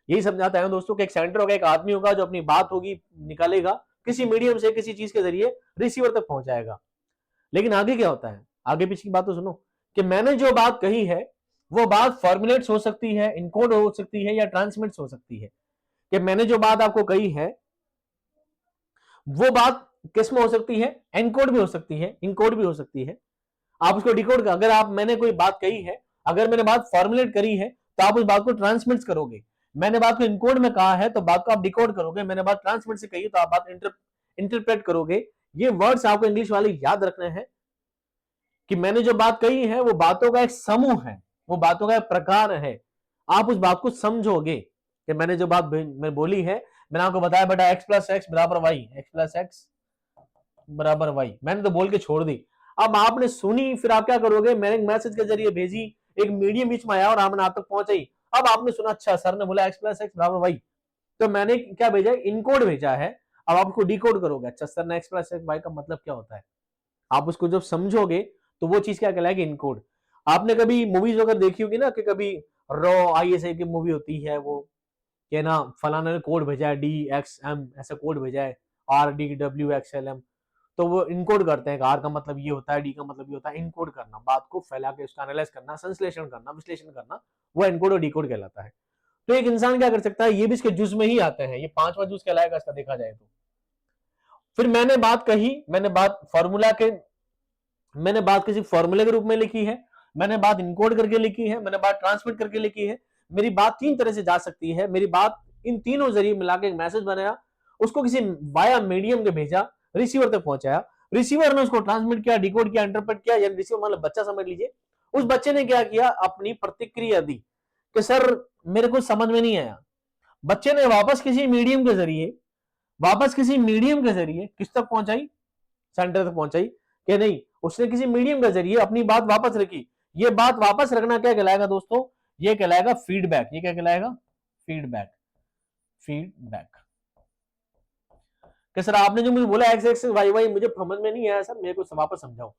यही समझाता है दोस्तों कि एक सेंटर होगा, एक आदमी होगा जो अपनी बात होगी निकालेगा, किसी मीडियम से किसी चीज के जरिए रिसीवर तक पहुंचाएगा। लेकिन आगे क्या होता है, आगे पीछे की बात तो सुनो, कि मैंने जो बात कही है वो बात फॉर्मुलेट्स हो सकती है, इनकोड हो सकती है, या ट्रांसमिट्स हो सकती है। कि मैंने जो बात आपको कही है वो बात किस में हो सकती है, एनकोड भी हो सकती है, इनकोड भी हो सकती है। आप उसको डिकोड, अगर आप, मैंने कोई बात कही है, अगर मैंने बात फॉर्मुलेट करी है तो आप उस बात को ट्रांसमिट करोगे। मैंने बात को इनकोड में कहा है तो बात को आप डिकोड करोगे। मैंने बात ट्रांसमिट से कही है तो आप बात इंटरप्रेट करोगे। ये वर्ड्स आपको इंग्लिश वाले याद रखने हैं कि मैंने जो बात कही है वो बातों का एक समूह है, वो बातों का एक प्रकार है। आप उस बात को समझोगे कि मैंने जो बात मैं बोली है, मैंने आपको बताया बेटा x प्लस एक्स बराबर वाई, एक्स प्लस एक्स बराबर वाई, मैंने तो बोल के छोड़ दी। अब आपने सुनी, फिर आप क्या करोगे, मैंने एक मैसेज के जरिए भेजी, एक मीडियम बीच में आया और आप तक पहुंचाई। अब आपने सुना अच्छा सर ने बोला x प्लस एक्स बराबर वाई, तो मैंने क्या भेजा, इनकोड भेजा है। अब आप उसको डिकोड करोगे, अच्छा सर ने x प्लस एक्स वाई का मतलब क्या होता है। आप उसको जब समझोगे तो वो चीज क्या कहलाएगी, इनकोड। आपने कभी मूवीज वगैरह देखी होगी ना, कि कभी रॉ आईएसआई की मूवी होती है, वो कि ना फलाना ने कोड भेजा है DXM, ऐसा कोड भेजा है RDWXLM, तो वो इनकोड करते हैं, आर का मतलब ये होता है, डी का मतलब ये होता है। इनकोड करना, बात को फैला के उसका एनालाइज करना, संश्लेषण करना, विश्लेषण करना, वो इनकोड और डिकोड कहलाता है। तो एक इंसान क्या कर सकता है, ये भी इसके जूस में ही आते हैं, ये पांचवा जूस कहलाएगा इसका, देखा जाए तो। फिर मैंने बात कही, मैंने बात फॉर्मूला के, मैंने बात किसी फॉर्मूले के रूप में लिखी है, मैंने बात इनकोड करके लिखी है, मैंने बात ट्रांसमिट करके लिखी है। मेरी बात तीन तरह से जा सकती है। मेरी बात इन तीनों जरिए मिला के एक मैसेज बनाया, उसको किसी वाया मीडियम के भेजा, रिसीवर तक पहुंचाया, रिसीवर ने उसको ट्रांसमिट किया, डिकोड किया, इंटरप्रेट किया, यानी रिसीवर मतलब बच्चा समझ लीजिए। उस बच्चे ने क्या किया, अपनी प्रतिक्रिया दी कि सर मेरे को समझ में नहीं आया। बच्चे ने वापस किसी मीडियम के जरिए, किस तक पहुंचाई, सेंटर तक पहुंचाई कि नहीं, उसने किसी मीडियम के जरिए अपनी बात वापस रखी। ये बात वापस रखना क्या कहलाएगा दोस्तों, ये कहलाएगा फीडबैक। ये क्या कहलाएगा, फीडबैक। फीडबैक कि सर आपने जो मुझे बोला एक्स एक्स वाई वाई मुझे समझ में नहीं आया सर, मेरे को वापस समझाओ,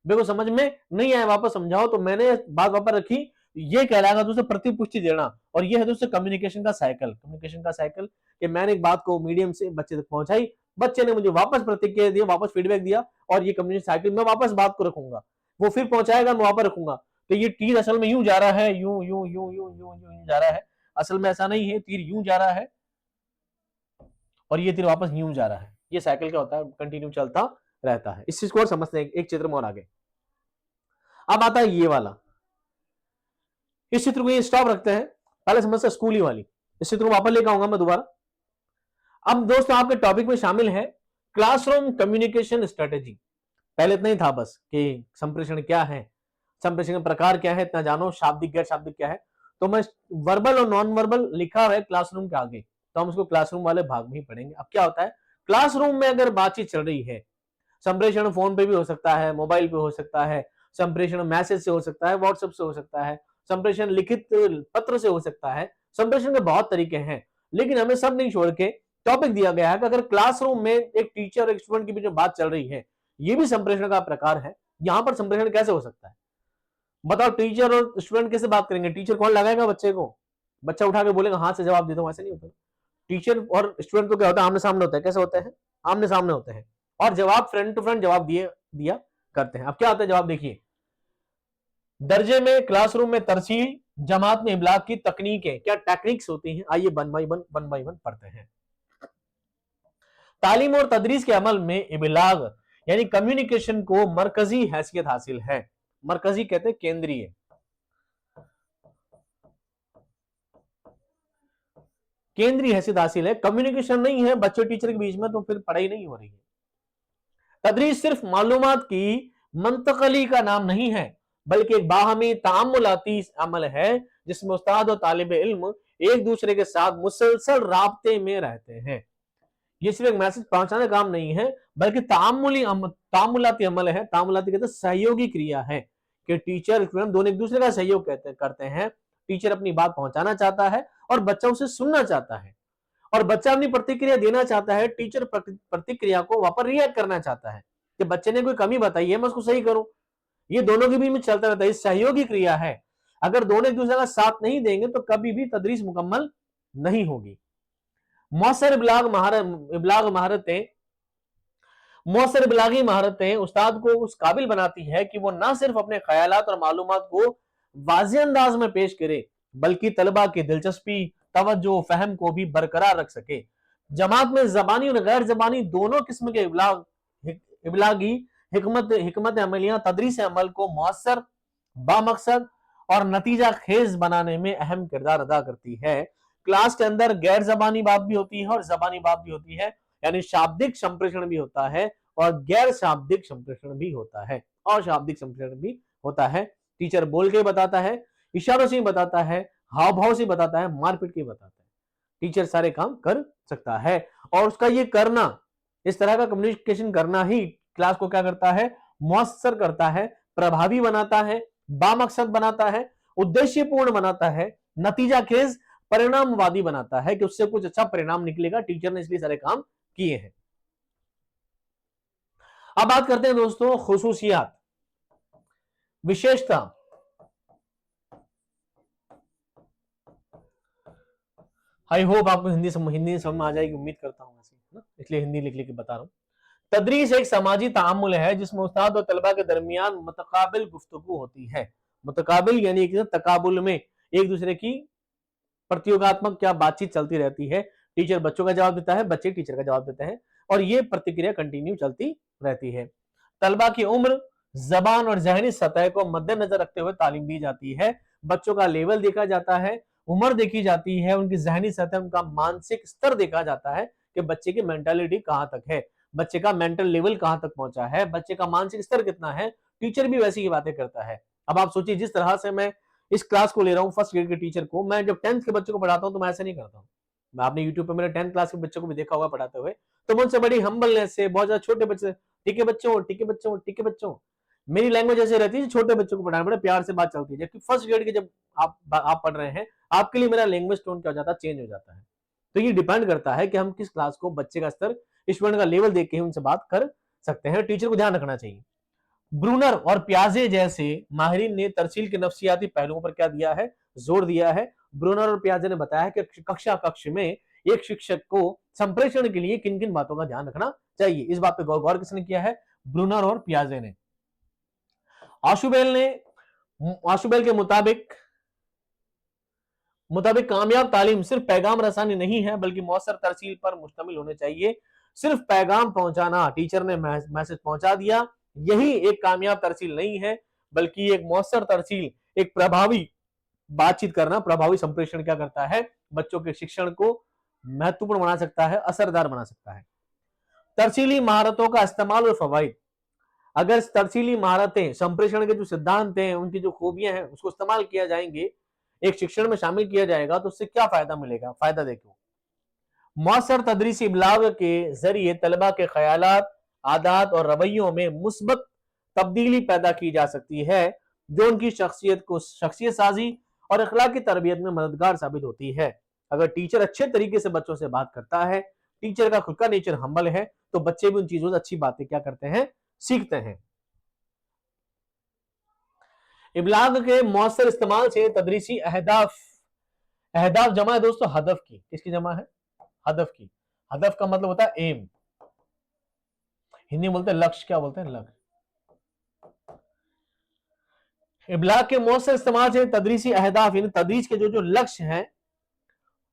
मेरे को समझ में नहीं आया, वापस समझाओ। तो मैंने बात वापस रखी, ये कहलाएगा दोस्तों प्रतिपुष्टि देना। और ये है दोस्तों कम्युनिकेशन का साइकिल। कम्युनिकेशन का साइकिल कि मैंने एक बात को मीडियम से बच्चे तक पहुंचाई, बच्चे ने मुझे वापस प्रतिक्रिया दी, वापस फीडबैक दिया, और ये कम्युनिकेशन साइकिल मैं वापस बात को रखूंगा, वो फिर पहुंचाएगा, मैं वापस रखूंगा। तो ये तीर असल में यूं जा रहा है, यूं यूं यूं यूं यूं यूं जा रहा है। असल में ऐसा नहीं है, तीर यूं जा रहा है और ये तीर वापस यूं जा रहा है। ये साइकिल क्या होता है, कंटिन्यू चलता रहता है। इस चीज को और समझते हैं एक चित्र में और आगे। अब आता है ये वाला, इस चित्र को ये स्टॉप रखते हैं, पहले समझते हैं स्कूली वाली। इस चित्र को वापस लेकर आऊंगा मैं दोबारा। अब दोस्तों आपके टॉपिक में शामिल है क्लासरूम कम्युनिकेशन स्ट्रेटेजी। पहले इतना ही था बस कि संप्रेषण क्या है, संप्रेषण का प्रकार क्या है, इतना जानो, शाब्दिक गैर शाब्दिक क्या है। तो मैं वर्बल और नॉन वर्बल लिखा है क्लासरूम के आगे, तो हम उसको क्लासरूम वाले भाग में ही पढ़ेंगे। अब क्या होता है, क्लासरूम में अगर बातचीत चल रही है, संप्रेषण फोन पे भी हो सकता है, मोबाइल पे हो सकता है, संप्रेषण मैसेज से हो सकता है, व्हाट्सएप से हो सकता है, संप्रेषण लिखित पत्र से हो सकता है, संप्रेषण के बहुत तरीके हैं। लेकिन हमें सब नहीं छोड़ के टॉपिक दिया गया है कि अगर क्लासरूम में एक टीचर और एक स्टूडेंट के बीच में बात चल रही है, ये भी संप्रेषण का प्रकार है। यहां पर संप्रेषण कैसे हो सकता है, बताओ। टीचर और स्टूडेंट कैसे बात करेंगे, टीचर कौन लगाएगा बच्चे को, बच्चा उठा के बोलेगा हाथ से जवाब देता हूं, ऐसे नहीं होता। टीचर और स्टूडेंट को क्या होता है, आमने सामने होता है। कैसे होते हैं, आमने सामने होते हैं, और जवाब फ्रंट टू फ्रंट जवाब दिया करते हैं। अब क्या होता है जवाब, देखिए दर्जे में, क्लासरूम में तरसील, जमात में इबलाग की तकनीकें, क्या टेक्निक्स होती हैं, आइए वन बाई वन पढ़ते हैं। तालीम और तदरीस के अमल में इबलाग यानी कम्युनिकेशन को मरकजी हैसियत हासिल है। मरकजी कहते हैं केंद्रीय, केंद्रीय हैसियत हासिल है। कम्युनिकेशन नहीं है बच्चे टीचर के बीच में, तो फिर पढ़ाई नहीं हो रही है। तदरीस सिर्फ मालूमात की मंतकली का नाम नहीं है, बल्कि एक बाहमी तामुलाती अमल है, जिसमें उस्ताद और तालिब इल्म एक दूसरे के साथ मुसलसल राब्ते में रहते हैं। ये सिर्फ एक मैसेज पहुंचाने का काम नहीं है, बल्कि तामुलाती अमल है। तामुलाती कहते हैं सहयोगी क्रिया है, कि टीचर स्टूडेंट दोनों एक दूसरे का सहयोग करते हैं। टीचर अपनी बात पहुंचाना चाहता है और बच्चा उसे सुनना चाहता है, और बच्चा अपनी प्रतिक्रिया देना चाहता है, टीचर प्रतिक्रिया को वापस रिएक्ट करना चाहता है कि बच्चे ने कोई कमी बताई है, मैं उसको सही करूं। ये दोनों के बीच में चलता रहता है, सहयोगी क्रिया है। अगर दोनों एक दूसरे का साथ नहीं देंगे तो कभी भी तदरीस मुकम्मल नहीं होगी। मौसर इबलागी महारतें उस्ताद को उस काबिल बनाती है कि वो ना सिर्फ अपने ख्यालात और मालूमात को वाज़ेह अंदाज में पेश करे, बल्कि तलबा की दिलचस्पी, तवज्जो, फहम को भी बरकरार रख सके। जमात में जबानी और गैर जबानी दोनों किस्म के इबलागी हिकमत अमलियां तदरीस अमल को मौसर, बामकसद और नतीजा खेज बनाने में अहम किरदार अदा करती है। क्लास के अंदर गैर जबानी बात भी होती है और जबानी बात भी होती है, यानी शाब्दिक संप्रेषण भी होता है और गैर शाब्दिक संप्रेषण भी होता है, और शाब्दिक संप्रेषण भी होता है। टीचर बोल के बताता है, इशारों से बताता है, हाव भाव से बताता है, मारपीट के बताता है। टीचर सारे काम कर सकता है और उसका ये करना, इस तरह का कम्युनिकेशन करना ही क्लास को क्या करता है, मौसर करता है, प्रभावी बनाता है, बामकसद बनाता है, उद्देश्यपूर्ण बनाता है, नतीजा खेज परिणामवादी बनाता है कि उससे कुछ अच्छा परिणाम निकलेगा, टीचर ने इसलिए सारे काम किए हैं। अब बात करते हैं दोस्तों खुसूसियात, विशेषता। आई होप आपको हिंदी समझ में आ जाएगी, उम्मीद करता हूं ऐसे, है ना, इसलिए हिंदी लिख लिख के बता रहा हूं। तदरीस एक समाजी तामुल है जिसमें उस्ताद और तलबा के दरमियान मुतकाबिल गुफ्तगू होती है। मुतकाबिल यानी कि तकाबुल में एक दूसरे की प्रतियोगात्मक क्या बातचीत चलती रहती है। टीचर बच्चों का जवाब देता है, बच्चे टीचर का जवाब देते हैं और ये प्रतिक्रिया कंटिन्यू चलती रहती है। तलबा की उम्र, जबान और जहनी सतह को मद्देनजर रखते हुए तालीम दी जाती है। बच्चों का लेवल देखा जाता है, उम्र देखी जाती है, उनकी जहनी सतह, उनका मानसिक स्तर देखा जाता है कि बच्चे की मेंटालिटी कहां तक है, बच्चे का मेंटल लेवल कहां तक पहुंचा है, बच्चे का मानसिक स्तर कितना है। टीचर भी वैसी ही बातें करता है। अब आप सोचिए, जिस तरह से मैं इस क्लास को ले रहा हूँ, फर्स्ट ग्रेड के टीचर को, मैं जब 10th के बच्चों को पढ़ाता हूँ तो मैं ऐसे नहीं करता हूँ। मैं आपने यूट्यूब पे मेरे 10th क्लास के बच्चों को भी देखा होगा पढ़ाते हुए, तो मैं उनसे बड़ी हम्बलनेस से, बहुत ज्यादा छोटे बच्चे, ठीक है बच्चों, ठीक है बच्चों, ठीक है बच्चों, मेरी लैंग्वेज ऐसे रहती है, छोटे बच्चों को पढ़ाना, बड़े प्यार से बात चलती है। जबकि फर्स्ट ग्रेड के जब आप पढ़ रहे हैं, आपके लिए मेरा लैंग्वेज टोन क्या हो जाता है, चेंज हो जाता है। तो ये डिपेंड करता है कि हम किस क्लास को, बच्चे का स्तर, स्टूडेंट का लेवल देख के ही उनसे बात कर सकते हैं। टीचर को ध्यान रखना चाहिए। ब्रूनर और प्याजे जैसे माहिरीन ने तरसील के नफ्सियाती पहलुओं पर क्या दिया है, जोर दिया है। ब्रूनर और प्याजे ने बताया कि कक्ष में एक शिक्षक को संप्रेषण के लिए किन किन बातों का ध्यान रखना चाहिए। इस बात पे गौर किसने किया है, ब्रूनर और प्याजे ने। आशुबेल के मुताबिक कामयाब तालीम सिर्फ पैगाम रसानी नहीं है, बल्कि मौसर तरसील पर मुश्तमिल होने चाहिए। सिर्फ पैगाम पहुंचाना, टीचर ने मैसेज पहुंचा दिया, यही एक कामयाब तरसील नहीं है, बल्कि एक मौसर तरसील, एक प्रभावी बातचीत करना, प्रभावी संप्रेषण क्या करता है, बच्चों के शिक्षण को महत्वपूर्ण बना सकता है, असरदार बना सकता है। तरसीली महारतों का इस्तेमाल और फवाइद। अगर तरसीली महारतें, संप्रेषण के जो सिद्धांत हैं, उनकी जो खूबियां हैं, उसको इस्तेमाल किया जाएंगे, एक शिक्षण में शामिल किया जाएगा, तो उससे क्या फायदा मिलेगा। फायदा देखो, मौसर तदरीसी इबलाग के जरिए तलबा के ख्यालात, आदात और रवैयों में मुस्बत तब्दीली पैदा की जा सकती है, जो उनकी शख्सियत साजी और अखलाकी तरबियत में मददगार साबित होती है। अगर टीचर अच्छे तरीके से बच्चों से बात करता है, टीचर का खुद का नेचर हम्बल है, तो बच्चे भी उन चीजों से अच्छी बातें क्या करते हैं, सीखते हैं। इबलाग के मौसर इस्तेमाल से तदरीसी अहदाफ, अहदाफ जमा है दोस्तों हदफ की, किसकी जमा है, हदफ की। हदफ का मतलब होता है एम, हिंदी में बोलते हैं लक्ष्य, क्या बोलते हैं, लक्ष्य। इबलाग के मौसर इस्तेमाल से तदरीसी अहदाफ यानी तदरीस के जो लक्ष्य हैं,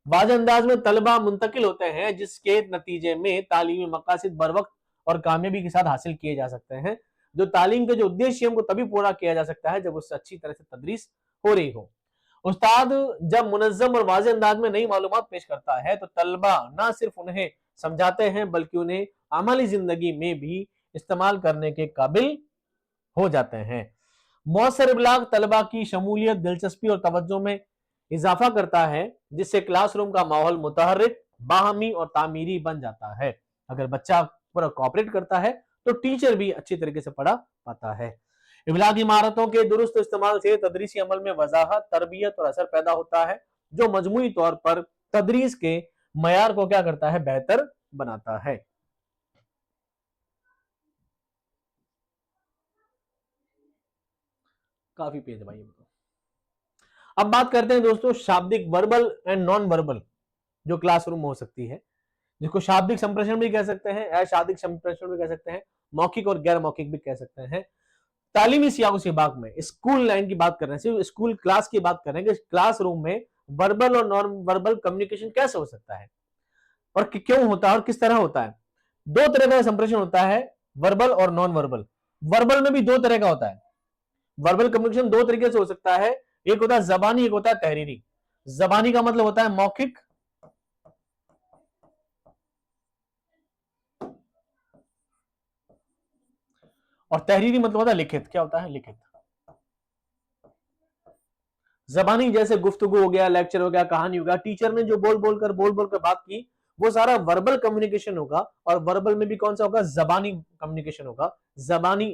वाज़ेह अंदाज में तलबा मुंतकिल होते हैं, जिसके नतीजे में तालीमी मकासद बर वक्त और कामयाबी के साथ हासिल किए जा सकते हैं। जो तालीम के जो उद्देश्य है, उनको तभी पूरा किया जा सकता है जब उससे अच्छी तरह से तदरीस हो रही हो। उस्ताद जब मुनज़्ज़म और वाज़ेह अंदाज में नई मालूमात पेश करता है, तो तलबा ना सिर्फ उन्हें समझाते हैं, बल्कि उन्हें अमली जिंदगी में भी इस्तेमाल करने के काबिल हो जाते हैं। मौसर इबलाग तलबा की शमूलियत, दिलचस्पी और तवज्जो में इजाफा करता है, जिससे क्लासरूम का माहौल मुतहर्रिक, बाहमी और तामीरी बन जाता है। अगर बच्चा पूरा कोऑपरेट करता है, तो टीचर भी अच्छी तरीके से पढ़ा पाता है। इबलागी महारतों के दुरुस्त इस्तेमाल से तदरीसी अमल में वजाहत, तरबियत और असर पैदा होता है, जो मजमूई तौर पर तदरीस के मयार को क्या करता है, बेहतर बनाता है। काफी पेज भाई। अब बात करते हैं दोस्तों शाब्दिक, वर्बल एंड नॉन वर्बल। जो क्लासरूम हो सकती है, जिसको शाब्दिक संप्रेषण भी कह सकते हैं, अशाब्दिक संप्रेषण भी कह सकते हैं, मौखिक और गैर मौखिक भी कह सकते हैं। तालीमी सियागो से भाग में स्कूल लाइन की बात कर रहे हैं, सिर्फ स्कूल क्लास की बात कर रहे हैं कि क्लासरूम में वर्बल और नॉन वर्बल कम्युनिकेशन कैसे हो सकता है और क्यों होता है और किस तरह होता है। दो तरह का संप्रेषण होता है, वर्बल और नॉन वर्बल। वर्बल में भी दो तरह का होता है। वर्बल कम्युनिकेशन दो तरीके से हो सकता है, एक होता है जबानी, एक होता है तहरीरी। जबानी का मतलब होता है मौखिक, और तहरीरी मतलब होता है लिखित। क्या होता है? लिखित। जबानी जैसे गुफ्तगू हो गया, लेक्चर हो गया, कहानी हो गया, टीचर ने जो बोल बोलकर बात की, वो सारा वर्बल कम्युनिकेशन होगा। और वर्बल में भी कौन सा होगा? जबानी कम्युनिकेशन होगा, जबानी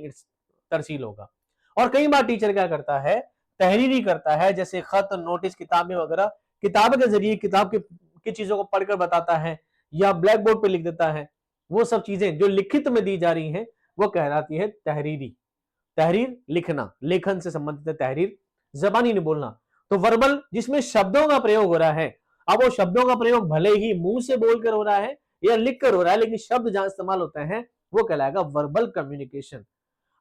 तरसील होगा। और कई बार टीचर क्या करता है? तहरीरी करता है, जैसे खत, नोटिस, किताबें वगैरह। किताब के जरिए किताब की चीजों को पढ़कर बताता है या ब्लैक बोर्ड पे लिख देता है। वो सब चीजें जो लिखित में दी जा रही हैं वो कहलाती है तहरीरी। तहरीर लिखना, लेखन से संबंधित है तहरीर, जबानी नहीं बोलना। तो वर्बल जिसमें शब्दों का प्रयोग हो रहा है, अब वो शब्दों का प्रयोग भले ही मुंह से बोलकर हो रहा है या लिख कर हो रहा है, लेकिन शब्द जहां इस्तेमाल होते हैं वो कहलाएगा वर्बल कम्युनिकेशन।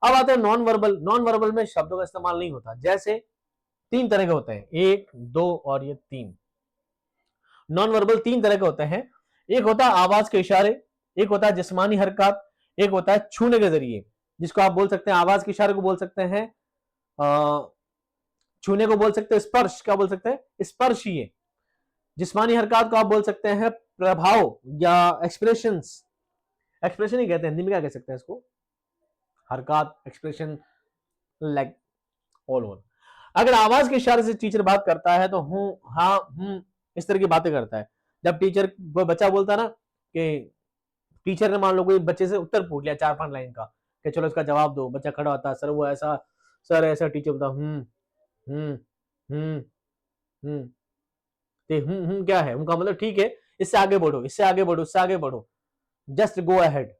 अब आते हैं नॉन वर्बल। नॉन वर्बल में शब्दों का इस्तेमाल नहीं होता। जैसे तीन तरह के होते हैं, एक, दो और ये तीन। नॉन वर्बल तीन तरह के होते हैं। एक होता है आवाज के इशारे, एक होता है जिस्मानी हरकत, एक होता है छूने के जरिए, जिसको आप बोल सकते हैं आवाज के इशारे को बोल सकते हैं, छूने को बोल सकते हैं स्पर्श, क्या बोल सकते हैं? स्पर्शीय। जिस्मानी हरकत को आप बोल सकते हैं प्रभाव या एक्सप्रेशंस। एक्सप्रेशन ही कहते हैं, हिंदी में क्या कह सकते हैं इसको? हरकत, एक्सप्रेशन, लाइक ऑल ओवर। अगर आवाज के इशारे से टीचर बात करता है तो हूं, हाँ, इस तरह की बातें करता है। जब टीचर कोई बच्चा बोलता है ना कि टीचर ने मान लो कोई बच्चे से उत्तर पूछ लिया 4-5 लाइन का, कि चलो इसका जवाब दो, बच्चा खड़ा होता है, सर वो ऐसा, सर ऐसा, टीचर बोलता हम्म हम्म हम्म। ते क्या है? उनका मतलब ठीक है, इससे आगे बढ़ो, इससे आगे बढ़ो, इससे आगे बढ़ो, जस्ट गो अहेड।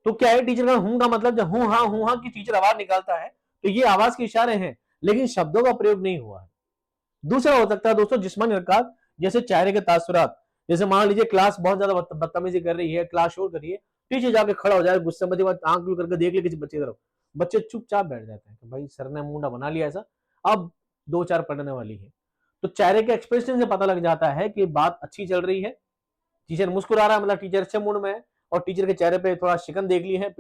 तो क्या है? टीचर का हूं का मतलब जब हूं हाँ की टीचर आवाज निकालता है तो ये आवाज के इशारे हैं, लेकिन शब्दों का प्रयोग नहीं हुआ है। दूसरा हो सकता है दोस्तों जिस्मानी हरकत, जैसे चेहरे के तासुरात। जैसे मान लीजिए क्लास बहुत ज्यादा बदतमीजी कर रही है, क्लास शोर कर रही है, पीछे जाके खड़ा हो जाए, गुस्से में आंख भी करके देख ले किसी बच्चे की तरफ, बच्चे चुपचाप बैठ जाते हैं कि भाई सर ने मुंडा बना लिया ऐसा, अब दो चार पढ़ने वाली है। तो चेहरे के एक्सप्रेशन से पता लग जाता है कि बात अच्छी चल रही है, टीचर मुस्कुरा रहा है मतलब टीचर अच्छे मूड में है, और टीचर के चेहरे पे थोड़ा शिकन देख ली है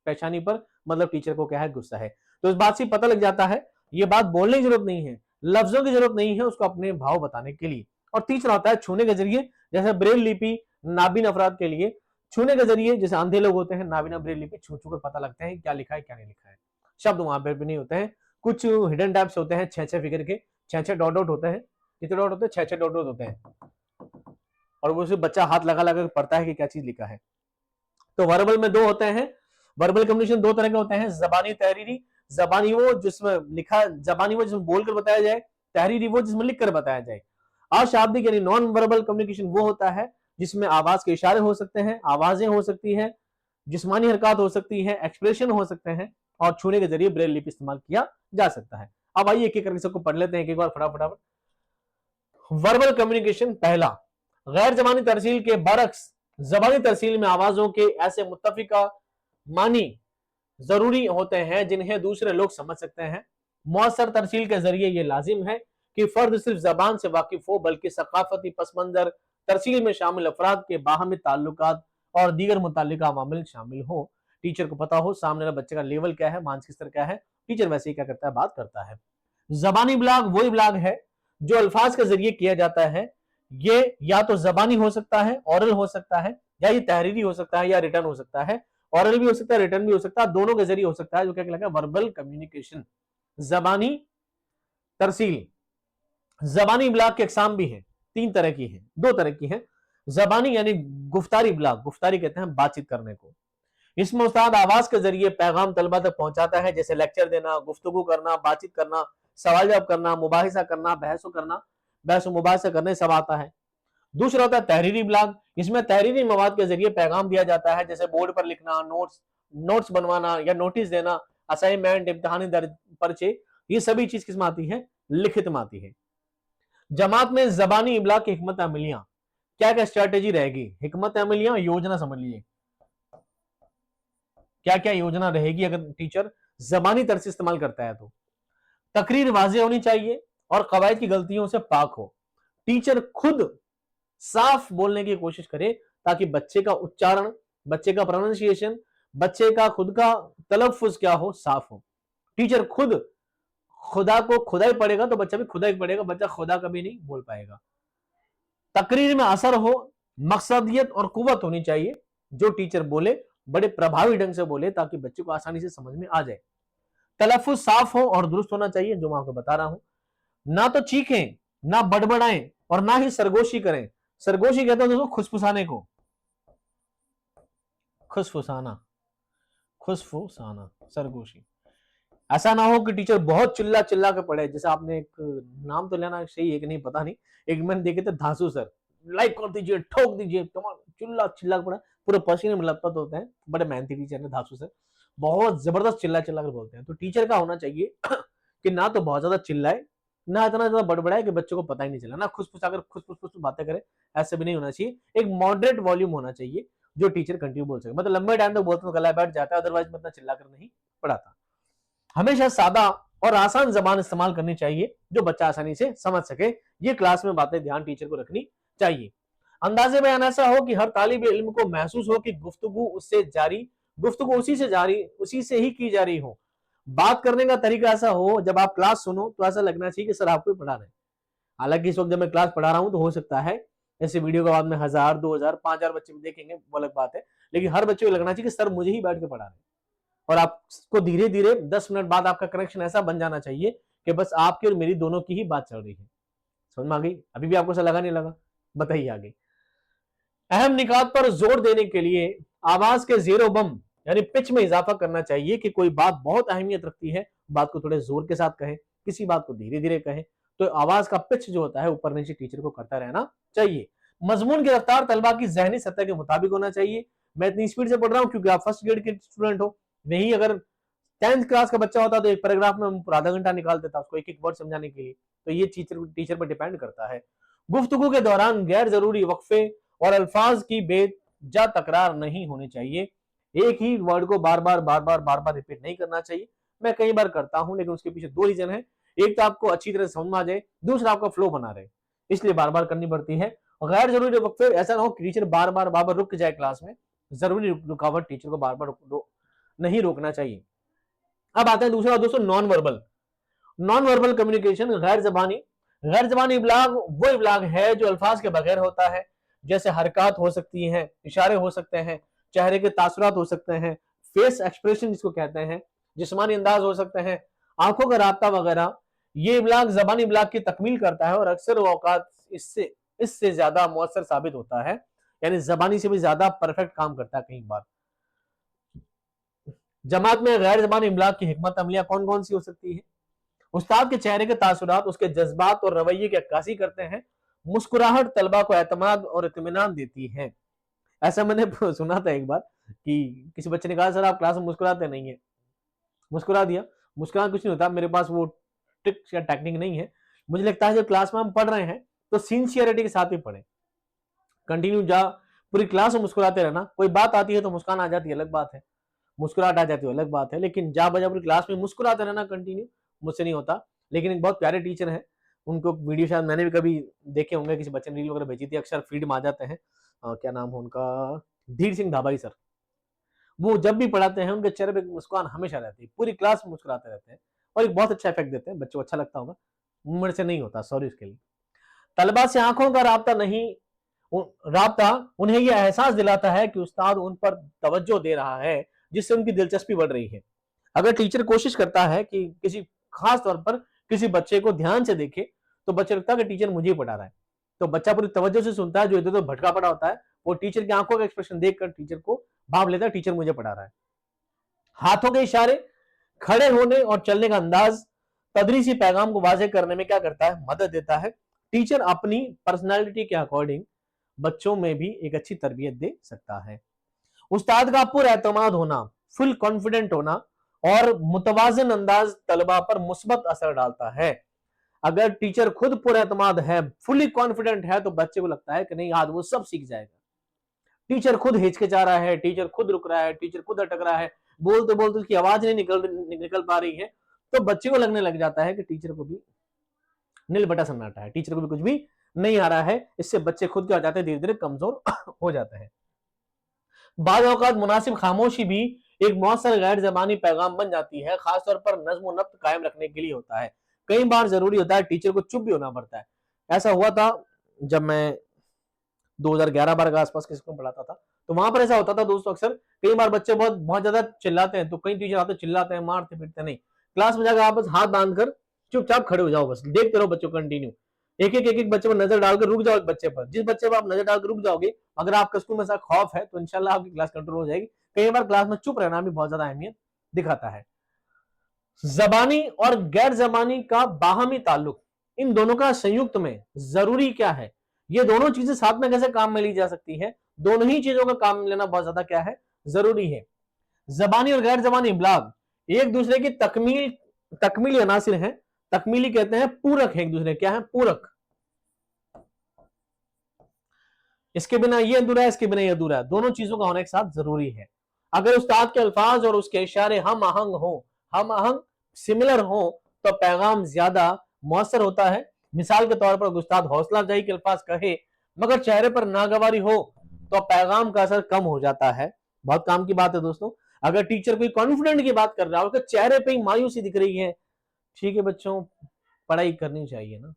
पेशानी पर, मतलब टीचर को क्या है? गुस्सा है। तो इस बात से पता लग जाता है, ये बात बोलने की जरूरत नहीं है, लफ्जों की जरूरत नहीं है उसको अपने भाव बताने के लिए। और तीसरा होता है छूने के जरिए, जैसे ब्रेल लिपि नाबीन अफराद के लिए छूने के जरिए, जैसे अंधे लोग होते हैं नाबीना ब्रेल लिपि छू छू कर पता लगता है क्या लिखा है क्या नहीं लिखा है। शब्द वहां पर भी नहीं होते हैं, कुछ हिडन टाइप्स होते हैं, 6-6 फिगर के, 6-6 डॉट डॉट होते हैं। कितने डॉट होते हैं? 6-6 डॉट डॉट होते हैं, और वो उसे बच्चा हाथ लगा लगा पढ़ता है कि क्या चीज लिखा है। तो वर्बल में दो होते हैं, वर्बल कम्युनिकेशन दो तरह के होते हैं, जबानी, तहरीरी। जबानी वो जिसमें लिखा, जबानी वो जिसमें बोलकर बताया जाए, तहरीरी वो जिसमें लिखकर बताया जाए। अशाब्दिक यानी नॉन वर्बल कम्युनिकेशन वो होता है जिसमें आवाज के इशारे हो सकते हैं, आवाजें हो सकती हैं, जिस्मानी हरकत हो सकती है, एक्सप्रेशन हो सकते हैं, और छूने के जरिए ब्रेल लिपि इस्तेमाल किया जा सकता है। अब आइए एक एक करके सबको पढ़ लेते हैं एक बार फटाफट। वर्बल कम्युनिकेशन पहला, गैर जबानी तरसील के बरक्स जबानी तरसील में आवाजों के ऐसे मुत्तफिका मानी जरूरी होते हैं जिन्हें दूसरे लोग समझ सकते हैं। मौसर तरसील के जरिए यह लाजिम है कि फर्द सिर्फ जबान से वाकिफ हो, बल्कि सकाफती पसमंजर तरसील में शामिल अफराद के बाहमी ताल्लुकात और दीगर मुताल्लिका अवामिल शामिल हो। टीचर को पता हो सामने वाले बच्चे का लेवल क्या है, मानसिक स्तर क्या है, टीचर वैसे ही क्या करता है? बात करता है। जबानी इबलाग वो इबलाग है जो अल्फाज के जरिए किया जाता है। ये या तो जबानी हो सकता है, ऑरल हो सकता है, या ये तहरीरी हो सकता है, या रिटर्न हो सकता है। ऑरल भी हो सकता है, रिटर्न भी हो सकता है, दोनों के जरिए हो सकता है, जो क्या कहलाता है? Verbal communication. जबानी तरसील, जबानी इबलाग के अकसाम भी हैं, तीन तरह की हैं, दो तरह की हैं। जबानी यानी गुफ्तारी इबलाग, गुफ्तारी कहते हैं बातचीत करने को। इसमें उस्ताद आवाज के जरिए पैगाम तलबा तक पहुंचाता है, जैसे लेक्चर देना, गुफ्तगू करना, बातचीत करना, सवाल जवाब करना, मुबाहिसा करना, बहस मुबाहिसा करने सब आता है। दूसरा होता है तहरीरी ब्लॉग, इसमें तहरीरी मवाद के जरिए पैगाम दिया जाता है, जैसे बोर्ड पर लिखना, नोट्स बनवाना या नोटिस देना, असाइनमेंट, इम्तिहानी पर्चे, ये सभी चीज किसमें आती है? लिखित में आती है। जमात में जबानी इबलाग की हिकमत अमलियां, क्या क्या स्ट्रैटेजी रहेगी, हिकमत अमली या योजना समझ लीजिए, क्या क्या योजना रहेगी अगर टीचर जबानी तरह से इस्तेमाल करता है तो। तकरीर वाज़ेह होनी चाहिए और कवायद की गलतियों से पाक हो। टीचर खुद साफ बोलने की कोशिश करे ताकि बच्चे का उच्चारण, बच्चे का प्रोनाउंसिएशन, बच्चे का खुद का तलफ्फुज क्या हो, साफ हो। टीचर खुद खुदा को खुदा ही पढ़ेगा तो बच्चा भी खुदा ही पढ़ेगा, बच्चा खुदा कभी नहीं बोल पाएगा। तकरीर में असर हो, मकसदियत और कुव्वत होनी चाहिए। जो टीचर बोले बड़े प्रभावी ढंग से बोले ताकि बच्चे को आसानी से समझ में आ जाए। तलफ्फुज साफ हो और दुरुस्त होना चाहिए, जो मैं आपको बता रहा हूं। ना तो चीखें, ना बड़बड़ाएं और ना ही सरगोशी करें। सरगोशी कहते हैं दोस्तों खुसफुसाने को, खुसफुसाना, खुसफुसाना, सरगोशी। ऐसा ना हो कि टीचर बहुत चिल्ला चिल्ला के पढ़े। जैसे आपने एक नाम तो लेना सही है कि नहीं पता नहीं, एक मैंने देखे थे धांसू सर, लाइक कर दीजिए, ठोक दीजिए, चिल्ला चिल्ला के पढ़ा, पूरे पसीने में लथपथ होते हैं। बड़े मेहनती टीचर है धांसू सर, बहुत जबरदस्त चिल्ला चिल्ला कर बोलते हैं। तो टीचर का होना चाहिए कि ना तो बहुत ज्यादा चिल्लाए, ना इतना ज्यादा बड़बड़ाए कि बच्चों को पता ही नहीं चला, ना खुसफुसाकर खुसफुस बातें करे, ऐसे भी नहीं होना चाहिए। एक मॉडरेट वॉल्यूम होना चाहिए जो टीचर कंटिन्यू बोल सके। मतलब लंबे टाइम तक बोलते तो गला बैठ जाता है, अदरवाइज मैं इतना चिल्ला कर नहीं पढ़ाता। हमेशा सादा और आसान जबान इस्तेमाल करनी चाहिए जो बच्चा आसानी से समझ सके। ये क्लास में बातें ध्यान टीचर को रखनी चाहिए। अंदाजे बयान ऐसा हो कि हर तालिब इल्म को महसूस हो कि गुफ्तगू उसी से ही की जा रही हो। बात करने का तरीका ऐसा हो, जब आप क्लास सुनो तो ऐसा लगना चाहिए कि सर आपको पढ़ा रहे हैं। हालांकि इस वक्त जब मैं क्लास पढ़ा रहा हूं तो हो सकता है ऐसे वीडियो के बाद में 1000, 2000, 5000 बच्चे भी देखेंगे, वो अलग बात है, लेकिन हर बच्चे को लगना चाहिए कि सर मुझे ही बैठ के पढ़ा रहे हैं। और आपको धीरे धीरे 10 मिनट बाद आपका कनेक्शन ऐसा बन जाना चाहिए कि बस आपकी और मेरी दोनों की ही बात चल रही है। समझ में आ गई? अभी भी आपको ऐसा लगा नहीं लगा? बताइए आगे। अहम निकात पर जोर देने के लिए आवाज के जेरो बम यानी पिच में इजाफा करना चाहिए कि कोई बात बहुत अहमियत रखती है, बात को थोड़े जोर के साथ कहें, किसी बात को धीरे धीरे कहें। तो आवाज का पिच जो होता है ऊपर नीचे टीचर को करता रहना चाहिए। मजमून की रफ्तार तलबा की जहनी सतह के मुताबिक होना चाहिए। मैं इतनी स्पीड से पढ़ रहा हूं क्योंकि आप फर्स्ट ग्रेड के स्टूडेंट हो, नहीं अगर 10th क्लास का बच्चा होता तो एक पैराग्राफ में आधा घंटा निकाल देता उसको एक एक वर्ड समझाने के लिए। तो ये टीचर पर डिपेंड करता है। गुफ्तगू के दौरान गैर जरूरी वक्फे और अल्फाज की बेजा तकरार नहीं होनी चाहिए। एक ही वर्ड को बार बार रिपीट नहीं करना चाहिए। मैं कई बार करता हूं लेकिन उसके पीछे दो रीजन है। एक तो आपको अच्छी तरह समझ में आ जाए, दूसरा आपका फ्लो बना रहे, इसलिए बार बार करनी पड़ती है। गैर जरूरी वक्फे ऐसा ना हो टीचर बार बार रुक जाए क्लास में। जरूरी रुकावट टीचर को बार बार नहीं रोकना चाहिए। अब आते हैं दूसरा दोस्तों नॉन वर्बल कम्युनिकेशन। गैर जबानी इबलाग वो इबलाग है जो अल्फाज के बगैर होता है। जैसे हरकत हो सकती हैं, इशारे हो सकते हैं, चेहरे के तासुरात हो सकते हैं, फेस एक्सप्रेशन जिसको कहते हैं, जिस्मानी अंदाज हो सकते हैं, आंखों का राब्ता वगैरह। ये इबलाग जबानी इबलाग की तकमील करता है और अक्सर औकात इससे इससे ज्यादा मुअस्सर साबित होता है, यानी जबानी से भी ज्यादा परफेक्ट काम करता है कई बार। जमात में गैर जबानी इमलाक की हिकमत अमलियां कौन कौन सी हो सकती है? उस्ताद के चेहरे के तासुरात उसके जज्बात और रवैये की अक्कासी करते हैं। मुस्कुराहट तलबा को एतमाद और इत्मीनान देती है। ऐसा मैंने सुना था एक बार कि किसी बच्चे ने कहा सर आप क्लास में मुस्कुराते नहीं है। मुस्कुरा दिया। मुस्कुराना कुछ नहीं होता, मेरे पास वो ट्रिक या टेक्निक नहीं है। मुझे लगता है जब क्लास में हम पढ़ रहे हैं तो सिंसियरिटी के साथ ही पढ़े। कंटिन्यू जा पूरी क्लास में मुस्कुराते रहना, कोई बात आती है तो मुस्कान आ जाती है अलग बात है, मुस्कुराहट आ जाती है अलग बात है, लेकिन जा बजा पूरी क्लास में मुस्कुराते रहना कंटिन्यू मुझसे नहीं होता। लेकिन एक बहुत प्यारे टीचर है, उनको वीडियो शायद मैंने भी कभी देखे होंगे, किसी बच्चे ने रील वगैरह भेजी थी, अक्सर फीड में आ जाते हैं। क्या नाम है उनका, धीर सिंह धाबाई सर। वो जब भी पढ़ाते हैं उनके चेहरे पे मुस्कान हमेशा रहती है, पूरी क्लास में मुस्कुराते रहते हैं और एक बहुत अच्छा इफेक्ट देते हैं, बच्चों को अच्छा लगता होगा। मेरे से नहीं होता, सॉरी उसके लिए। तलबा से आंखों का राब्ता उन्हें यह एहसास दिलाता है कि उस्ताद उन पर तवज्जो दे रहा है, जिससे उनकी दिलचस्पी बढ़ रही है। अगर टीचर कोशिश करता है कि किसी खास तौर पर किसी बच्चे को ध्यान से देखे तो बच्चे लगता है कि टीचर मुझे ही पढ़ा रहा है, तो बच्चा पूरी तवज्जो से सुनता है। जो इधर उधर भटका पड़ा होता है वो टीचर की आंखों का एक्सप्रेशन देखकर टीचर को भाव लेता है टीचर मुझे पढ़ा रहा है। हाथों के इशारे, खड़े होने और चलने का अंदाज तदरीसी पैगाम को वाज़ेह करने में क्या करता है, मदद देता है। टीचर अपनी पर्सनैलिटी के अकॉर्डिंग बच्चों में भी एक अच्छी तरबियत दे सकता है। उस्ताद का पुरएतमाद होना, फुल कॉन्फिडेंट होना और मुतवाजिन अंदाज तलबा पर मुस्बत असर डालता है। अगर टीचर खुद पुरएतमाद है, फुली कॉन्फिडेंट है, तो बच्चे को लगता है कि नहीं आज वो सब सीख जाएगा। टीचर खुद हिचकिचा रहा है, टीचर खुद रुक रहा है, टीचर खुद अटक रहा है, बोलते बोलते उसकी आवाज नहीं निकल पा रही है, तो बच्चे को लगने लग जाता है कि टीचर को भी नील बटा सन्नाटा है, टीचर को भी कुछ भी नहीं आ रहा है। इससे बच्चे खुद क्या हो जाते हैं, धीरे धीरे कमजोर हो जाते हैं। बाद औकात मुनासिब खामोशी भी एक मौसर गैर जबानी पैगाम बन जाती है, खासतौर पर नज्म और नब्त कायम रखने के लिए होता है। कई बार जरूरी होता है टीचर को चुप भी होना पड़ता है। ऐसा हुआ था जब मैं 2011-12 के आसपास के स्कूल में पढ़ाता था, तो वहां पर ऐसा होता था दोस्तों, अक्सर कई बार बच्चे बहुत बहुत ज्यादा चिल्लाते हैं, तो कई टीचर आते चिल्लाते हैं, मारते पीटते नहीं, क्लास में जाकर आप बस हाथ बांधकर चुपचाप खड़े हो जाओ, बस देखते रहो बच्चों कंटिन्यू, एक एक बच्चे पर नजर डालकर रुक जाओ। एक बच्चे पर, जिस बच्चे पर आप नजर डालकर रुक जाओगे, अगर आपका स्कूल में ऐसा खौफ है तो इंशाल्लाह आपकी क्लास कंट्रोल हो जाएगी। कई बार क्लास में चुप रहना भी बहुत ज्यादा अहमियत दिखाता है। जबानी और गैर जबानी का बाहमी ताल्लुक, इन दोनों का संयुक्त में जरूरी क्या है, ये दोनों चीजें साथ में कैसे काम में ली जा सकती है, दोनों ही चीजों का काम लेना बहुत ज्यादा क्या है, जरूरी है। जबानी और गैर जबानी इबलाग एक दूसरे की तकमीली अनासिर हैं। तकमीली कहते हैं पूरक है, एक दूसरे क्या है, पूरक। इसके बिना ये अधूरा है, इसके बिना ये अधूरा है, दोनों चीजों का होना एक साथ जरूरी है। अगर उस्ताद के अल्फाज और उसके इशारे हम आहंग सिमिलर हो, तो पैगाम ज्यादा मौसर होता है। मिसाल के तौर पर उस्ताद हौसला अफजाई के अल्फाज कहे मगर चेहरे पर नागवारी हो, तो पैगाम का असर कम हो जाता है। बहुत काम की बात है दोस्तों, अगर टीचर कोई कॉन्फिडेंट की बात कर रहा हो, तो चेहरे पे ही मायूसी दिख रही है, ठीक है बच्चों पढ़ाई करनी चाहिए ना,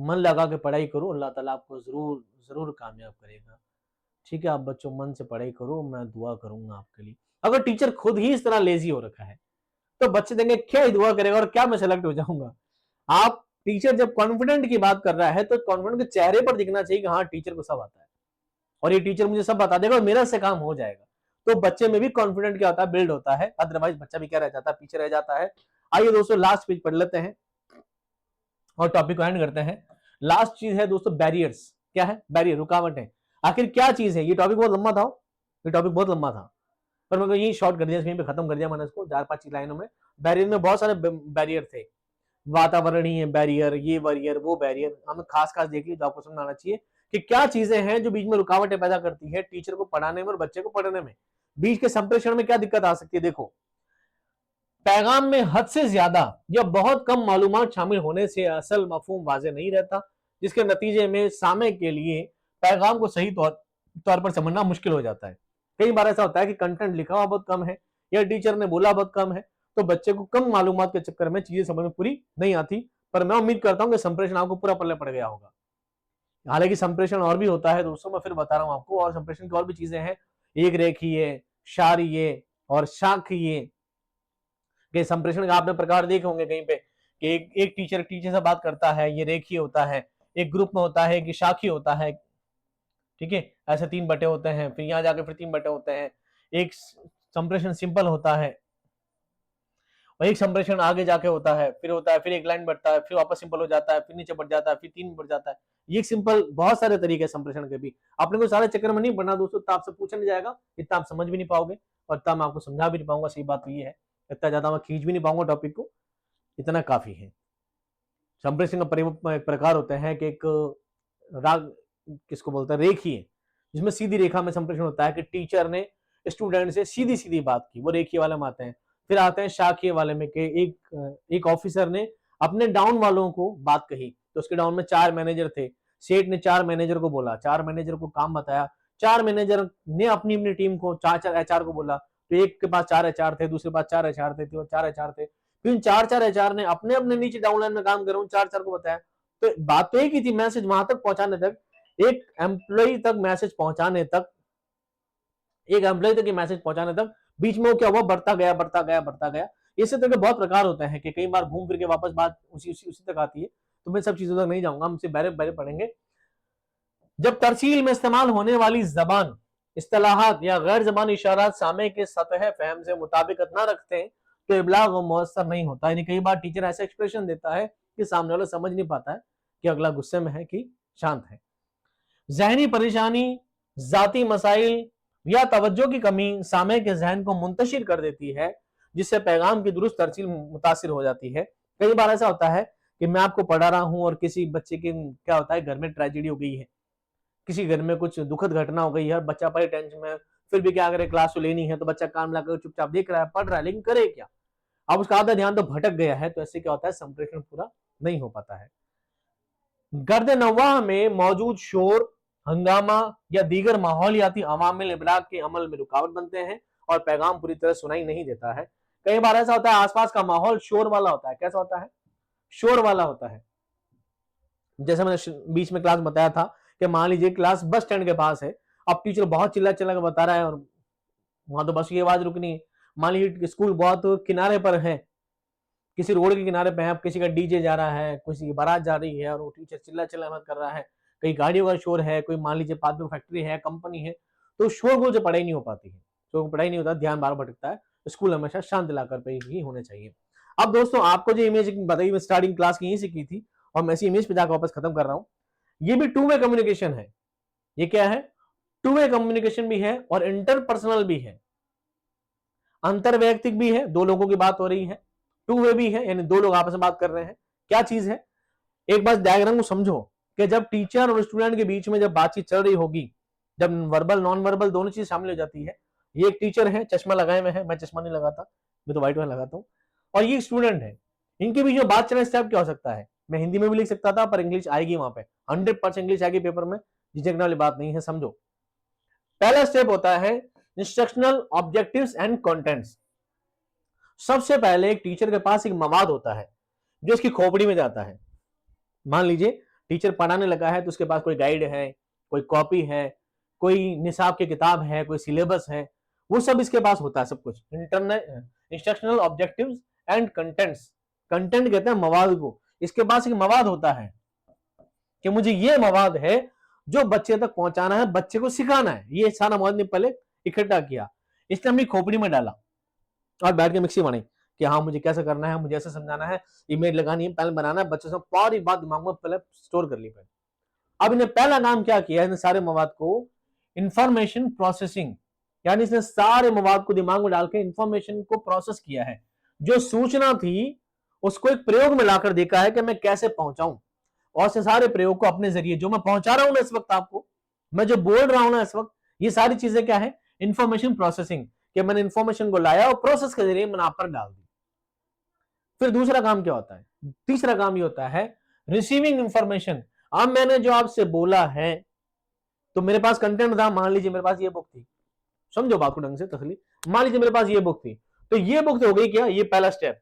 मन लगा के पढ़ाई करो, अल्लाह ताला आपको जरूर जरूर कामयाब करेगा। ठीक है, आप बच्चों मन से पढ़ाई करो, मैं दुआ करूंगा आपके लिए। अगर टीचर खुद ही इस तरह लेजी हो रखा है, तो बच्चे देंगे क्या ही दुआ करेगा और क्या मैं सेलेक्ट हो जाऊंगा। आप टीचर जब कॉन्फिडेंट की बात कर रहा है, तो कॉन्फिडेंट के चेहरे पर दिखना चाहिए कि हाँ टीचर को सब आता है और ये टीचर मुझे सब बता देगा और मेरा से काम हो जाएगा। तो बच्चे में भी कॉन्फिडेंट क्या होता है, बिल्ड होता है। अदरवाइज बच्चा भी क्या रह जाता है, पीछे रह जाता है। आइए दोस्तों लास्ट पेज पढ़ लेते हैं और टॉपिक को एंड करते हैं। लास्ट चीज है दोस्तों बैरियर्स। क्या है, बैरियर, रुकावटें। आखिर क्या चीज है, ये टॉपिक बहुत लंबा था, ये टॉपिक बहुत लंबा था, पर मैं यही शॉर्ट कर दिया, यहीं पे खत्म कर दिया मैंने इसको 4-5 लाइनों में। बैरियर में बहुत सारे बैरियर थे, वातावरणीय बैरियर, ये बैरियर, वो बैरियर, हमें खास खास देख ली तो आपको समझ आना चाहिए कि क्या चीजें हैं जो बीच में रुकावटें पैदा करती है टीचर को पढ़ाने में और बच्चे को पढ़ने में। बीच के संप्रेषण में क्या दिक्कत आ सकती है, देखो पैगाम में हद से ज्यादा या बहुत कम मालूमात शामिल होने से असल मफहूम वाज़ेह नहीं रहता, जिसके नतीजे में सामे के लिए पैगाम को सही तौर पर समझना मुश्किल हो जाता है। कई बार ऐसा होता है कि कंटेंट लिखा हुआ बहुत कम है या टीचर ने बोला बहुत कम है, तो बच्चे को कम मालूमात के चक्कर में चीजें समझ में पूरी नहीं आती। पर मैं उम्मीद करता हूं कि संप्रेषण आपको पूरा पल्ले पड़ गया होगा। हालांकि संप्रेषण और भी होता है दोस्तों, मैं फिर बता रहा हूं आपको, और संप्रेषण की और भी चीजें हैं, एक रेखीय, क्षारीय और शाखीय के संप्रेषण का आपने प्रकार देखे होंगे कहीं पे कि एक टीचर से बात करता है, ये रेखीय होता है, एक ग्रुप में होता है कि शाखीय होता है। ठीक है, ऐसे 3 बटे होते हैं, फिर यहाँ जाके फिर 3 बटे होते हैं। एक संप्रेषण सिंपल होता है और एक संप्रेषण आगे जाके होता है, फिर होता है, फिर एक लाइन बढ़ता है, फिर वापस सिंपल हो जाता है, फिर नीचे बढ़ जाता है, फिर 3 बढ़ जाता है। ये सिंपल, बहुत सारे तरीके हैं संप्रेषण के भी। अपने को सारे चक्कर में नहीं पढ़ना दोस्तों, इतना आपसे पूछा नहीं जाएगा, इतना आप समझ भी नहीं पाओगे और इतना मैं आपको समझा भी नहीं पाऊंगा। सही बात तो ये है, इतना ज्यादा मैं खींच भी नहीं पाऊंगा टॉपिक को, इतना काफी है। संप्रेषण का प्रकार होते हैं कि एक राग किसको बोलते हैं, रेखीय, जिसमें सीधी रेखा में संप्रेषण होता है कि टीचर ने स्टूडेंट से सीधी सीधी बात की, वो रेखीय वाले में आते हैं। फिर आते हैं शाखीय वाले में कि एक ऑफिसर ने अपने डाउन वालों को बात कही, तो उसके डाउन में 4 मैनेजर थे, सेठ ने 4 मैनेजर को बोला, 4 मैनेजर को काम बताया, 4 मैनेजर ने अपनी अपनी टीम को 4-4 एचआर को बोला, तो एक के पास 4 एचआर थे, दूसरे पास 4 एचआर थे, 4 एचआर थे, फिर 4-4 एचआर ने अपने अपने नीचे डाउनलाइन में काम कर रहे 4-4 को बताया। तो बात तो एक ही थी, मैसेज वहां तक पहुंचाने तक, एक एम्प्लॉय तक मैसेज पहुंचाने तक, एक एम्प्लॉय तक मैसेज पहुंचाने तक बीच में वो क्या हुआ, बढ़ता गया बढ़ता गया बढ़ता गया। इसी तरह के बहुत प्रकार होते हैं कि कई बार घूम फिर के वापस बात उसी तक आती है। तो मैं सब चीजों तक नहीं जाऊंगा, हम इसे बहरे बहरे पढ़ेंगे। जब तरसील में इस्तेमाल होने वाली जबान, इस्तेलाहात या गैर जबानी इशारात सामे के सतह फहम से मुताबिकत ना रखते हैं, तो इबलाग मुयस्सर नहीं होता। यानी कई बार टीचर ऐसा एक्सप्रेशन देता है कि सामने वाला समझ नहीं पाता है कि अगला गुस्से में है कि शांत है। जहनी परेशानी, जाती मसाइल या तवज्जो की कमी सामे के जहन को मुंतशिर कर देती है, जिससे पैगाम की दुरुस्त तरसील मुतासिर हो जाती है। कई बार ऐसा होता है कि मैं आपको पढ़ा रहा हूं और किसी बच्चे के क्या होता है, घर में ट्रेजेडी हो गई है, किसी घर में कुछ दुखद घटना हो गई है, बच्चा बड़े टेंशन में, फिर भी क्या करे, क्लास तो लेनी है, तो बच्चा कान मिलाकर चुपचाप देख रहा है, पढ़ रहा है, लेकिन करे क्या? अब उसका आधा ध्यान तो भटक गया है, तो ऐसे क्या होता है, संप्रेषण पूरा नहीं हो पाता है। गर्द नवाह में मौजूद शोर, हंगामा या दीगर माहौलियाती अवामिल इबलाग के अमल में रुकावट बनते हैं और पैगाम पूरी तरह सुनाई नहीं देता है। कई बार ऐसा होता है आसपास का माहौल शोर वाला होता है। कैसा होता है? शोर वाला होता है। जैसे मैंने बीच में क्लास बताया था कि मान लीजिए क्लास बस स्टैंड के पास है, अब टीचर बहुत चिल्ला चिल्ला के बता रहा है और वहां तो बस की आवाज रुकनी है। मान लीजिए स्कूल बहुत किनारे पर है, किसी रोड के किनारे पे है, अब किसी का डीजे जा रहा है, किसी की बारात जा रही है और वो टीचर चिल्ला चिल्ला मत कर रहा है, कई गाड़ियों का शोर है, कोई मान लीजिए पास में फैक्ट्री है, कंपनी है, तो शोर गुल से पढ़ाई नहीं हो पाती है, तो पढ़ाई नहीं होता, ध्यान बार भटकता है। स्कूल हमेशा शांत इलाका पे ही होने चाहिए। अब दोस्तों आपको जो इमेज बताई मैं स्टार्टिंग क्लास की यहीं से की थी और मैं इसी इमेज पे जाकर वापस खत्म कर रहा हूं। ये भी टू वे कम्युनिकेशन है। ये क्या है? टू वे कम्युनिकेशन भी है और इंटरपर्सनल भी है, अंतरवैयक्तिक भी है, दो लोगों की बात हो रही है, टू वे भी है, यानी दो लोग आपस में बात कर रहे हैं। क्या चीज है? एक बात डायग्राम को समझो कि जब टीचर और स्टूडेंट के बीच में जब बातचीत चल रही होगी, जब वर्बल नॉन वर्बल दोनों चीज शामिल हो जाती है, ये एक टीचर है, चश्मा लगाए हुए है, मैं चश्मा नहीं लगाता, मैं तो व्हाइट वाला लगाता हूं, और ये स्टूडेंट है, इनके बीच में बात चलने से क्या हो सकता है? मैं हिंदी में भी लिख सकता था पर इंग्लिश आएगी वहां पे, 100% इंग्लिश आएगी पेपर में, झिझकने वाली बात नहीं है, समझो। पहला स्टेप होता है इंस्ट्रक्शनल ऑब्जेक्टिव्स एंड कंटेंट्स। सबसे पहले एक टीचर के पास एक मवाद होता है जो उसकी खोपड़ी में जाता है। मान लीजिए टीचर पढ़ाने लगा है तो उसके पास कोई गाइड है, कोई कॉपी है, कोई निसाब की किताब है, कोई सिलेबस है, वो सब इसके पास होता है, सब कुछ। Internal instructional objectives and contents, content कहते हैं मवाद को। इसके पास एक मवाद होता है कि मुझे ये मवाद है जो बच्चे तक पहुंचाना है, बच्चे को सिखाना है। ये सारा मवाद ने पहले इकट्ठा किया, इसने अपनी खोपड़ी में डाला और बैठ के मिक्सी बनाई कि हाँ मुझे कैसे करना है, मुझे ऐसे समझाना है, इमेज लगानी है, पैनल बनाना है, बच्चों से पूरी बात दिमाग में पहले स्टोर कर ली। अब इन्हें पहला काम क्या किया, इसने सारे मवाद को इंफॉर्मेशन प्रोसेसिंग, यानी इसने सारे मवाद को दिमाग में डाल के इंफॉर्मेशन को प्रोसेस किया है। जो सूचना थी उसको एक प्रयोग में लाकर देखा है कि मैं कैसे पहुंचाऊं, और से सारे प्रयोग को अपने जरिए जो मैं पहुंचा रहा हूं ना इस वक्त आपको, मैं जो बोल रहा हूं ना इस वक्त, ये सारी चीजें क्या है? इंफॉर्मेशन प्रोसेसिंग, कि मैंने इंफॉर्मेशन को लाया और प्रोसेस के जरिए मैंने आप पर डाल दी। फिर दूसरा काम क्या होता है? तीसरा काम ये होता है रिसीविंग इंफॉर्मेशन। अब मैंने जो आपसे बोला है तो मेरे पास कंटेंट था, मान लीजिए मेरे पास ये बुक थी, समझो बात को ढंग से तसली, मान लीजिए मेरे पास ये बुक थी, तो ये बुक हो गई क्या? ये पहला स्टेप,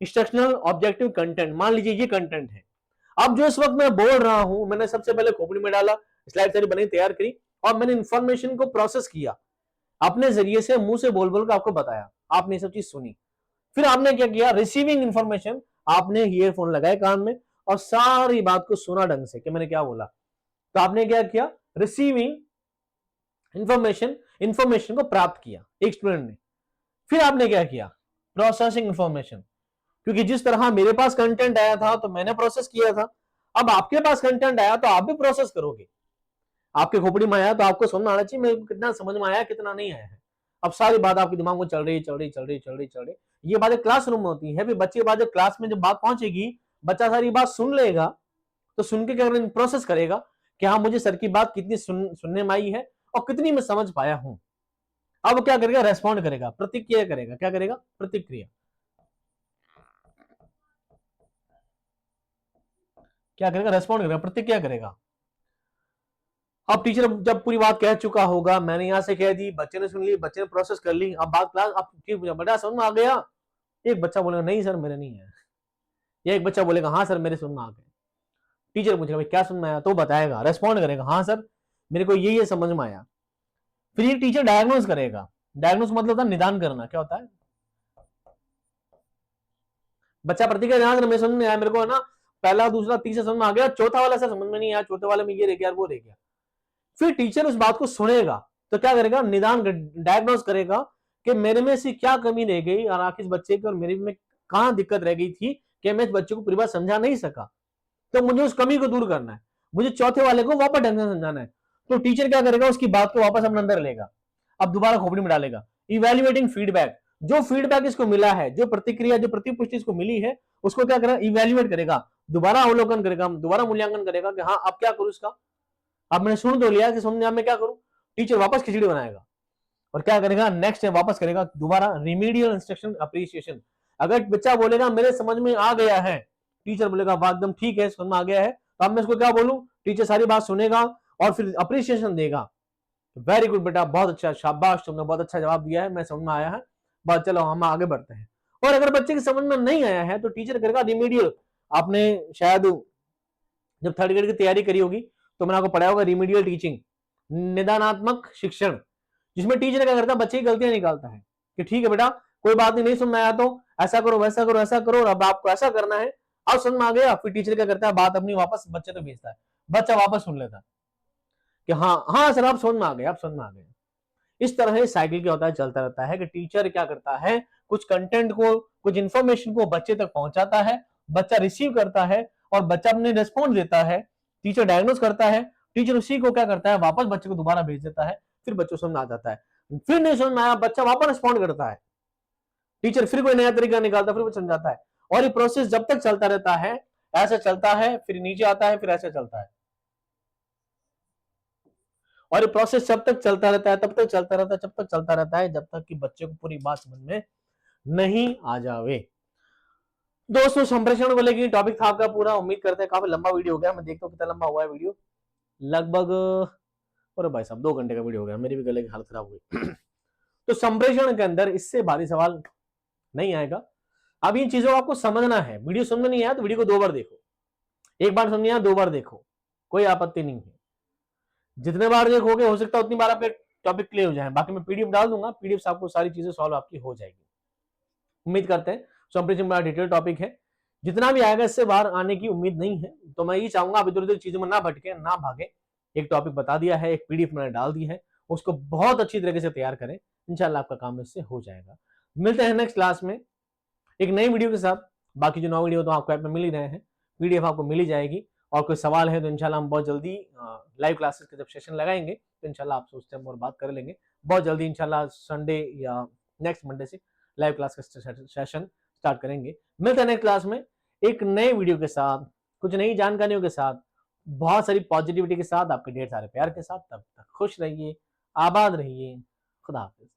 इंस्ट्रक्शनल ऑब्जेक्टिव कंटेंट। मान लीजिए ये कंटेंट है। अब जो इस वक्त मैं बोल रहा हूं, मैंने सबसे पहले खोपड़ी में डाला, स्लाइड सारी बनी तैयार करी और मैंने इंफॉर्मेशन को प्रोसेस किया, अपने जरिए से मुंह से बोल बोल कर आपको बताया, आपने सब चीज सुनी। फिर आपने क्या किया? रिसीविंग इंफॉर्मेशन, आपने ईयरफोन लगाए कान में और सारी बात को सुना ढंग से कि मैंने क्या बोला। तो आपने क्या किया? रिसीविंग इंफॉर्मेशन को प्राप्त किया एक स्टूडेंट ने। फिर आपने क्या किया? प्रोसेसिंग इंफॉर्मेशन, क्योंकि जिस तरह मेरे पास कंटेंट आया था तो मैंने प्रोसेस किया था, अब आपके पास कंटेंट आया तो आप भी प्रोसेस करोगे। आपके खोपड़ी में आया तो आपको समझ आना चाहिए मेरे कितना समझ में आया, कितना नहीं आया है। अब सारी बात आपके दिमाग में चल रही। ये बातें क्लासरूम में होती है। फिर बच्चे के बाद जब क्लास में जब बात पहुंचेगी, बच्चा सारी बात सुन लेगा, तो सुन के क्या प्रोसेस करेगा कि हाँ मुझे सर की बात कितनी सुनने में आई है और कितनी मैं समझ पाया हूं। अब क्या करेगा? रेस्पॉन्ड करेगा, प्रतिक्रिया करेगा। क्या करेगा? प्रतिक्रिया। क्या करेगा? रेस्पॉन्ड करेगा, प्रतिक्रिया करेगा। अब टीचर जब पूरी बात कह चुका होगा, मैंने यहां से कह दी, बच्चे ने सुन ली, बच्चे ने प्रोसेस कर ली, अब बात क्लास अब ठीक बेटा समझ में आ गया? एक बच्चा बोलेगा नहीं सर मेरे नहीं है, या एक बच्चा बोलेगा हाँ सर मेरे समझ में आ गए। टीचर पूछेगा भाई क्या समझ में आया, तो बताएगा, रेस्पॉन्ड करेगा हाँ सर मेरे को ये समझ में आया। फिर ये टीचर डायग्नोज करेगा। डायग्नोज मतलब होता है निदान करना। क्या होता है? बच्चा प्रतिक्रिया ध्यान मेरे समझ में आया, मेरे को है ना पहला दूसरा तीसरा समझ में आ गया, चौथा वाला सर समझ में नहीं आया, चौथे वाले में ये रह गया वो रह गया। फिर टीचर उस बात को सुनेगा तो क्या करेगा? निदान डायग्नोज करेगा कि मेरे में से क्या कमी रह गई और आखिर इस बच्चे की और मेरे में कहां दिक्कत रह गई थी कि मैं इस बच्चे को पूरी बात समझा नहीं सका, तो मुझे उस कमी को दूर करना है, मुझे चौथे वाले को वापस ढंग से समझाना है। तो टीचर क्या करेगा? उसकी बात को वापस अपने अंदर लेगा, अब दोबारा खोपड़ी में डालेगा। इवेल्युएटिंग फीडबैक, जो फीडबैक इसको मिला है, जो प्रतिक्रिया जो प्रतिपुष्टि इसको मिली है, उसको क्या करेगा? इवेल्युएट करेगा, दोबारा अवलोकन करेगा, दोबारा मूल्यांकन करेगा कि हाँ अब क्या करूं इसका। अब मैंने सुन तो लिया कि समझ में, अब मैं क्या करूं। टीचर वापस खिचड़ी बनाएगा और क्या करेगा, नेक्स्ट टाइम वापस करेगा दोबारा रिमीडियल इंस्ट्रक्शन अप्रिसिएशन। अगर बच्चा बोलेगा मेरे समझ में आ गया है, टीचर बोलेगा वाह एकदम ठीक है, समझ में आ गया है, तो अब मैं इसको क्या बोलूं, टीचर सारी बात सुनेगा और फिर अप्रिसिएशन देगा, वेरी गुड बेटा, बहुत अच्छा, शाबाश, तुमने बहुत अच्छा जवाब दिया है, मैं समझ में आया है, बस चलो हम आगे बढ़ते हैं। और अगर बच्चे की समझ में नहीं आया है तो टीचर करेगा रिमीडियल। आपने शायद जब थर्ड ग्रेड की तैयारी करी होगी तो मैंने आपको पढ़ाया होगा रिमीडियल टीचिंग, निदानात्मक शिक्षण, जिसमें टीचर क्या करता है, बच्चे की गलतियां निकालता है कि ठीक है बेटा कोई बात नहीं, नहीं समझ में आया तो ऐसा करो वैसा करो ऐसा करो, और अब आपको ऐसा करना है, अब समझ में आ गया। फिर टीचर क्या करता है, बात अपनी वापस बच्चे तो भेजता है, बच्चा वापस सुन लेता है कि हाँ हाँ सर आप समझ में आ गए, आप समझ में आ गए। इस तरह साइकिल क्या होता है, चलता रहता है कि टीचर क्या करता है, कुछ कंटेंट को, कुछ इंफॉर्मेशन को बच्चे तक पहुंचाता है, बच्चा रिसीव करता है और बच्चा अपने रिस्पॉन्स देता है, टीचर डायग्नोस करता है, टीचर उसी को क्या करता है, वापस बच्चे को दोबारा भेज देता है, फिर बच्चों समझ में आ जाता है। फिर नहीं समझ में आया, बच्चा वापस रिस्पॉन्ड करता है, टीचर फिर कोई नया तरीका निकालता है, फिर वो समझाता है, और ये प्रोसेस जब तक चलता रहता है, ऐसा चलता है, फिर नीचे आता है, फिर ऐसा चलता है, और ये प्रोसेस जब तक चलता रहता है, तब तक चलता रहता है, जब तक चलता रहता है, जब तक कि बच्चे को पूरी बात समझ में नहीं आ जावे। दोस्तों संप्रेषण को लेकर टॉपिक था आपका पूरा, उम्मीद करते हैं काफी लंबा वीडियो हो गया, मैं देखता हूँ कितना लंबा हुआ है वीडियो, लगभग, अरे भाई साहब 2 घंटे का वीडियो हो गया, मेरी भी गले की हालत खराब हो गई। तो संप्रेषण के अंदर इससे भारी सवाल नहीं आएगा। अब इन चीजों को आपको समझना है, वीडियो समझ में नहीं आया तो वीडियो को 2 बार देखो, एक बार समझ आया 2 बार देखो, कोई आपत्ति नहीं है, जितने बार देखोगे हो सकता है उतनी बार आपके टॉपिक क्लियर हो जाए। बाकी मैं पीडीएफ डाल दूंगा, पीडीएफ से आपको सारी चीजें सॉल्व आपकी हो जाएगी। उम्मीद करते हैं संप्रेषण बड़ा डिटेल टॉपिक है, जितना भी आएगा इससे बाहर आने की उम्मीद नहीं है, तो मैं ये चाहूंगा आप इधर उधर चीजों में ना भटके ना भागे। एक टॉपिक बता दिया है, एक पीडीएफ मैंने डाल दी है, उसको बहुत अच्छी तरीके से तैयार करें, इंशाल्लाह आपका काम इससे हो जाएगा। मिलते हैं नेक्स्ट क्लास में एक नई वीडियो के साथ। बाकी जो 9 वीडियो तो आपको ऐप में मिल ही रहे हैं, पीडीएफ आपको मिल ही जाएगी, और कोई सवाल है तो इंशाल्लाह हम बहुत जल्दी लाइव क्लासेस के जब सेशन लगाएंगे तो इंशाल्लाह आप सोचते हैं और बात कर लेंगे बहुत जल्दी, इंशाल्लाह संडे या नेक्स्ट मंडे से लाइव क्लास का सेशन स्टार्ट करेंगे। मिलते हैं नेक्स्ट क्लास में एक नए वीडियो के साथ, कुछ नई जानकारियों के साथ, बहुत सारी पॉजिटिविटी के साथ, आपके ढेर सारे प्यार के साथ। तब तक खुश रहिए, आबाद रहिए, खुदा हाफिज।